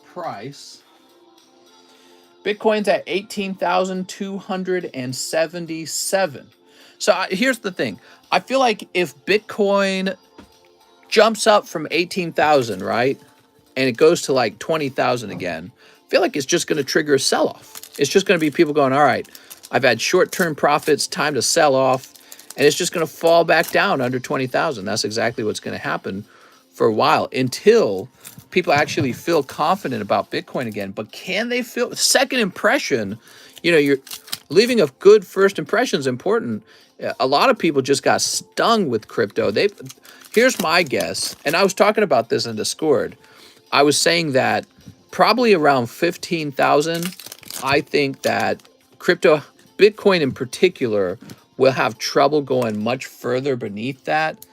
price. Bitcoin's at 18,277. So here's the thing. I feel like if Bitcoin jumps up from 18,000, right? And it goes to like 20,000 again, I feel like it's just going to trigger a sell-off. It's just going to be people going, all right, I've had short-term profits, time to sell off, and it's just going to fall back down under 20,000. That's exactly what's going to happen for a while until people actually feel confident about Bitcoin again. But can they feel second impression? You know, you're leaving a good first impression is important. A lot of people just got stung with crypto. Here's my guess, and I was talking about this in Discord. I was saying that probably around 15,000, I think that crypto, Bitcoin in particular, will have trouble going much further beneath that.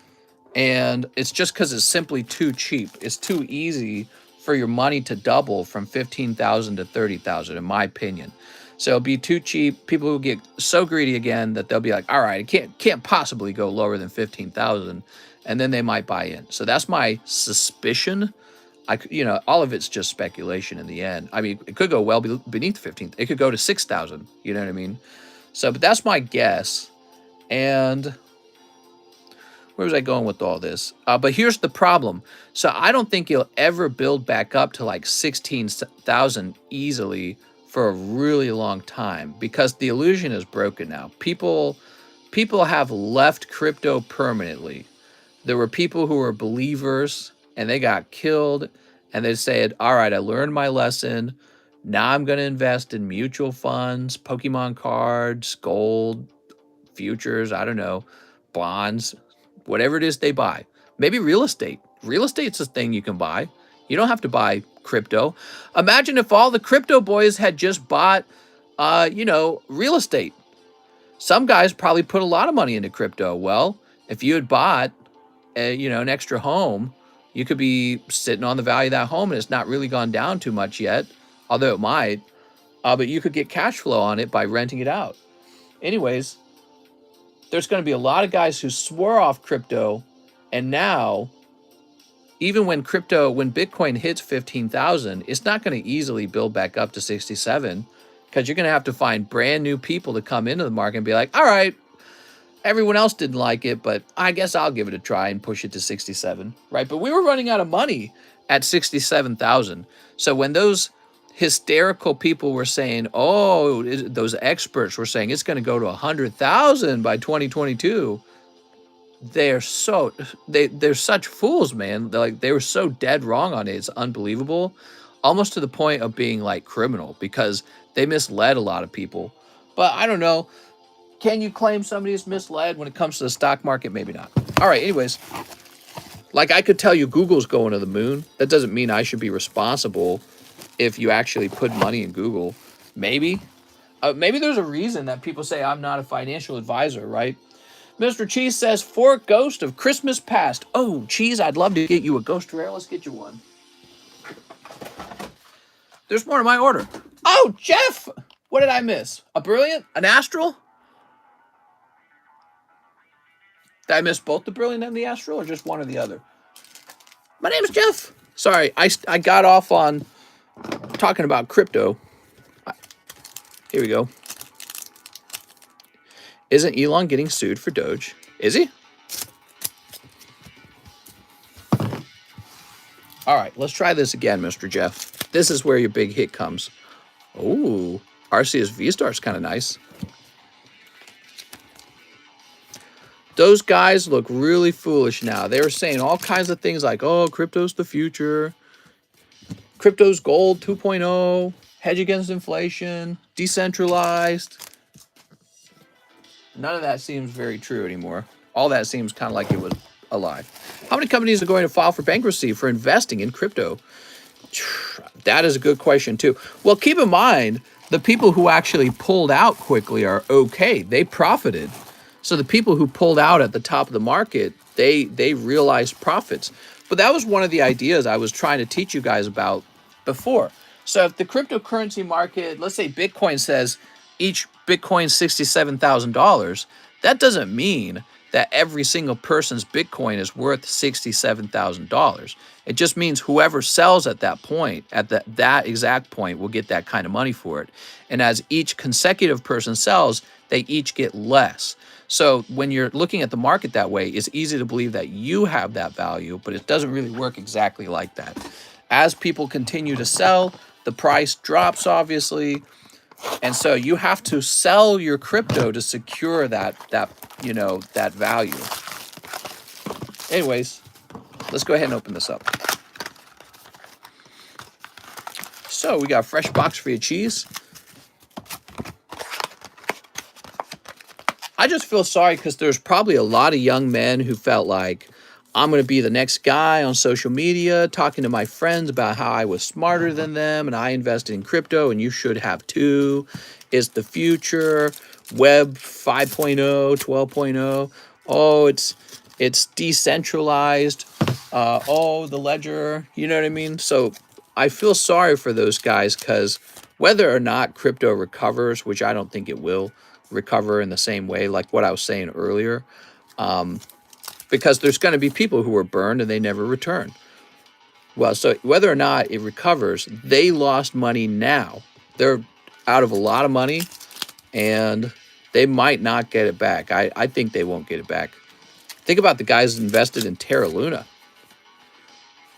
And it's just because it's simply too cheap. It's too easy for your money to double from 15,000 to 30,000, in my opinion. So it'll be too cheap. People will get so greedy again that they'll be like, all right, it can't possibly go lower than 15,000. And then they might buy in. So that's my suspicion. All of it's just speculation in the end. I mean, it could go well beneath 15. It could go to 6,000. You know what I mean? So, but that's my guess. And where was I going with all this? But here's the problem. So I don't think you'll ever build back up to like 16,000 easily for a really long time because the illusion is broken now. People have left crypto permanently. There were people who were believers and they got killed and they said, all right, I learned my lesson. Now I'm going to invest in mutual funds, Pokemon cards, gold, futures, I don't know, bonds, whatever it is they buy. Maybe real estate. Real estate's a thing you can buy. You don't have to buy crypto. Imagine if all the crypto boys had just bought, real estate. Some guys probably put a lot of money into crypto. Well, if you had bought, an extra home, you could be sitting on the value of that home and it's not really gone down too much yet, although it might. But you could get cash flow on it by renting it out. Anyways, there's going to be a lot of guys who swore off crypto, and now, even when Bitcoin hits 15,000, it's not going to easily build back up to 67, because you're going to have to find brand new people to come into the market and be like, all right, everyone else didn't like it, but I guess I'll give it a try and push it to 67, right? But we were running out of money at 67,000. So when those hysterical people were saying, oh, those experts were saying it's going to go to 100,000 by 2022, they're such fools, man. They were so dead wrong on it. It's unbelievable, almost to the point of being like criminal, because they misled a lot of people. But I don't know. Can you claim somebody is misled when it comes to the stock market? Maybe not. All right, anyways, like I could tell you Google's going to the moon. That doesn't mean I should be responsible if you actually put money in Google. Maybe. Maybe there's a reason that people say I'm not a financial advisor, right? Mr. Cheese says, for Ghost of Christmas Past. Oh, Cheese, I'd love to get you a ghost rare. Let's get you one. There's more to my order. Oh, Jeff! What did I miss? A Brilliant? An Astral? Did I miss both the Brilliant and the Astral, or just one or the other? My name is Jeff. Sorry, I got off on talking about crypto. Here we go. Isn't Elon getting sued for Doge? Is he? All right, let's try this again, Mr. Jeff. This is where your big hit comes. Oh, Arceus V-Star's kind of nice. Those guys look really foolish now. They were saying all kinds of things like, oh, crypto's the future. Crypto's gold 2.0. Hedge against inflation. Decentralized. None of that seems very true anymore. All that seems kind of like it was a lie. How many companies are going to file for bankruptcy for investing in crypto? That is a good question, too. Well, keep in mind, the people who actually pulled out quickly are okay. They profited. So the people who pulled out at the top of the market, they realized profits. But that was one of the ideas I was trying to teach you guys about before. So if the cryptocurrency market, let's say Bitcoin says each Bitcoin $67,000, that doesn't mean that every single person's Bitcoin is worth $67,000. It just means whoever sells at that point, at that exact point, will get that kind of money for it. And as each consecutive person sells, they each get less. So when you're looking at the market that way, it's easy to believe that you have that value, but it doesn't really work exactly like that. As people continue to sell, the price drops, obviously. And so you have to sell your crypto to secure that value. Anyways, let's go ahead and open this up. So we got a fresh box for your cheese. I just feel sorry because there's probably a lot of young men who felt like, I'm going to be the next guy on social media talking to my friends about how I was smarter than them and I invested in crypto and you should have too. It's the future. Web 5.0, 12.0. Oh, it's decentralized. The ledger. You know what I mean? So I feel sorry for those guys because whether or not crypto recovers, which I don't think it will recover in the same way like what I was saying earlier, because there's going to be people who were burned and they never return. Well, so whether or not it recovers, they lost money now. They're out of a lot of money and they might not get it back. I think they won't get it back. Think about the guys invested in Terra Luna.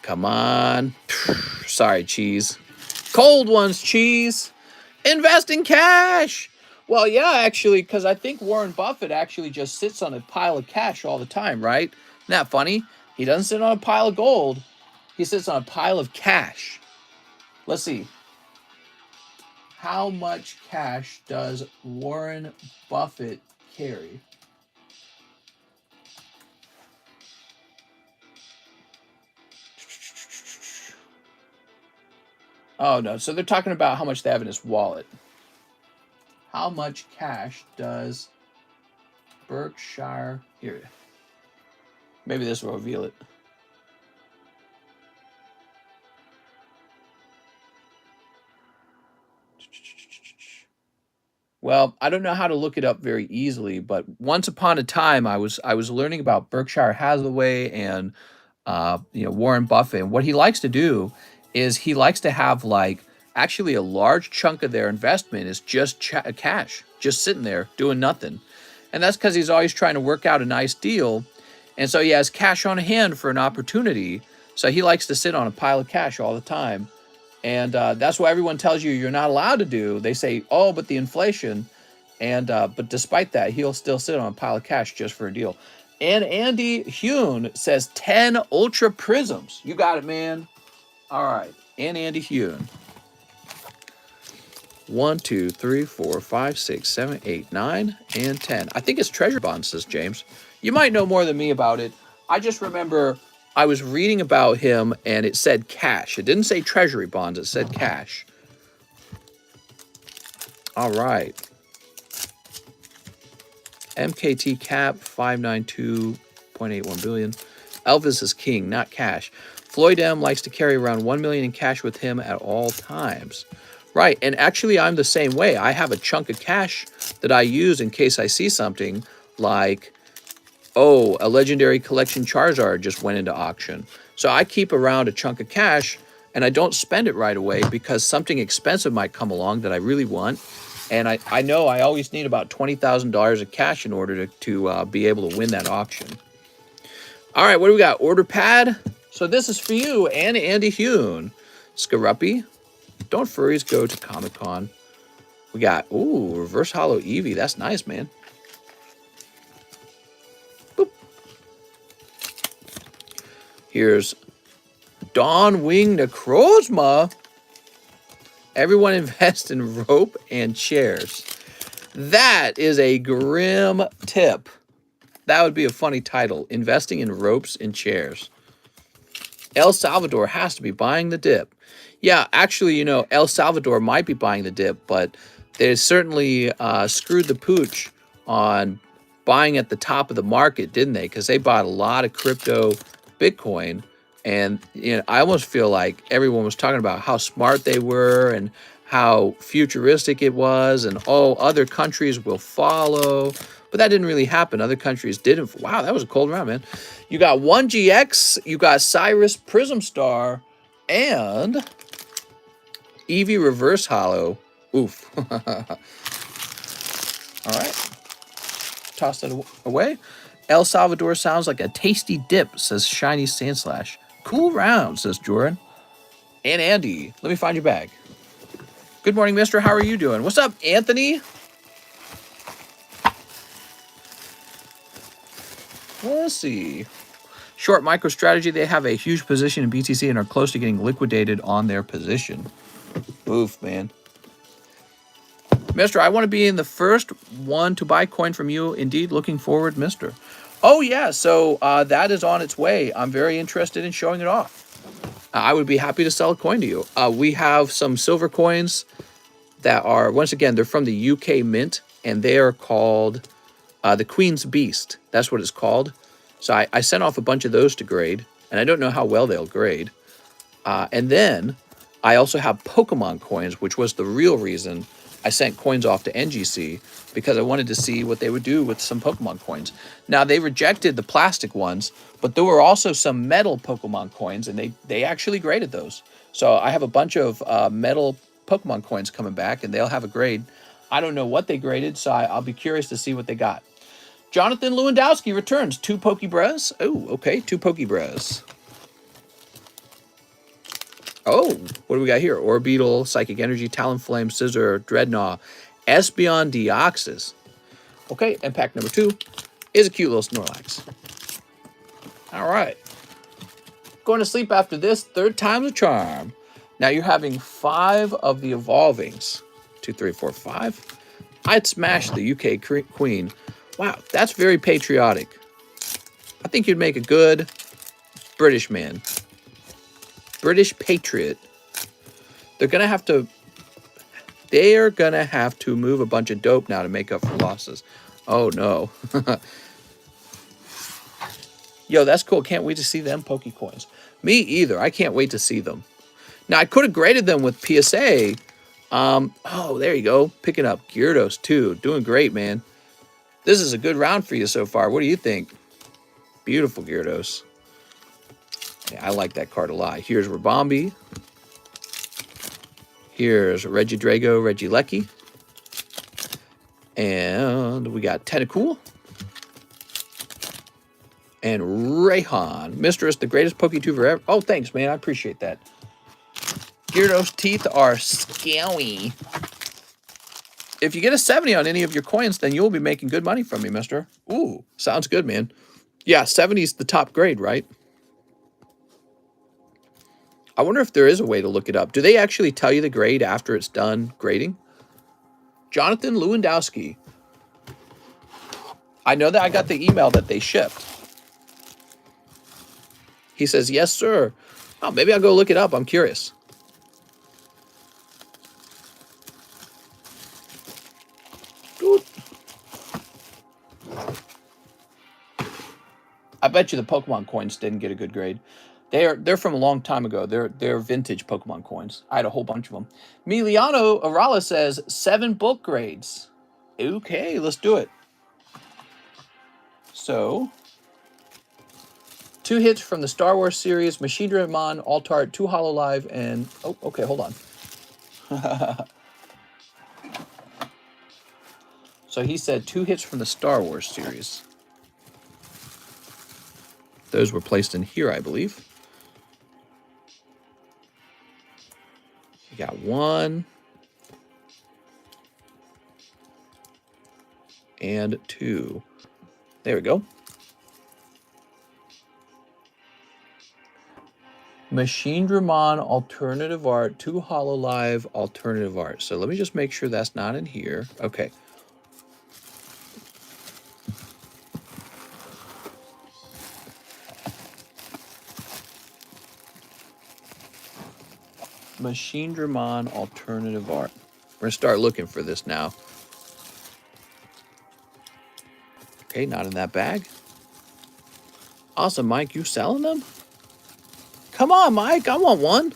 Come on. Sorry, cheese. Cold ones, cheese. Invest in cash. Well, yeah, actually, because I think Warren Buffett actually just sits on a pile of cash all the time, right? Isn't that funny? He doesn't sit on a pile of gold. He sits on a pile of cash. Let's see. How much cash does Warren Buffett carry? Oh, no. So they're talking about how much they have in his wallet. How much cash does Berkshire... Here. Maybe this will reveal it. Well, I don't know how to look it up very easily, but once upon a time, I was learning about Berkshire Hathaway and Warren Buffett. And what he likes to do is he likes to have like actually a large chunk of their investment is just cash, just sitting there doing nothing, and that's because he's always trying to work out a nice deal, and so he has cash on hand for an opportunity. So he likes to sit on a pile of cash all the time. And that's what everyone tells you you're not allowed to do. They say, oh, but the inflation. And but despite that, he'll still sit on a pile of cash just for a deal. And Andy Hune says 10 Ultra Prisms. You got it, man. All right. And Andy Hune. 1, 2, 3, 4, 5, 6, 7, 8, 9, and 10. I think it's treasury bonds, says James. You might know more than me about it. I just remember I was reading about him and it said cash. It didn't say treasury bonds, it said cash. All right. MKT cap 592.81 billion. Elvis is king, not cash. Floyd M likes to carry around 1 million in cash with him at all times. Right, and actually I'm the same way. I have a chunk of cash that I use in case I see something like, oh, a legendary collection Charizard just went into auction. So I keep around a chunk of cash and I don't spend it right away because something expensive might come along that I really want. And I know I always need about $20,000 of cash in order to be able to win that auction. All right, what do we got? Order pad. So this is for you and Andy Hune. Scaruppy. Don't furries go to Comic-Con? We got, ooh, reverse hollow Eevee. That's nice, man. Boop. Here's Dawn Wing Necrozma. Everyone invest in rope and chairs. That is a grim tip. That would be a funny title. Investing in ropes and chairs. El Salvador has to be buying the dip. Yeah, actually, El Salvador might be buying the dip, but they certainly screwed the pooch on buying at the top of the market, didn't they? Because they bought a lot of crypto Bitcoin. And I almost feel like everyone was talking about how smart they were and how futuristic it was and, oh, other countries will follow. But that didn't really happen. Other countries didn't. Wow, that was a cold round, man. You got 1GX, you got Cyrus Prism Star, and Eevee Reverse Hollow. Oof. All right. Toss that away. El Salvador sounds like a tasty dip, says Shiny Sandslash. Cool round, says Jordan. And Andy, let me find your bag. Good morning, mister. How are you doing? What's up, Anthony? Let's see. Short MicroStrategy, they have a huge position in BTC and are close to getting liquidated on their position. Oof, man. Mister, I want to be in the first one to buy coin from you. Indeed, looking forward, mister. Oh, yeah, so that is on its way. I'm very interested in showing it off. I would be happy to sell a coin to you. We have some silver coins that are, once again, they're from the UK Mint, and they are called the Queen's Beast. That's what it's called. So I sent off a bunch of those to grade, and I don't know how well they'll grade. And then I also have Pokemon coins, which was the real reason I sent coins off to NGC, because I wanted to see what they would do with some Pokemon coins. Now, they rejected the plastic ones, but there were also some metal Pokemon coins, and they actually graded those. So I have a bunch of metal Pokemon coins coming back, and they'll have a grade. I don't know what they graded, so I'll be curious to see what they got. Jonathan Lewandowski returns 2 Pokebras. Oh, okay, 2 Pokebras. Oh, what do we got here? Orbeetle, Psychic Energy, Talonflame, Scizor, Dreadnought, Espeon, Deoxys. Okay, and pack number 2 is a cute little Snorlax. All right. Going to sleep after this, 3rd time's a charm. Now you're having 5 of the Evolvings. 2, 3, 4, 5. I'd smash the UK Queen. Wow, that's very patriotic. I think you'd make a good British man. British patriot. They're going to have to... They're going to have to move a bunch of dope now to make up for losses. Oh, no. Yo, that's cool. Can't wait to see them Pokecoins. Me either. I can't wait to see them. Now, I could have graded them with PSA. Oh, there you go. Picking up Gyarados, too. Doing great, man. This is a good round for you so far. What do you think? Beautiful Gyarados. Yeah, I like that card a lot. Here's Rabombi. Here's Regidrago, Regieleki. And we got Tentacool. And Rayhan. Mistress, the greatest PokeTuber ever. Oh, thanks, man. I appreciate that. Gyarados teeth are scaly. If you get a 70 on any of your coins, then you'll be making good money from me, mister. Ooh, sounds good, man. Yeah, 70 is the top grade, right? I wonder if there is a way to look it up. Do they actually tell you the grade after it's done grading? Jonathan Lewandowski. I know that I got the email that they shipped. He says, yes, sir. Oh, maybe I'll go look it up. I'm curious. Dude. I bet you the Pokemon coins didn't get a good grade. They're from a long time ago. They're vintage Pokemon coins. I had a whole bunch of them. Miliano Arala says 7 book grades. Okay, let's do it. So, 2 hits from the Star Wars series, Machine Dramon, Altart, 2 Hololive, and... Oh, okay, hold on. So he said 2 hits from the Star Wars series. Those were placed in here, I believe. You got 1. And 2. There we go. Machine Dramon, alternative art, 2 Hololive, alternative art. So let me just make sure that's not in here. Okay. Machine Dramon, alternative art. We're going to start looking for this now. Okay, not in that bag. Awesome, Mike. You selling them? Come on, Mike. I want one.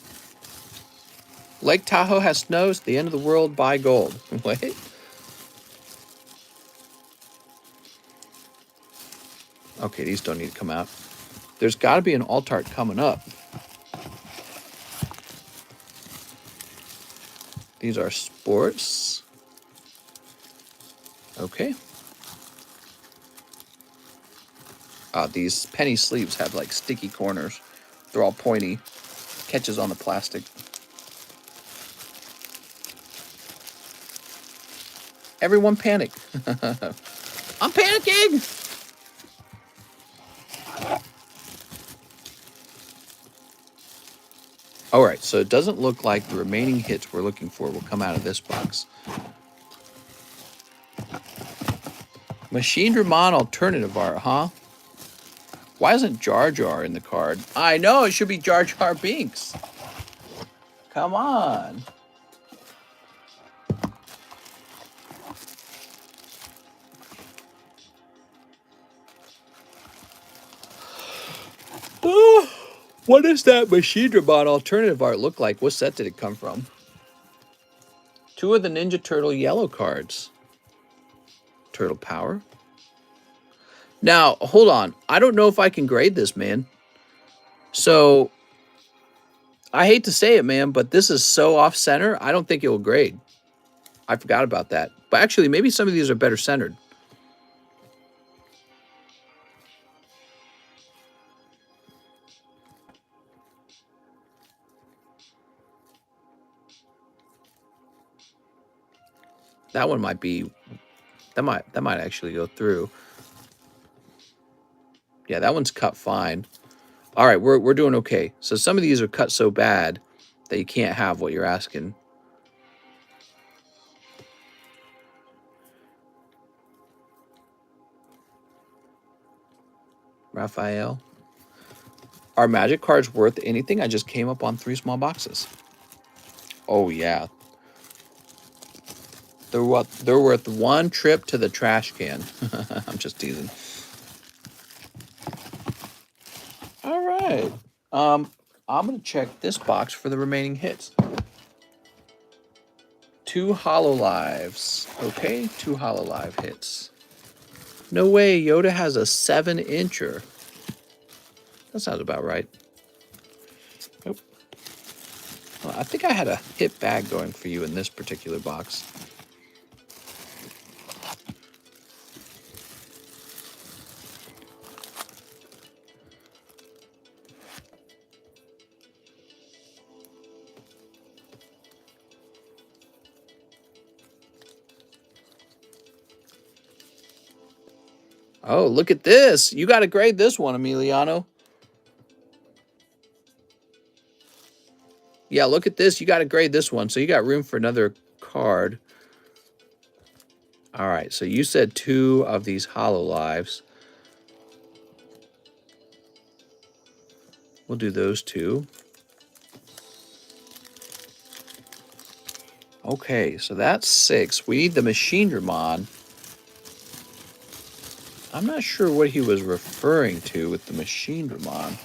Lake Tahoe has snows. The end of the world. Buy gold. Wait. Okay, these don't need to come out. There's got to be an Altart coming up. These are sports. Okay. These penny sleeves have like sticky corners. They're all pointy. Catches on the plastic. Everyone panic. I'm panicking! All right, so it doesn't look like the remaining hits we're looking for will come out of this box. Machine Dramon alternative art, huh? Why isn't Jar Jar in the card? I know, it should be Jar Jar Binks. Come on. What does that Machine Dramon alternative art look like? What set did it come from? 2 of the Ninja Turtle yellow cards. Turtle Power. Now, hold on. I don't know if I can grade this, man. So, I hate to say it, man, but this is so off-center, I don't think it will grade. I forgot about that. But actually, maybe some of these are better centered. That one might be... That might actually go through. Yeah, that one's cut fine. All right, we're doing okay. So some of these are cut so bad that you can't have what you're asking. Raphael. Are Magic cards worth anything? I just came up on 3 small boxes. Oh, yeah. They're worth one trip to the trash can. I'm just teasing. All right. I'm going to check this box for the remaining hits. 2 Hollow Lives. Okay, 2 Hollow Live hits. No way, Yoda has a 7-incher. That sounds about right. Nope. Well, I think I had a hit bag going for you in this particular box. Oh, look at this. You got to grade this one, Emiliano. Yeah, look at this. You got to grade this one. So you got room for another card. All right, so you said 2 of these Hollow Lives. We'll do those 2. Okay, so that's 6. We need the Machine Dramon. I'm not sure what he was referring to with the Machine Dramon.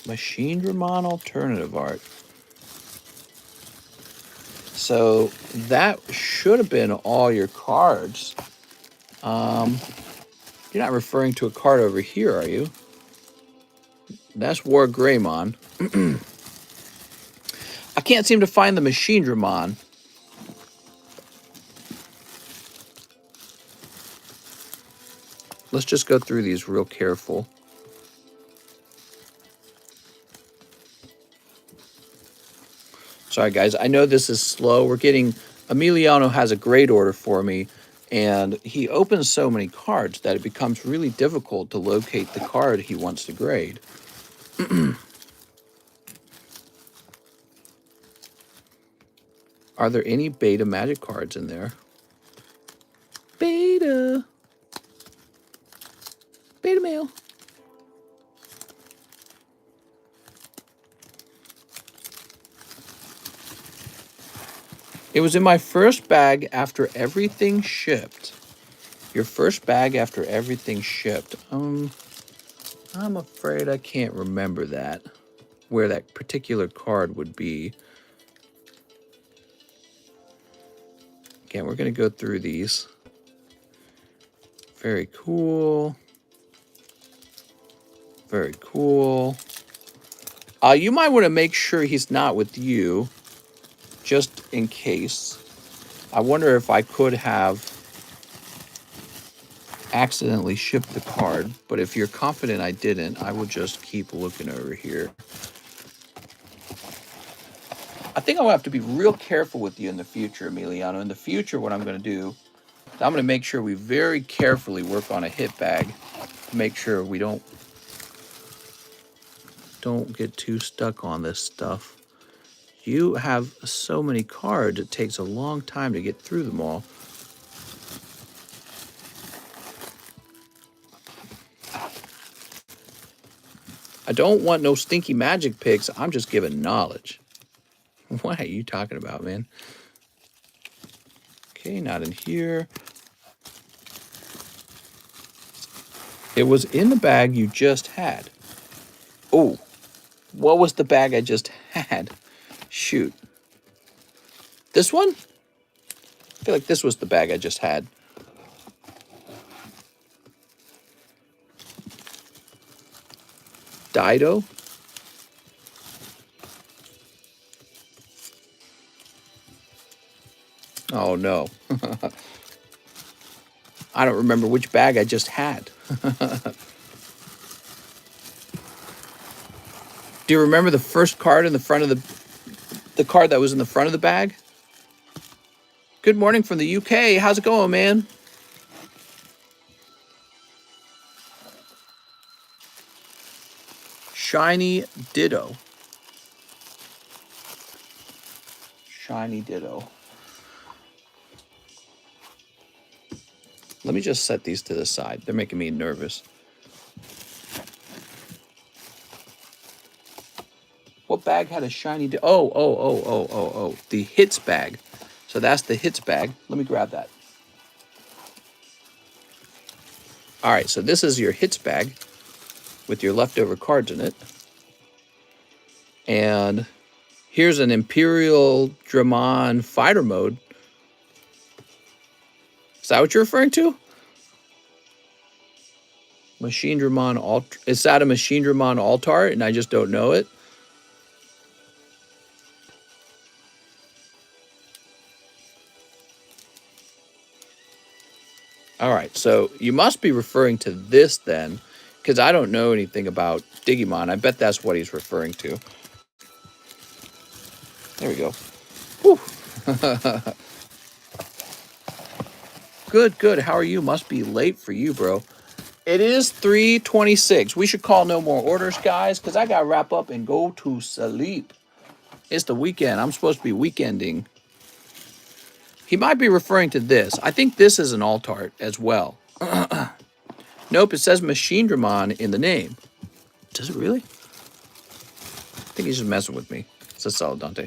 Machine Dramon alternative art. So that should have been all your cards. You're not referring to a card over here, are you? That's War Greymon. I can't seem to find the Machine Dramon. Let's just go through these real careful. Sorry, guys. I know this is slow. Emiliano has a grade order for me, and he opens so many cards that it becomes really difficult to locate the card he wants to grade. Are there any beta magic cards in there? Beta mail. It was in my first bag after everything shipped. Your first bag after everything shipped. I'm afraid I can't remember that. Where that particular card would be. Again, we're going to go through these. Very cool. Very cool. You might want to make sure he's not with you, just in case. I wonder if I could have accidentally shipped the card, but if you're confident I didn't, I will just keep looking over here. I think I'll have to be real careful with you in the future, Emiliano. In the future, what I'm going to do, I'm going to make sure we very carefully work on a hit bag to make sure we don't get too stuck on this stuff. You have so many cards, it takes a long time to get through them all. I don't want no stinky magic picks. I'm just giving knowledge. What are you talking about, man? Okay, not in here. It was in the bag you just had. Oh, what was the bag I just had? Shoot. This one? I feel like this was the bag I just had. Dido? Oh, no. I don't remember which bag I just had. Do you remember the first card in the front of the card that was in the front of the bag? Good morning from the UK. How's it going, man? Shiny Ditto. Shiny Ditto. Let me just set these to the side. They're making me nervous. What bag had a shiny... Oh. The hits bag. So that's the hits bag. Let me grab that. All right, so this is your hits bag with your leftover cards in it. And here's an Imperial Dramon fighter mode. Is that what you're referring to? Machine Dramon alt. Is that a Machine Dramon alt-art and I just don't know it? All right, so you must be referring to this then, because I don't know anything about Digimon. I bet that's what he's referring to. There we go. Whew. Good. How are you? Must be late for you, bro. It is 3:26. We should call no more orders, guys, because I got to wrap up and go to sleep. It's the weekend. I'm supposed to be weekending. He might be referring to this. I think this is an alt-art as well. Nope, it says Machine Dramon in the name. Does it really? I think he's just messing with me. It's a solid Dante.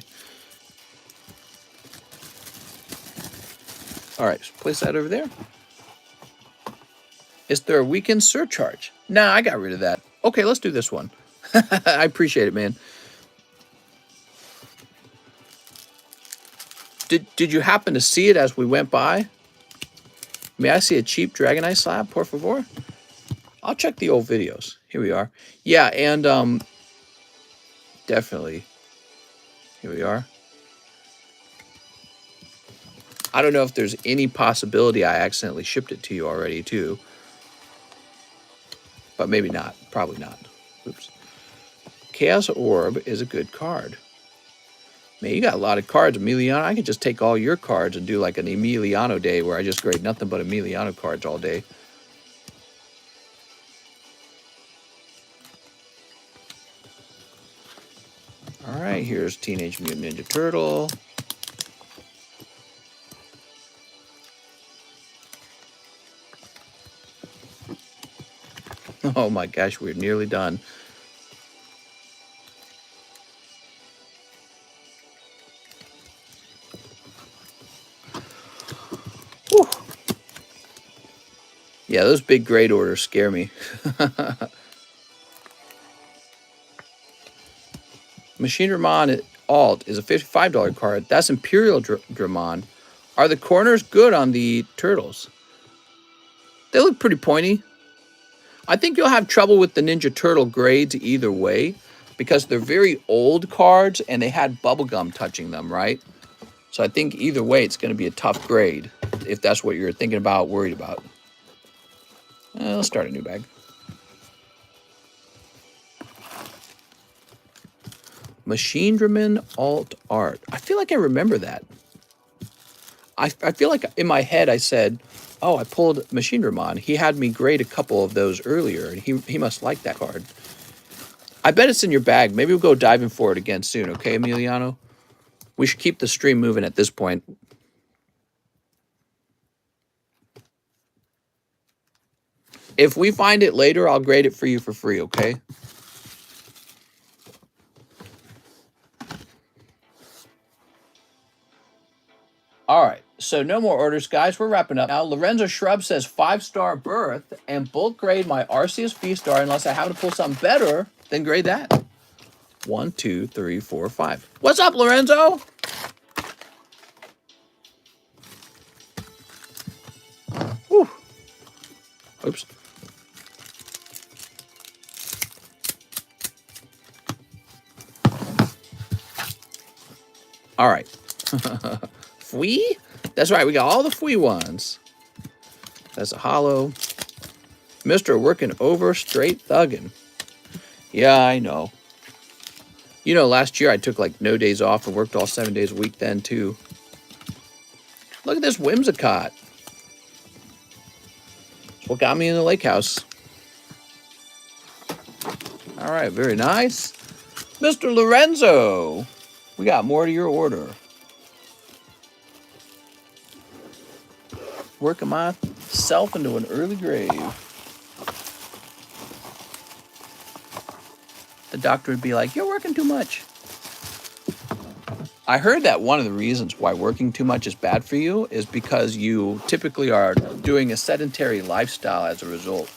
All right, so place that over there. Is there a weekend surcharge? Nah, I got rid of that. Okay, let's do this one. I appreciate it, man. Did you happen to see it as we went by? May I see a cheap Dragonite slab, por favor? I'll check the old videos. Here we are. Yeah, and definitely. Here we are. I don't know if there's any possibility I accidentally shipped it to you already, too. But maybe not. Probably not. Oops. Chaos Orb is a good card. Man, you got a lot of cards, Emiliano. I could just take all your cards and do like an Emiliano day where I just grade nothing but Emiliano cards all day. All right, here's Teenage Mutant Ninja Turtle. Oh my gosh, we're nearly done. Whew. Yeah, those big grade orders scare me. Machine Dramon Alt is a $55 card. That's Imperial Dramon. Are the corners good on the turtles? They look pretty pointy. I think you'll have trouble with the Ninja Turtle grades either way because they're very old cards and they had bubblegum touching them, right? So I think either way it's going to be a tough grade if that's what you're thinking about, worried about. Let's start a new bag. Machine Dramon Alt Art. I feel like I remember that. I feel like in my head I said, oh, I pulled Machine Dramon. He had me grade a couple of those earlier, and he must like that card. I bet it's in your bag. Maybe we'll go diving for it again soon, okay, Emiliano? We should keep the stream moving at this point. If we find it later, I'll grade it for you for free, okay? All right, so no more orders, guys. We're wrapping up now. Lorenzo Shrub says 5-star berth and bulk grade my Arceus V-Star unless I happen to pull something better, then grade that. 1, 2, 3, 4, 5. What's up, Lorenzo? Whew. Oops. All right. Fwee? That's right. We got all the Fwee ones. That's a hollow. Mr. Working Over Straight Thuggin'. Yeah, I know. You know, last year I took like no days off and worked all 7 days a week then too. Look at this Whimsicott. That's what got me in the lake house. All right, very nice. Mr. Lorenzo, we got more to your order. Working my himself into an early grave. The doctor would be like, "You're working too much." I heard that one of the reasons why working too much is bad for you is because you typically are doing a sedentary lifestyle as a result.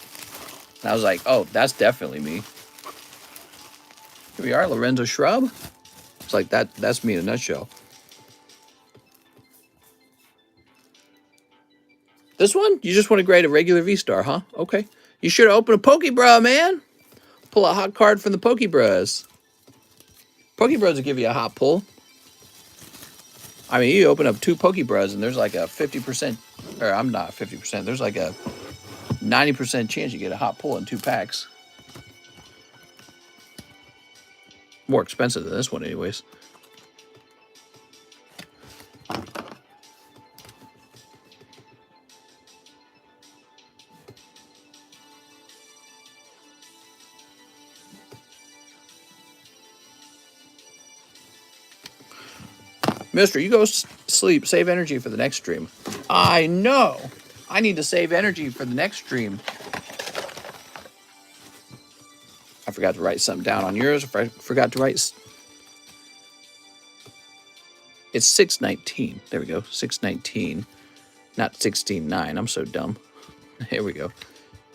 And I was like, oh, that's definitely me. Here we are, Lorenzo Shrub. It's like that's me in a nutshell. This one? You just want to grade a regular V-Star, huh? Okay. You should open a Pokebra, man. Pull a hot card from the Pokebras. Pokebras will give you a hot pull. I mean, you open up 2 Pokebras and there's like a 50%, or I'm not 50%, there's like a 90% chance you get a hot pull in 2 packs. More expensive than this one anyways. Mister, you go sleep. Save energy for the next stream. I know. I need to save energy for the next stream. I forgot to write something down on yours. I forgot to write. It's 6:19. There we go. 6:19. Not 16:9. I'm so dumb. Here we go.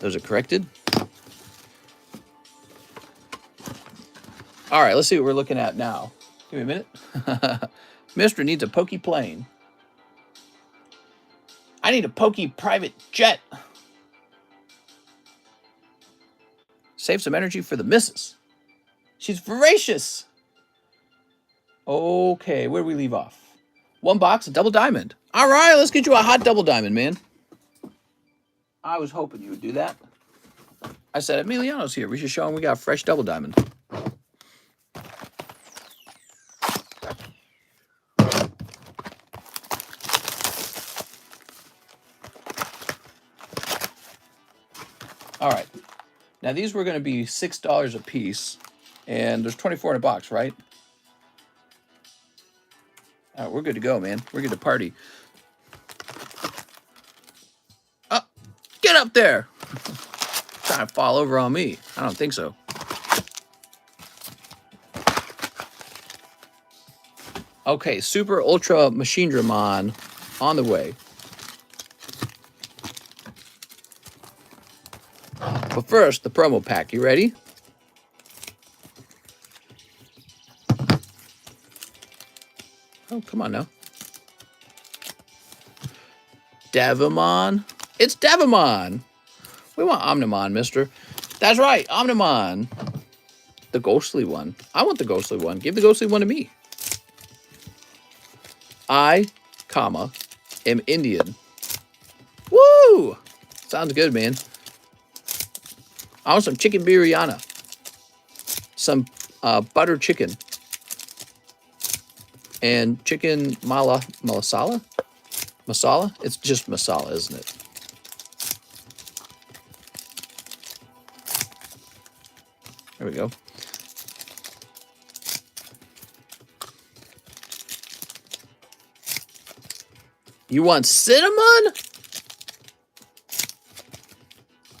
Those are corrected. All right, let's see what we're looking at now. Give me a minute. Mister needs a pokey plane. I need a pokey private jet. Save some energy for the missus. She's voracious. Okay, where do we leave off? 1 box, a double diamond. All right, let's get you a hot double diamond, man. I was hoping you would do that. I said, Emiliano's here. We should show him we got fresh double diamond. All right. Now, these were going to be $6 a piece, and there's 24 in a box, right? All right, we're good to go, man. We're good to party. Get up there! Trying to fall over on me. I don't think so. Okay, Super Ultra Machine Dramon on the way. But first, the promo pack. You ready? Oh, come on now. Devimon. It's Devimon. We want Omnimon, mister. That's right, Omnimon. The ghostly one. I want the ghostly one. Give the ghostly one to me. I, am Indian. Woo! Sounds good, man. I want some chicken biryani. Some butter chicken. And chicken masala? Masala? It's just masala, isn't it? There we go. You want cinnamon?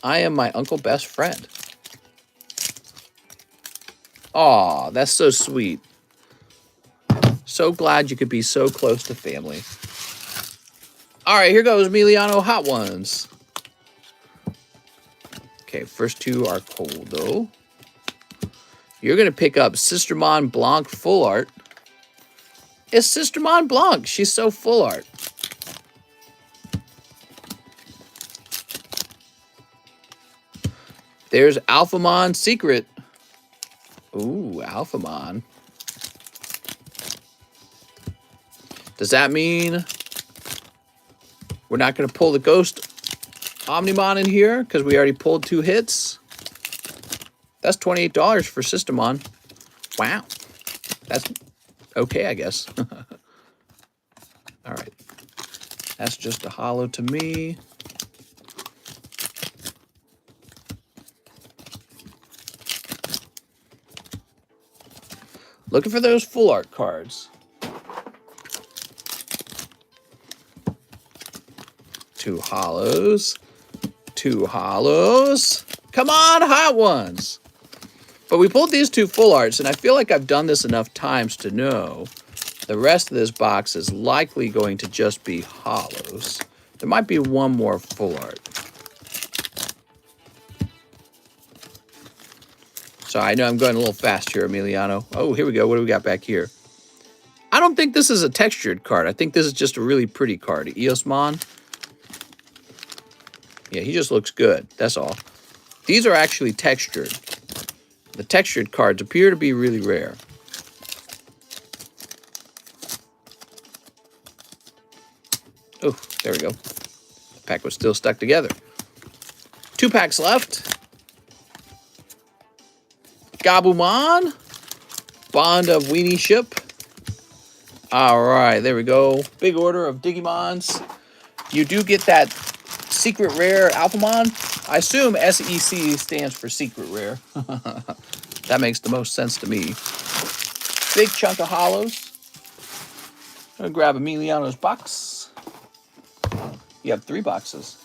I am my uncle best friend. Aw, that's so sweet. So glad you could be so close to family. All right, here goes Emiliano Hot Ones. Okay, first 2 are cold, though. You're going to pick up Sistermon Blanc Full Art. It's Sistermon Blanc. She's so full art. There's Alphamon Secret. Ooh, Alphamon. Does that mean we're not going to pull the Ghost Omnimon in here because we already pulled 2 hits? That's $28 for Systemon. Wow. That's okay, I guess. All right. That's just a holo to me. Looking for those full art cards. 2 hollows. 2 hollows. Come on, hot ones. But we pulled these 2 full arts, and I feel like I've done this enough times to know the rest of this box is likely going to just be hollows. There might be one more full art. So I know I'm going a little fast here, Emiliano. Oh, here we go. What do we got back here? I don't think this is a textured card. I think this is just a really pretty card. Eosmon. Yeah, he just looks good. That's all. These are actually textured. The textured cards appear to be really rare. Oh, there we go. The pack was still stuck together. 2 packs left. Gabumon. Bond of Weenie Ship. All right, there we go. Big order of Digimons. You do get that secret rare Alphamon. I assume SEC stands for secret rare. That makes the most sense to me. Big chunk of hollows. I'm gonna grab Emiliano's box. You have 3 boxes.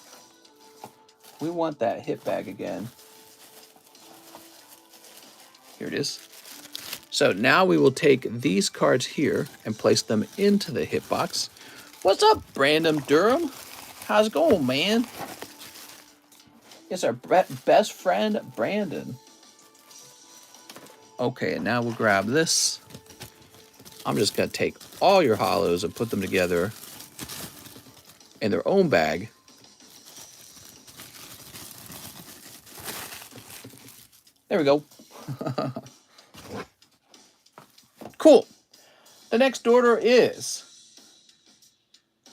We want that hit bag again. Here it is. So now we will take these cards here and place them into the hit box. What's up, Brandon Durham? How's it going, man? It's our best friend, Brandon. Okay, and now we'll grab this. I'm just going to take all your hollows and put them together in their own bag. There we go. Cool. The next order is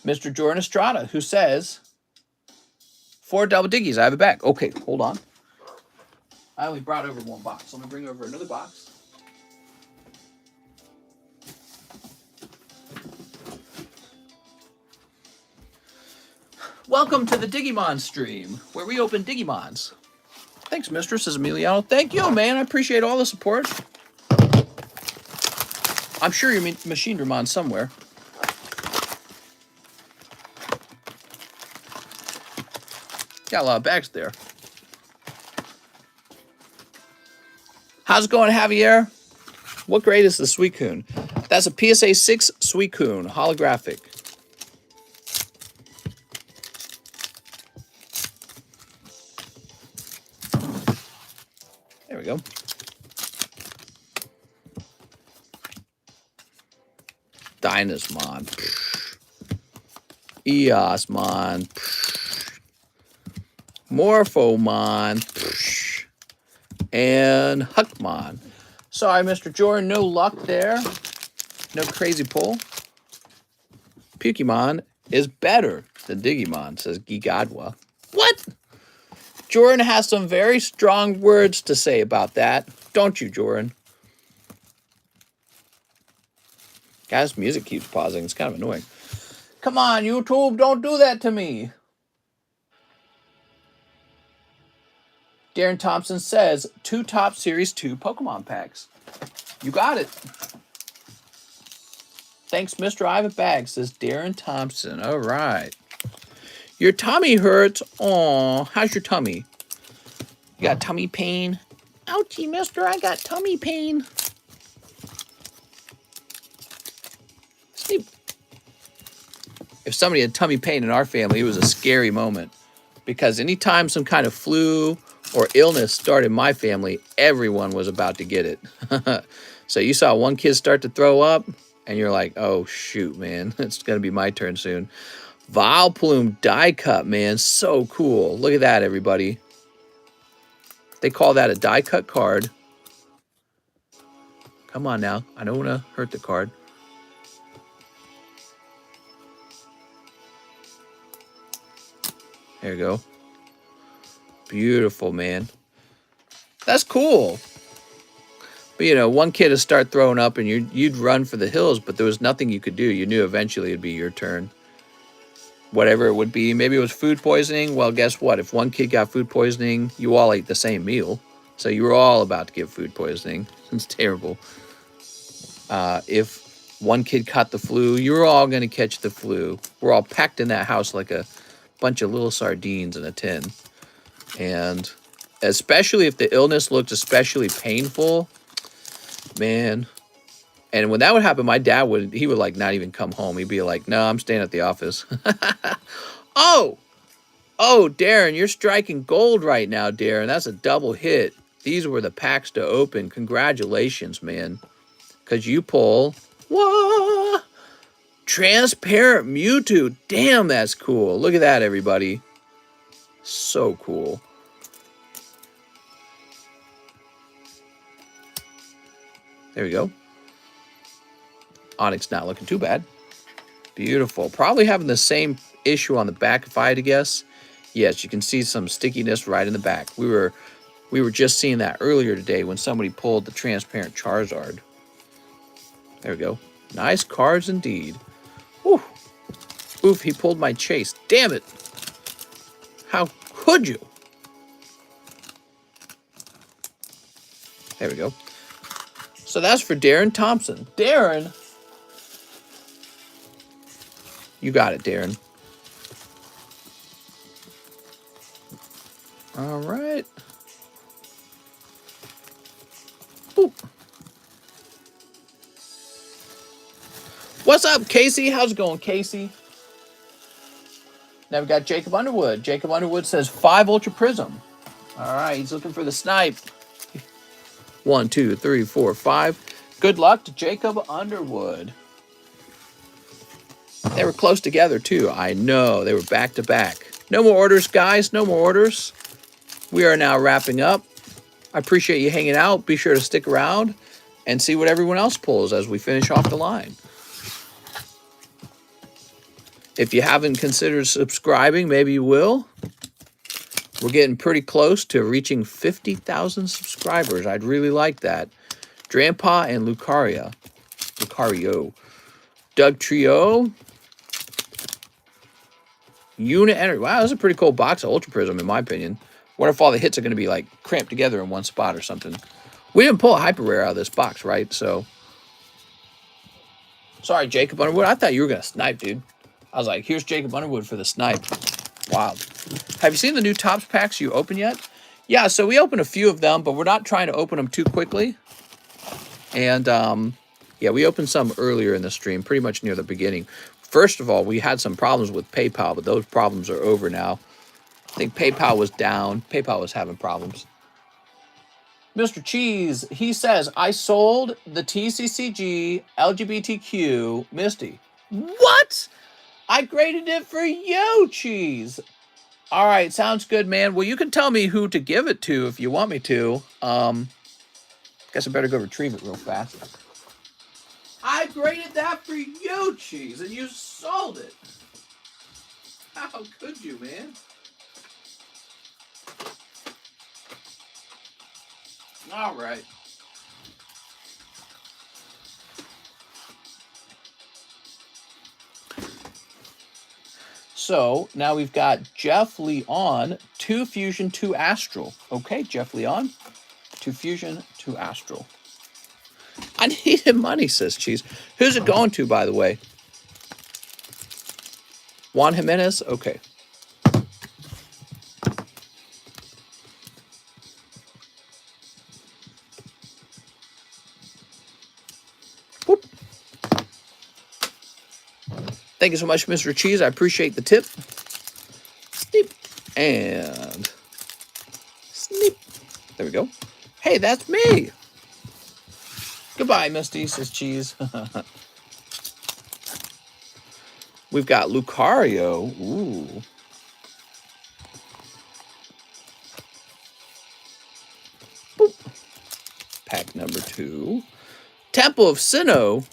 Mr. Jordan Estrada, who says, 4 double diggies. I have it back. Okay, hold on. I only brought over 1 box. Let me bring over another box. Welcome to the Digimon stream, where we open Digimons. Thanks, Mistress, says Emiliano. Thank you, man. I appreciate all the support. I'm sure you machined Ramon somewhere. Got a lot of bags there. How's it going, Javier? What grade is the Suicune? That's a PSA 6 Suicune, holographic. There we go. Dynasmon. Eosmon. Morphomon. And Huckmon. Sorry, Mr. Jordan, no luck there. No crazy pull. Pukemon is better than Digimon, says Gigadwa. What? Jordan has some very strong words to say about that. Don't you, Jordan? Guys, music keeps pausing. It's kind of annoying. Come on, YouTube, don't do that to me. Darren Thompson says, 2 Top Series 2 Pokemon packs. You got it. Thanks, Mr. Ivan Bag, says Darren Thompson. All right. Your tummy hurts. Aw, how's your tummy? You got tummy pain? Ouchie, mister, I got tummy pain. If somebody had tummy pain in our family, it was a scary moment. Because anytime some kind of flu or illness started in my family, everyone was about to get it. So you saw one kid start to throw up, and you're like, oh, shoot, man. It's going to be my turn soon. Vileplume die cut, man. So cool. Look at that, everybody. They call that a die cut card. Come on now. I don't want to hurt the card. There you go. Beautiful, man. That's cool. But, you know, one kid would start throwing up and you'd run for the hills, but there was nothing you could do. You knew eventually it'd be your turn. Whatever it would be. Maybe it was food poisoning. Well, guess what? If one kid got food poisoning, you all ate the same meal. So you were all about to get food poisoning. It's terrible. If one kid caught the flu, you were all going to catch the flu. We're all packed in that house like a bunch of little sardines in a tin. And especially if the illness looked especially painful, man. And when that would happen, my dad would like not even come home. He'd be like, no, I'm staying at the office. Oh, Darren, you're striking gold right now, Darren. That's a double hit. These were the packs to open. Congratulations, man. Because you pull, what? Transparent Mewtwo. Damn, that's cool. Look at that, everybody. So cool. There we go. Onyx not looking too bad. Beautiful. Probably having the same issue on the back, if I had to guess. Yes, you can see some stickiness right in the back. We were just seeing that earlier today when somebody pulled the transparent Charizard. There we go. Nice cards indeed. Whew. Oof, he pulled my chase. Damn it. How could you? There we go. So that's for Darren Thompson. Darren. You got it, Darren. All right. Boop. What's up, Casey? How's it going, Casey? Now we got Jacob Underwood. Jacob Underwood says 5 Ultra Prism. All right, he's looking for the snipe. 1, 2, 3, 4, 5. Good luck to Jacob Underwood. They were close together, too. I know. They were back to back. No more orders, guys. No more orders. We are now wrapping up. I appreciate you hanging out. Be sure to stick around and see what everyone else pulls as we finish off the line. If you haven't considered subscribing, maybe you will. We're getting pretty close to reaching 50,000 subscribers. I'd really like that. Drampa and Lucario. Doug Trio. Unit Energy. Wow, that's a pretty cool box of Ultra Prism, in my opinion. Wonder if all the hits are going to be like cramped together in one spot or something. We didn't pull a Hyper Rare out of this box, right? So, sorry, Jacob Underwood. I thought you were going to snipe, dude. I was like, here's Jacob Underwood for the snipe. Wow. Have you seen the new Topps packs you open yet? Yeah, so we opened a few of them, but we're not trying to open them too quickly. And, yeah, we opened some earlier in the stream, pretty much near the beginning. First of all, we had some problems with PayPal, but those problems are over now. I think PayPal was down. PayPal was having problems. Mr. Cheese, he says, I sold the TCCG LGBTQ Misty. What? I graded it for you, Cheese. All right, sounds good, man. Well, you can tell me who to give it to if you want me to. Guess I better go retrieve it real fast. I graded that for you, Cheese, and you sold it. How could you, man? All right. So now we've got Jeff Leon, 2 Fusion, 2 Astral. Okay, Jeff Leon, 2 Fusion, 2 Astral. I needed money, says Cheese. Who's it going to, by the way? Juan Jimenez? Okay. Whoop. Thank you so much, Mr. Cheese. I appreciate the tip. Sneep. And sneep. There we go. Hey, that's me. Goodbye, Misty, says Cheese. We've got Lucario. Ooh. Boop. Pack number 2. Temple of Sinnoh.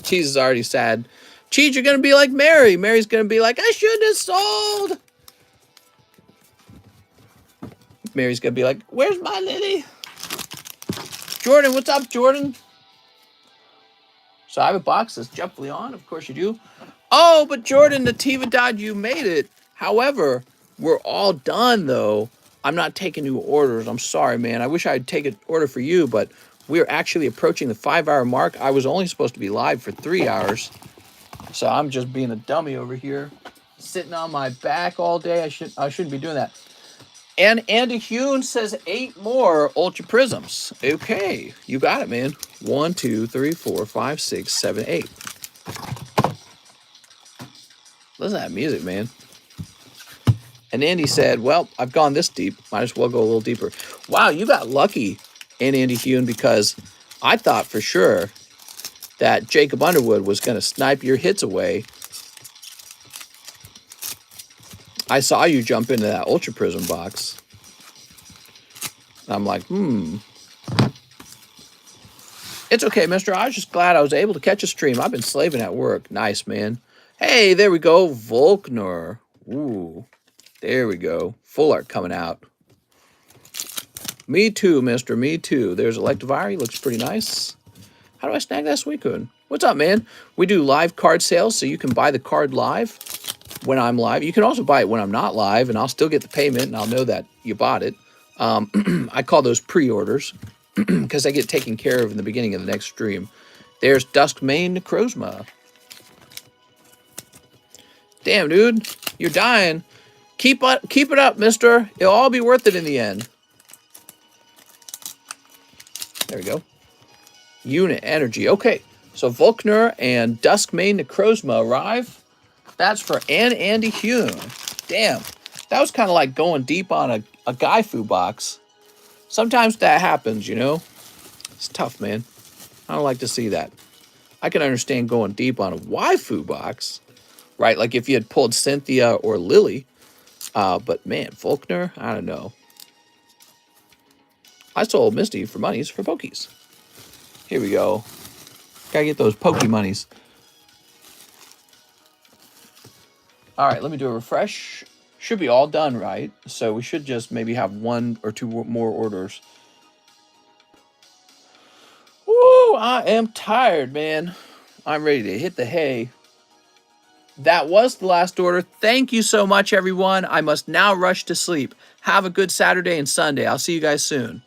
Cheese is already sad. Cheese, you're going to be like Mary. Mary's going to be like, I shouldn't have sold. Mary's going to be like, where's my Lily? Jordan, what's up, Jordan? So I have a box that's Jeff Leon. Of course you do. Oh, but Jordan, the Tiva Dodge, you made it. However, we're all done, though. I'm not taking new orders. I'm sorry, man. I wish I'd take an order for you, but we're actually approaching the 5-hour mark. I was only supposed to be live for 3 hours. So I'm just being a dummy over here. sitting on my back all day. I shouldn't be doing that. And Andy Hune says 8 more Ultra Prisms. Okay, you got it, man. 1, 2, 3, 4, 5, 6, 7, 8. Listen to that music, man. And Andy said, well, I've gone this deep. Might as well go a little deeper. Wow, you got lucky, Andy Hune, because I thought for sure that Jacob Underwood was going to snipe your hits away. I saw you jump into that Ultra Prism box. I'm like, It's okay, mister. I was just glad I was able to catch a stream. I've been slaving at work. Nice, man. Hey, there we go. Volkner. Ooh, there we go. Full art coming out. Me too, mister. Me too. There's Electivire. Looks pretty nice. How do I snag that Suicune? What's up, man? We do live card sales, so you can buy the card live when I'm live. You can also buy it when I'm not live, and I'll still get the payment, and I'll know that you bought it. I call those pre-orders because they get taken care of in the beginning of the next stream. There's Duskmane Necrozma. Damn, dude, you're dying. Keep it up, mister. It'll all be worth it in the end. There we go. Unit energy. Okay, so Volkner and Duskmane Necrozma arrive. That's for Andy Hune. Damn, that was kind of like going deep on a Gaifu box. Sometimes that happens, you know. It's tough, man. I don't like to see that. I can understand going deep on a waifu box, right? Like if you had pulled Cynthia or Lily. But man, Volkner, I don't know. I sold Misty for monies for Pokies. Here we go. Gotta get those Poke monies. All right, let me do a refresh. Should be all done, right? So we should just maybe have 1 or 2 more orders. Woo, I am tired, man. I'm ready to hit the hay. That was the last order. Thank you so much, everyone. I must now rush to sleep. Have a good Saturday and Sunday. I'll see you guys soon.